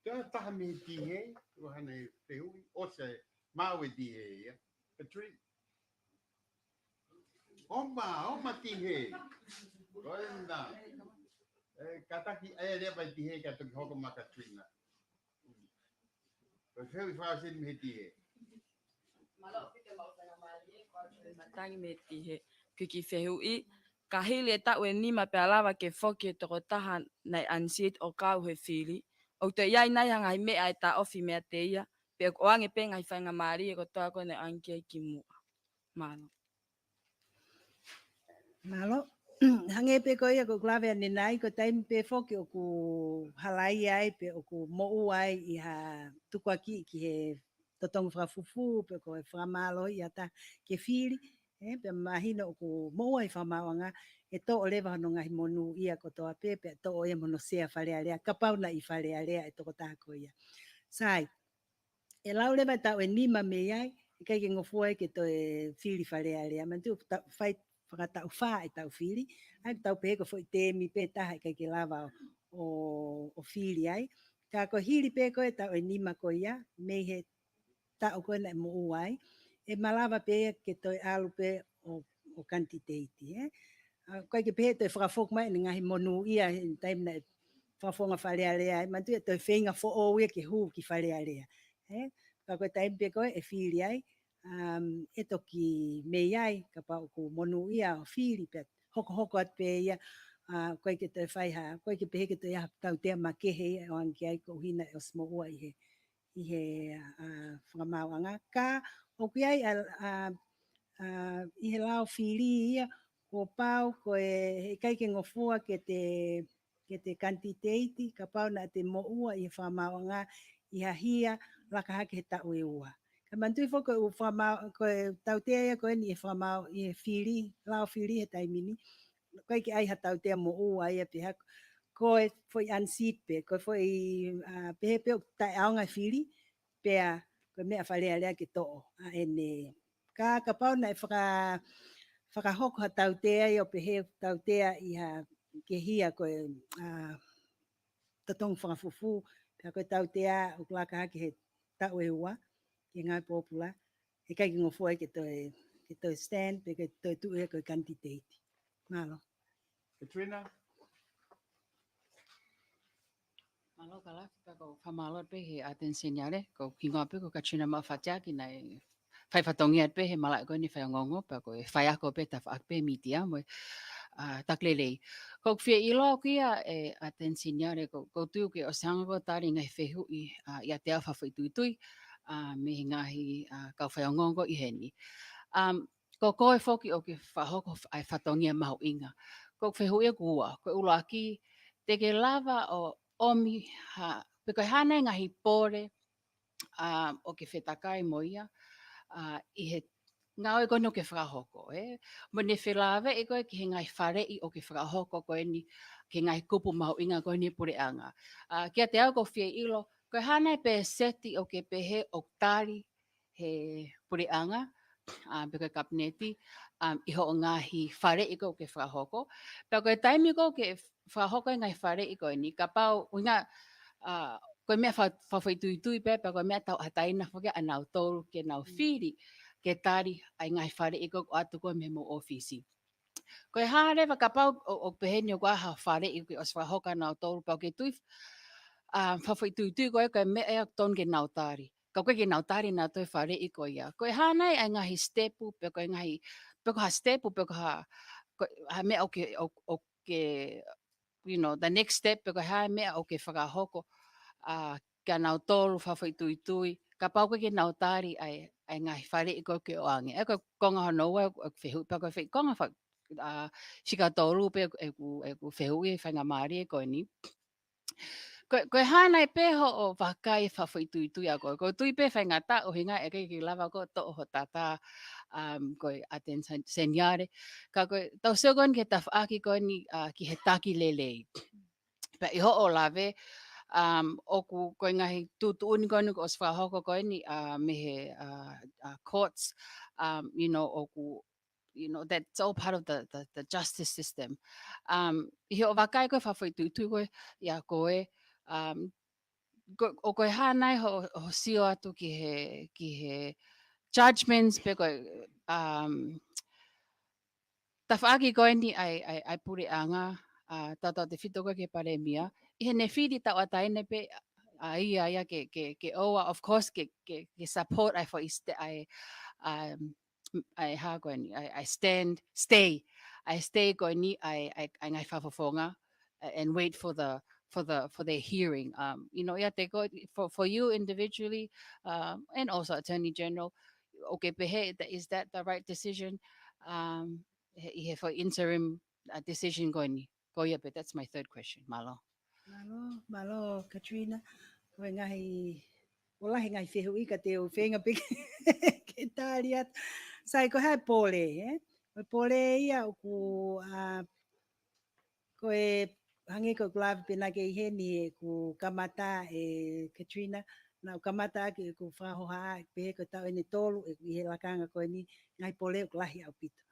Ka taha me ti he, o hana te hui, o se mawe ti he ia. Patrick. Oma ti he. Roenda. Kataki e lepa ti he ka toki hoko maka Katrina. Ko feu whaasin me ti he. Malo pite mau sana mali ko matangi me ti he kiki fehu I kahili ta we ni ma pe alawa ke foki to taha nai ansit o kau he fili o te yai nai hanga me ai ta ofi me te ia pe o ange pe ngai fanga mari ko to ko ne anke ki mu malo Malo. Hange pe ko ia ko klave ane nai ko taim pe foki o ku halai ai pe o ku mo ai i ha tukwaki ki he totong whafufu pe ko e whamalo i ata ke fili. Pe mahina o ku mo ai whamawanga e to o lewa no ngahi monu ia ko toa pe pe to o ia mono sea wharea lea kapau na i wharea lea e toko tāko ia. Sai, e lau lewa tau e nima me ai e kai ke ngofua ke to e fili wharea lea mantu whai whakatau wha e tau fili ai tau pe ko foi te mi pe taha e kai ke lava o fili ai ka ko hili pe ko e tau e nima ko ia me he tau ko na mo uai e malava pe ke to alu pe o kantiteiti koe ke pehe toi whakafok mai ni ngahi monu ia in time na whafonga whalea lea mantu e toi whenga fo o ia ke hu ki whalea lea ka koe time pe koe e whiri ai e toki mei ai ka pau ku monu ia o whiri pe hoko at pe ia koe ke toi whaiha koe ke pehe ke toi tau tea makehe o anki ai ko hina e o smo ua i he whakamauanga ka o ki ai i he lao whiri ia ko pau ko e kai ke ngofua ke te kantiteiti ka pau na te mo ua i whamawanga i hia laka hake he tau e ua. Ka mantui foko u whamau ko e tautea ko e ni e whamau i he whiri, lao whiri he taimini. Kai ke ai ha tautea mo ua ia pe hako. Ko e foi unseat pe, ko foi pehe pe o tai aonga whiri pea ko mea whalea lea ke to'o. Ene ka pau na e whakahoko ha tautea i o pehe tautea i ha ke hia koe tatong whakafufu pea koe tautea o klaka hake he tau e ua ke ngai popula e kai ki ngofua ke toi stand pe ke toi tu e koe kantiteiti. Malo. Katrina. Malo kala pa ko famalo pe he atensinya le ko kinga pe ko Katrina ma fatia ki nai fai fatongi at pe he mala ko ni fai ngongo pa ko fai ko pe ta fa pe mitia mo taklele ko fie ilo kia e atensinya le ko tu ke o sanga ko tari ngai fehu i ia te fa foi tui me ngahi ka fai ngongo i heni ko ko e foki o ke fa hoko ai fatongi ma inga ko fehu e kua ko ulaki te ke lava o omi pe ko hana ngahi pore o ke whetakai mo ia i he ngau e kono ke whakahoko mo ne whelawe e koe ki he ngai whare i o ke whakahoko koe ni ke ngai kupu mau inga koe ni pure anga kia te au ko whie ilo koe hana e pe seti o ke pehe o tari he pure anga pe koe kapneti i ho ngahi whare i ko ke whakahoko pe koe taimi ko ke whahoko ngai whare i koe ni, ka pau, unga, koe mea whawhaitui pe, pa koe mea tau hataina whake anau tōru ke nau whiri, ke tari ai ngai whare i koe o atu koe me mo ofisi. Koe hārewa ka pau o peheni o kua ha whare i koe o whahoka nau tōru pau ke tui, whawhaitui koe koe mea ea ton ke nau tari. Ka koe ke nau tari nā toi whare i koe ia. Koe hānai ai ngahi stepu, pe koe ngahi, pe koe ha stepu, pe koe ha mea o ke, you know, the next step, pe koe hae mea o ke whakahoko, ka nau tōru whawhaitui, ka pau koe ke nau tari ai ngahi whare i koe ke o ange. E koe konga hanoa, e whehu, pe koe whi konga whak, shika tōru pe e ku whehu i whainga maari e koe ni. Koe hānai pēho o whakai whawhaitui a koe. Koe tui pē whainga tā o hinga e kei ki lava koe to o tata koe aten senyare. Ka koe tau seo koe ke tawhaaki koe ni ki he taki lelei. Pea iho o lawe, oku koe ngahi tūtuuni koe nuku o swahoko koe ni me he courts, you know, oku, you know, that's all part of the justice system. Iho o wakai koe whawhaitui koe, ia koe, o koe hānai ho sio atu ki he judgments, pe koe, ta whaaki koe ni ai pure anga, tata te whito koe ke pare mia, i he ne whiri tau ataine pe, ia ke oa, of course, ke support ai for I ha koe ni, I stay koe ni, I ngai whawhawhonga, and wait for their hearing. You know, yeah, they go for you individually, and also Attorney General. Okay, pehe, is that the right decision? For interim decision going ni. Go yeah, but that's my third question, Malo. Malo, Katrina, koe ngahi, walahi ngai whehu i ka te o whenga piki ke tāri atu. Sai ko hai pole, Koe pole ia o ku, koe hangi ko klavi pena ke iheni e ku kamata e Katrina, na kamata ke ku whahoha pe ko tau ene tolu e ku ihe lakanga koe ni ngai pole o klahi au pito.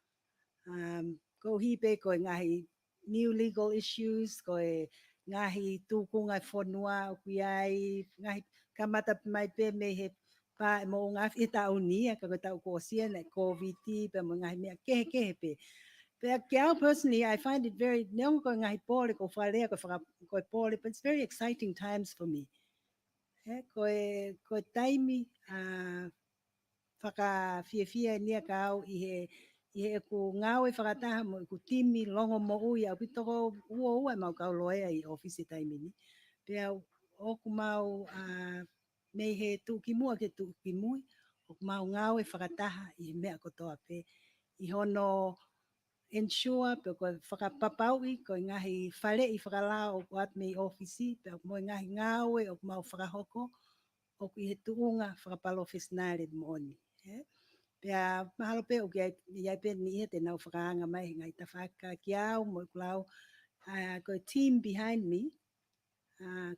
Ko hipe koe ngahi new legal issues, koe ngahi tūkunga whanua o kuiai, ngahi kamata mai pe me he pa mo ngahi e tau nia, ka koe tau kōsia na COVID, pe mo ngahi mea kehe pe. But personally, I find it very, neongo ko ngahi pole ko whalea ko pole, but it's very exciting times for me. Koe taimi, whaka fia nia ka au i he ku ngau e whakataha mo ku timi longo mo ui au pitoko ua mau kau loea i ofisi taimi ni. Pea oku mau mei he tuki mua ke tuki mui, oku mau ngau e whakataha i mea kotoa pe. I hono ensure pe ko whakapapau i ko ngahi whare i whakalao o at mei ofisi, pe mo ngahi ngau e o mau whakahoko, o ki he tuunga whakapalo whisnare mo oni. Pea mahalo pe o ki ai pe ni he te nau whakaanga mai ngai ta whaka ki au mo kulau ko team behind me,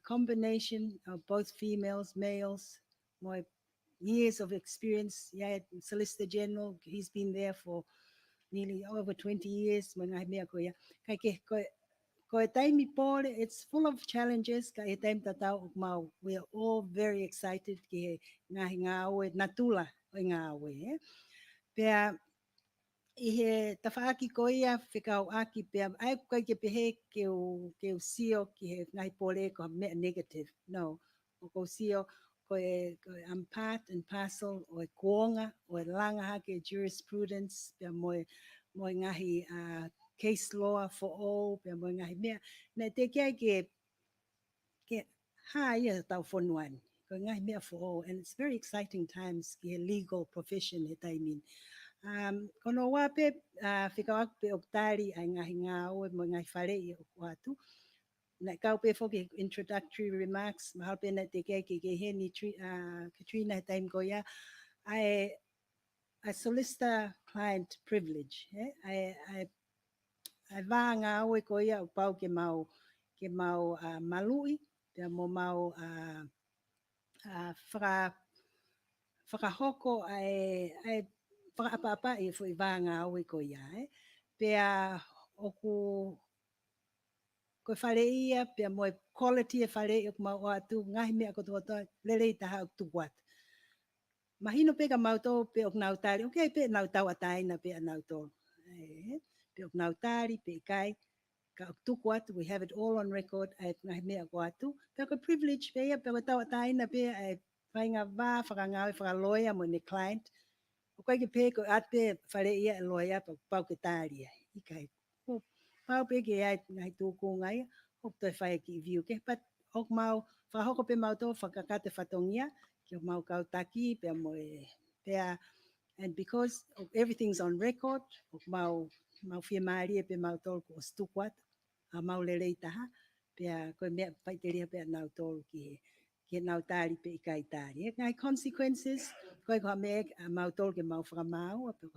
combination of both females, males, my years of experience. Yeah, Solicitor General, he's been there for nearly over 20 years. Mga mea ko ya, kay ko taimi pole, it's full of challenges. Kay taim tatao mau, we are all very excited ki ngahi ngawe natula o ngawe. Pea i he tawhaaki ko ia whikau aki pea ai koe ke pehe ke o sio ki he ngai pole ko mea negative. No, o ko sio ko I'm part and parcel o e kuonga o e langa hake jurisprudence pea moe ngahi case law for all pea moe ngahi mea. Na te kia ke ha ia tau whonuan. Ko ngahi mea for all, and it's very exciting times ki he legal profession he taimin. Kono wape whikau aku pe oktari ai ngahi ngā oe mo ngai whare i o watu. Na kau pe foki introductory remarks, mahal pe na te kei ke heni Katrina he taim ko ia, I solicitor client privilege. I wā ngā oe ko ia o pau ke mau malui, pia mo mau whakahoko ai whakaapa i fo i wā ngā oe ko ia. Pea oku Ko whare ia, pia moe quality e whare i o mau o atu, ngahi mea ko tō lele i taha o tu wat. Mahino pe ka mau tō pe o nau tari, okay, pe nau tau ataina pe a nau tō. Pe o nau tari, pe kai, ka o tuku atu, we have it all on record, ai ngahi mea ko atu. Pe ko privilege pe ia, pe o tau ataina pe ai whainga wā, whakangau, whakaloia mo ne client. O kai ke pe ko ate whare ia e loia pa pau ke tāria. I kai, pau pe ke ai ngai tūku ngai, hok toi whae ki view ke, but hok mau, whahoko pe mau tō whakakate whatongia, ki o mau kautaki, pe mo e, pea, and because everything's on record, hok mau whia maari e pe mau tō ko stukwat, a mau lele i taha, pea koe mea paiteria pe nau tō ki nau tāri pe i kai tāri. Ngai consequences, koe koha mea mau tō ke mau whakamau, pe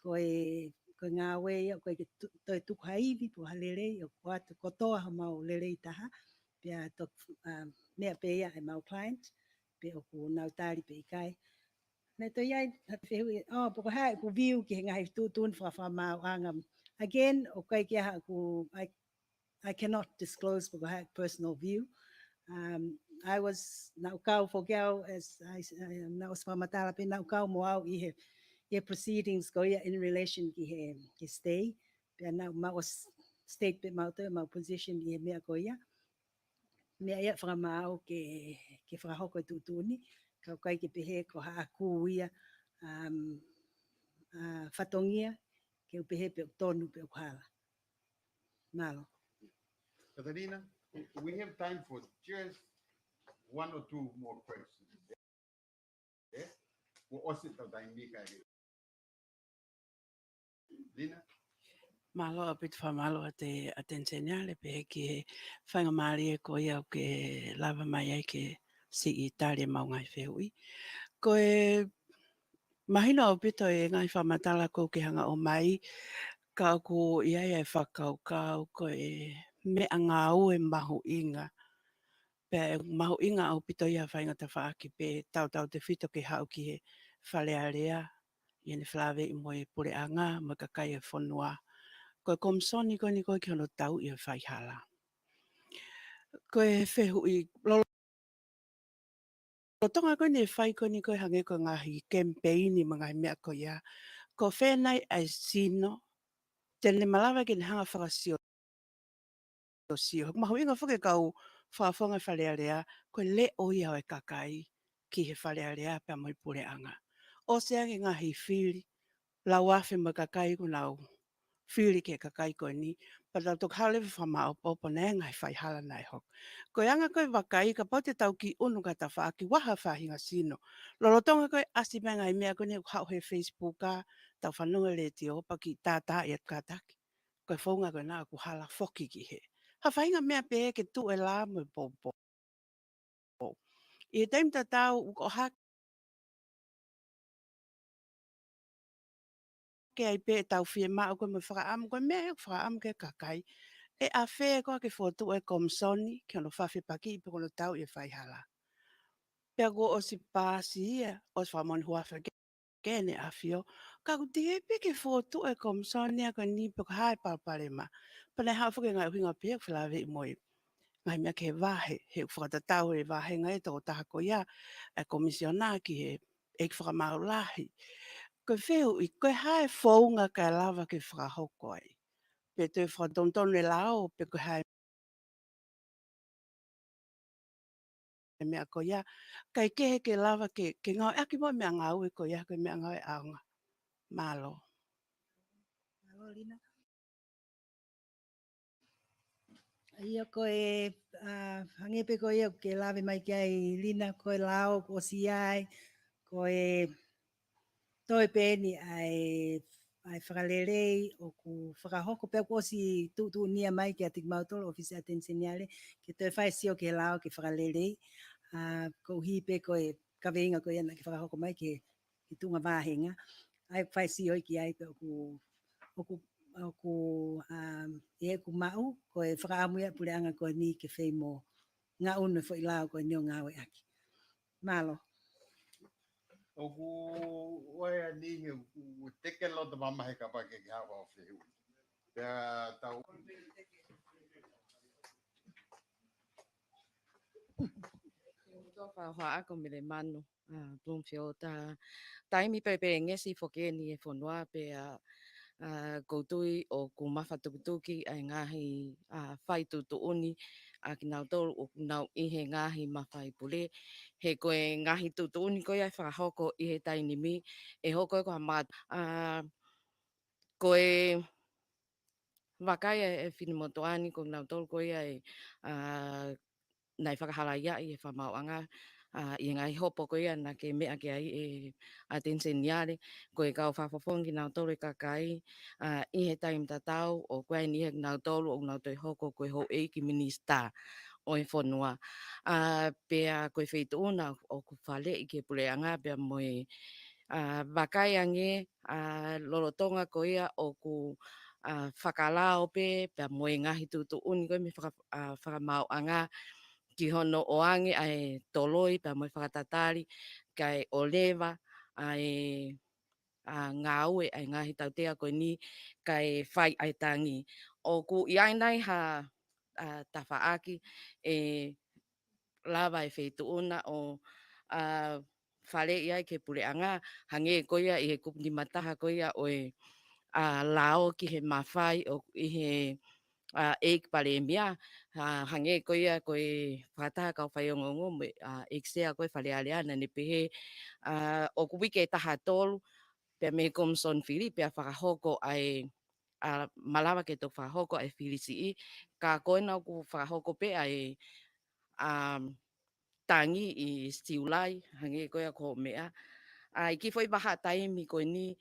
koe ngā wei, koe ke toi tuku haivi, pu halele, o koata kotoa ha mau lele i taha, pea tok mea pe ia e mau client, pe o ku nau tāri pe i kai. Nei toi ai, hawhihui, poko hae ku view ki ngai tūtun whakamau angam. Again, o kai kia ha ku, I cannot disclose poko hae personal view. I was nau kau whokau, as I nau spamatala pe nau kau mo au i he proceedings go in relation ki he stay. Pea nau mau state pe mau te mau position i he mea ko ia. Mea ia whakamau ke whakahoko i tūtuni. Kau kai ke pehe ko haaku ia whatongia ke upehe pe o tonu pe o kuhala. Malo. Katarina, we have time for just one or two more questions. Yeah? O osit tau tai mika e. Lina? Malo a bit whamalo a te attenzione pe ki whainga maari e ko ia o ke lava mai ai ke si i tāre mau ngai whihui. Ko e mahina o pito e ngai whamatala ko ke hanga o mai, ka ko ia e whakau kau ko e mea ngā ue mahu inga. Pe mahu inga au pito ia whainga ta whaaki pe tau te whito ke hau ki he whalearea, i ene whlawe i moe pure anga, mo kakai e whanua. Ko e komsoni ko ni ko ki hono tau i e whaihala. Ko e whehu i lolo tonga ko ni e whai ko ni ko e hange ko ngahi campaign i mga mea ko ia. Ko whenai ai sino, tene malawa ki ni hanga whakasio sio. Mahu inga whuke kau whawhonga whalearea, ko le o ia o e kakai ki he whalearea pe moi pure anga. O se ange ngahi whiri, lau awhi mo kakai ko nau whiri ke kakai ko ni, pa tau tok halewe whamao popo ne ngai whai hala nai hok. Ko anga koe wakai ka pau te tau ki unu kata whaaki waha whahinga sino. Lolotonga koe asi mea ngai mea koe ne hau he Facebook a tau whanunga le ti opa ki tātā i at kātaki. Koe whaunga koe nā ku hala whoki ki he. Ha whahinga mea pe ke tu e la mo popo. I e taim ta tau uko hake ai pe tau fie maa koe mo whakaamu koe mea whakaamu ke kakai. E a whea koa ke whotu e komsoni, ki ono whawhi paki i pekono tau i e whaihara. Pea ko o si pāsi ia, o si whamoni huawha kene a whio, ka ku te epe ke whotu e komsoni a koe ni peko hae palparema. Pana hao whuke ngai uhinga pia whilawe i moi. Ngai mea ke wahe, he whakatatau e wahe ngai toko taha ko ia, e komisiona ki he e whakamau lahi. Koe wheu i koe hae whaunga ka lava ke whakahoko ai. Pe te whakatontone lao, pe koe hae mea ko ia, kai kehe ke lava ke ngau, aki mo mea ngau e ko ia, koe mea ngau e aunga. Malo. Malo, Lina. Ia koe, hangepe koe ia ke lawe mai kai Lina, koe lao, ko si ai, koe toi peni ai whakalelei o ku whakahoko pia ko si tu nia mai ki atik mautolo ofisi atenseniale ke toi whai sio ke lao ke whakalelei ko hipe koe kaweinga koe ana ke whakahoko mai ke tunga wāhenga ai whai sio ki ai pe o ku e ku mau koe whakaamuia pule anga koe ni ke whai mo ngā unu fo i lao koe nio ngāwe aki. Malo. O ku oea ni he teke lota mama he ka pake ki hawa o whiu. Pea tau Ko wha ako me le manu. Bloomfield. Taimi pepe ngesi foke ni e whanua pe koutui o ku mawhatukutuki ai ngahi whai tutuuni a ki nau tolu o nau i he ngahi mawhai pule. He koe ngahi tutuuni koe ai whakahoko i he tainimi e hoko e koha mat. Koe wakai e whinimontoani ko nau tolu koe ai nai whakahala ia i e whamauanga. I ngai hopo ko ia na ke mea ke ai attention niare ko e kau whafafongi nau tolu e kakai i he taim tatau o koe ni he nau tolu o nau toi hoko koe ho e ki minista o e whanua. Pea koe whaitu una o ku whale i ke pureanga pea moe wakai ange lolotonga ko ia o ku whakalao pe pea moe ngahi tutu uni koe me whakamau anga ki hono o ange ai toloi pa mo whakatatari kai o lewa ai ngā ue ai ngahi tautea koe ni kai whai ai tangi. O ku iai nai ha tawhaaki e lava e whetuuna o whare iai ke pureanga hange koia i he kupni mataha koia o e lao ki he mawhai o i he eik pare mia hange koia koe whataha kau whaiongongo me eksea koe whare aleana ne pehe o kuwike taha tolu pia me komson whiri pia whakahoko ai malawa ke tō whakahoko ai whiri si i ka koe nau ku whakahoko pe ai tangi i stiulai hange koe ko mea ai ki foi baha taimi koe ni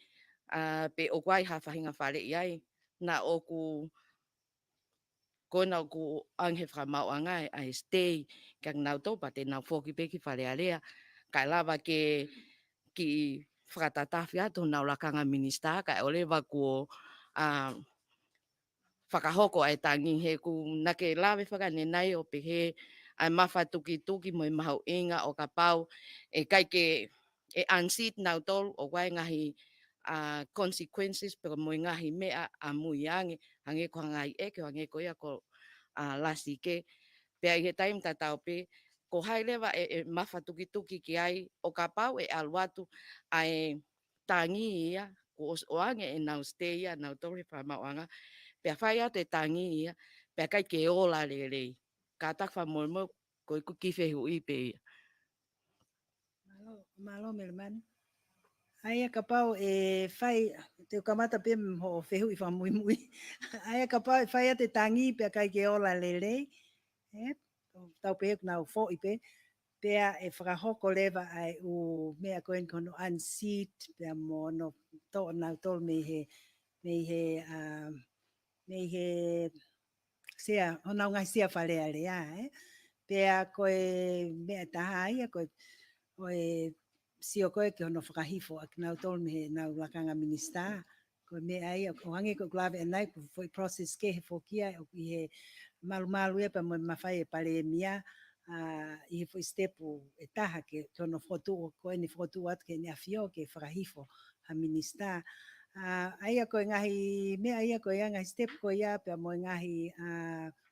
pe o kwai ha whahinga whare iai na o ku kona ku anghe whamau anga ai stay kang nau tō pa te nau whoki pe ki whare area kai lava ke ki whakatatawhi atu nau lakanga minista kai ole wa kuo whakahoko ai tangi he ku nake lawe whakane nai o pe he ai mawha tuki tuki mo i mahau inga o ka pau e kai ke e unseat nau tolu o wai ngahi consequences pero mo ngahi mea a mui ange hange ko ngai e ke hange ko ia ko lasi ke pe ai he time tatau pe ko hai lewa e mawha tuki tuki ki ai o ka pau e aluatu ai tangi ia ko os oange e nau stay ia nau tolu he whamauanga pe whai ate tangi ia pe kai ke ola le rei ka tak whamolmo ko i ki whehu i pe ia. Malo melman. Aia ka pau e whai, te kamata pe ho whehu i whamui mui. Aia ka pau e whai a te tangi pe kai ke ola lele. Tau pe nau fo i pe. Pea e whakahoko lewa ai u mea koen kono unseat. Pea mo no to nau tol me he sea, honau ngai sea whare alea. Pea koe mea taha ia koe sio koe ke ono whakahifo ak nau tol me nau lakanga minista ko me ai o hange ko glave nai ko foi process ke he fokia o ki he malu e pa mo mafai e pare mia i he foi step e taha ke tono fotu ko ni fotu at ke ni afio ke whakahifo ha minista ai ko ngahi me ai ko ia ngahi step ko ia pe mo ngahi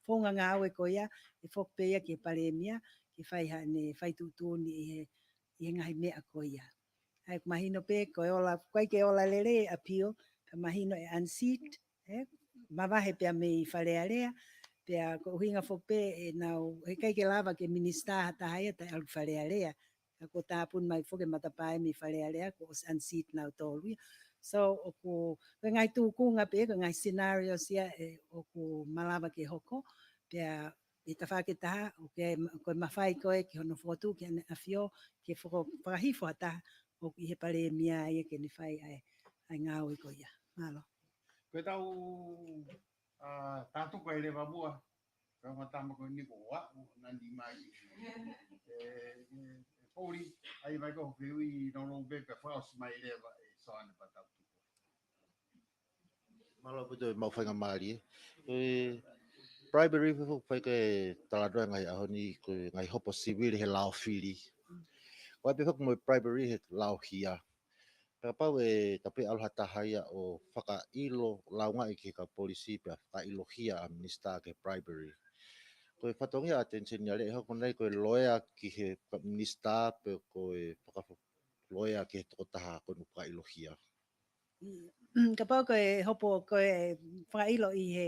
fonga ngā aue ko ia e fok pe ia ke pare mia ke fai ha ne fai tu ni i ngahi mea ko ia. Ai mahino pe ko ola kai ke ola lele appeal pe mahino e unseat mawahe pe me i whare area pe ko hinga fo pe e nau he kai ke lava ke minista hata haia te al whare area ko tāpun mai fo ke matapai mi whare area ko unseat nau tolu. So o ku ngai tu kunga pe ko ngai scenario sia o ku malava ke hoko pe i ta whake taha o ke ko mawhai koe ki hono fotu ke afio ke whako whakahifo ata o i he pare mia ia ke ni whai ai ngā oi ko ia. Malo. Koe tau tātu koe rewa mua. Koe matama koe ni ko wa, nandi mai. Pōri, ai mai ko whiui no rou bepe whaos mai rewa e soane patau. Malo puto mau whainga maari bribery fu fai ke taladroa ngai ahoni ko ngai hopo civil he lao fili. Wai pe mo bribery he lao hia. Ka pau e tape al hata haia o whaka ilo launga i ke ka polisi pe whaka ilo hia a minista ke bribery. Koe whatongia attention ia le hoko nei koe loea ki he minister pe koe loea ki he tokotaha koe nuka ilohia. Ka pau koe hopo koe whakailo I he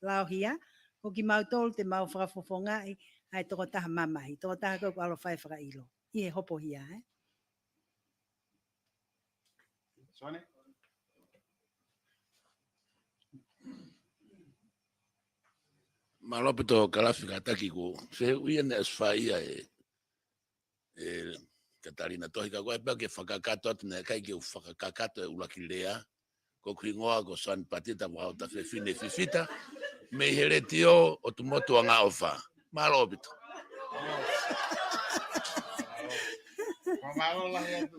laohia, ko ki mautol te mau whakafofonga ai toko taha mamahi, toko taha koe alo whai whakailo. I he hopo hia, Suane? Malope to kalafi kataki ko se uia ne asfaia Katarina tohi ka koe pa ke whakakato atu ne kai ke whakakato ulakilea ko kuingoa ko san patita wao ta fine fifita me here tio o tu motu anga ofa malope to Mamalo lah ya tu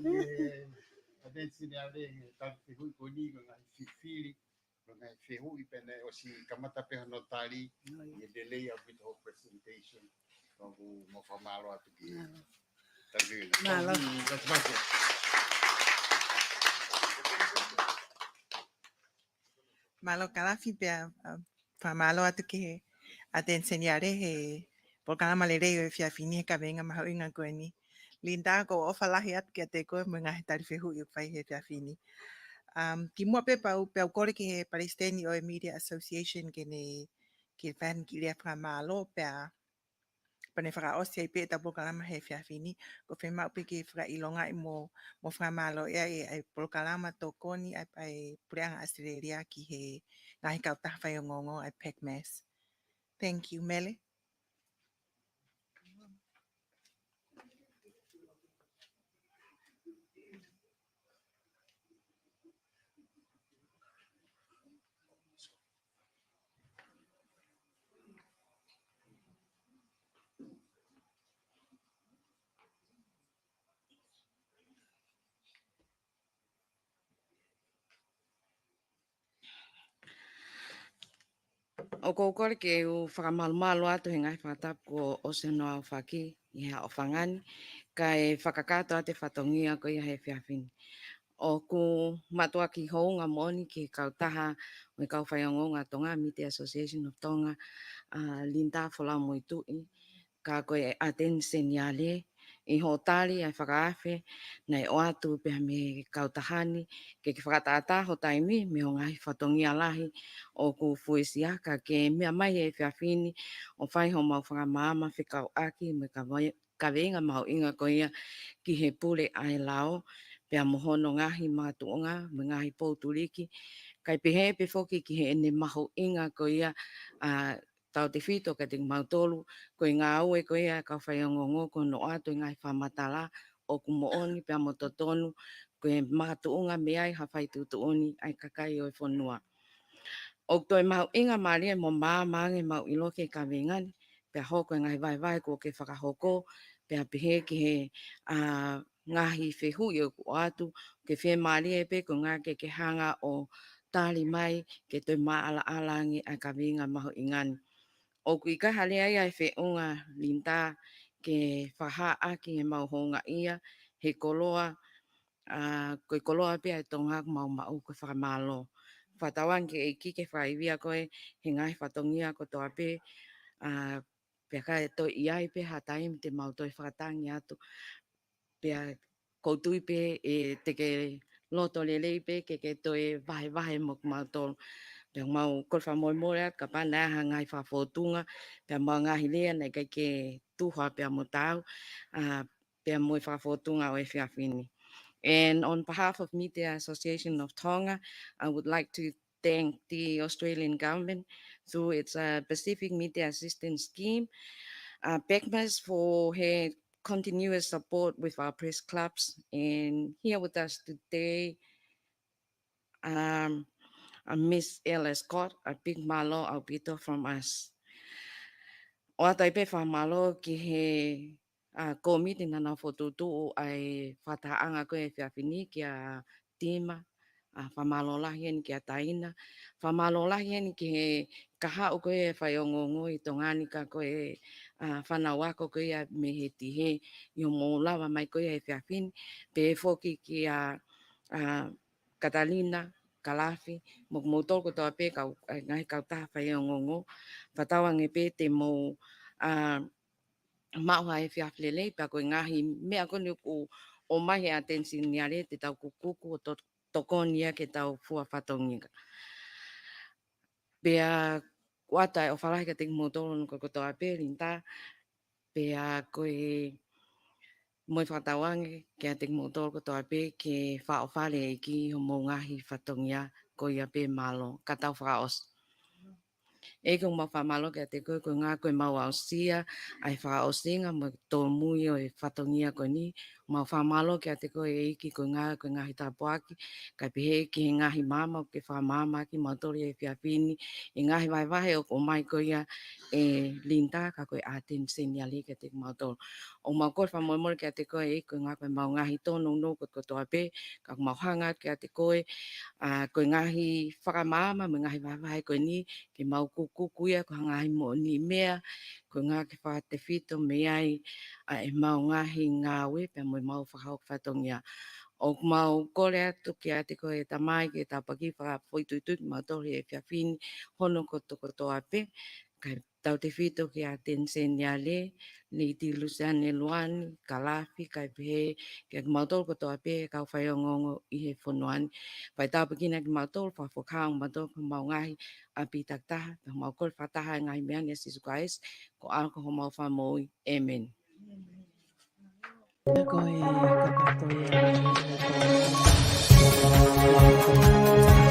ada sini ada tak fihu koni dengan fifili dengan fihu ipene osi kamata pe notari ye delay a bit of presentation kamu mau famalo atu ki tapi Malo. Malo kalafi pia malo atu ke ate enseñare he por kana malere fia fini ka venga ma inga ko ni linda ko ofa lahi at ke te ko mga tari fehu yu fai he fia fini ki mo pe pa ko ke he Palestine o Media Association ke ne ki fan ki le fra malo pa pane fra osia pe ta por kana he fia fini ko fe ma pe ke fra ilonga mo fra malo ya e por kana to koni ai priang Australia ki he ngai ka ta fa ngongo ai pek mes. Thank you, Mele. O kōkore ke o whakamalu atu he ngai whakatapu ko o se noa o whaki I hea o whangani, ka e whakakato ate whatongia ko ia he whiawhini. O ku matua ki hounga moni ki kautaha o kau whaiongonga Tonga, Media Association of Tonga, Linda Fola Moitui, ka koe attention ia le, I ho tali ai whakaafe, nei o atu pia me kautahani, ke ki whakataata ho taimi, me o ngai whatongia lahi, o ku fuesiaka ke mea mai e whiawhini, o whai ho mau whakamama whikau aki, me ka venga mau inga ko ia ki he pule ai lao, pia mohono ngahi mātuonga, me ngahi pouturiki, kai pehe pe foki ki he ene maho inga ko ia tau te whito ka te mautolu, ko i ngā aue ko ia ka whaiongongo ko no atu i ngai whamatala o ku mooni pia mo totonu, ko e mātuonga me ai hawhai tutuoni ai kakai o i whanua. O toi mau inga maria mo māmange mau iloke ka vengani, pia hoko ngai vai ko ke whakahoko, pia pehe ki he ngahi whehu i o ku atu, ke whe maria pe ko ngā ke hanga o tali mai, ke toi maala alangi a ka venga maho ingani. O ku ika hale ai ai unga linta ke whaha aki e mau honga ia, he koloa, koe koloa pia e tonga mau koe whakamalo. Whatawan ke e kike whaivia koe, he ngai whatongia ko toa pe, pia kai toi iai pe hatai te mau toi whakatangi atu, pia koutui pe e teke loto lelei pe ke toi vahe mo mau tolu. Pia mau kolwha moe ka pana ha ngai whafotunga, pia mau ngahi lea nei kai ke tuha pia mo tau, pia moe whafotunga o e whiawhini. And on behalf of Media Association of Tonga, I would like to thank the Australian government through its Pacific Media Assistance Scheme, PECMAS for her continuous support with our press clubs, and here with us today, Miss Ella Scott, a big malo albito from us. O atai pe whamalo ki he komiti nana whotutu ai whataanga koe whiawhini ki a tima, whamalo lahi ki a taina, whamalo lahi ki he kaha o koe whaiongongo I tongani ka koe whanawako koe a me he tihe I o mō lawa mai koe e whiawhini, pe whoki ki a Catalina, Kalafi, mo toko toa pe ngai kau taha whaiongongo, whatawange pe te mō mau hai fiaflele pa ko ngahi mea ko ni o mai attention ni ale te tau kuku o tokonia ke tau fua fatonga. Pea wata o whalahi ka ting motoron ko toa pe rinta pea koe moi whatawangi ke a ting motor ko toa pe ke whao whale ki ho mo ngahi whatongia ko ia pe malo ka tau whaos. E kong mau whamalo ke te koe koe ngā koe mau au sia ai whao singa mo tō mui o e whatongia koe ni mau whamalo ke te koe e iki koe ngahi tāpuaki kai pehe ki he ngahi mama o ke whamama ki matori e whiawhini e ngahi vai vahe o mai koe ia e linta ka koe aten seniali ke te mautoro. O mau koe whamoemore ke te koe e koe ngā koe mau ngahi tōno no koe toa pe ka mau hanga ke te koe koe ngahi whakamama me ngahi vai koe ni ke mau kukuia ko ngahi mo ni mea ko ngā ke wha te whito me ai e mau ngahi ngāwe pe mo mau whakau whatongia o mau kore atu ki a te koe tamai ke tapaki whakapoi mau tori e whiawhini hono ko toko toa pe kai tau te whito ki a tenseni ale ni ti lusane luani kalafi kai pehe ke mau toro ko toa pe kau whaiongongo i he whonuani pai tapakina ki mau toro whawhokao mau toro ko mau ngahi api taktaha pe mau kore whataha ngahi meani a sisu kais ko alko ho mau whamoi amen. Ko e kakato e a mai o ko whanga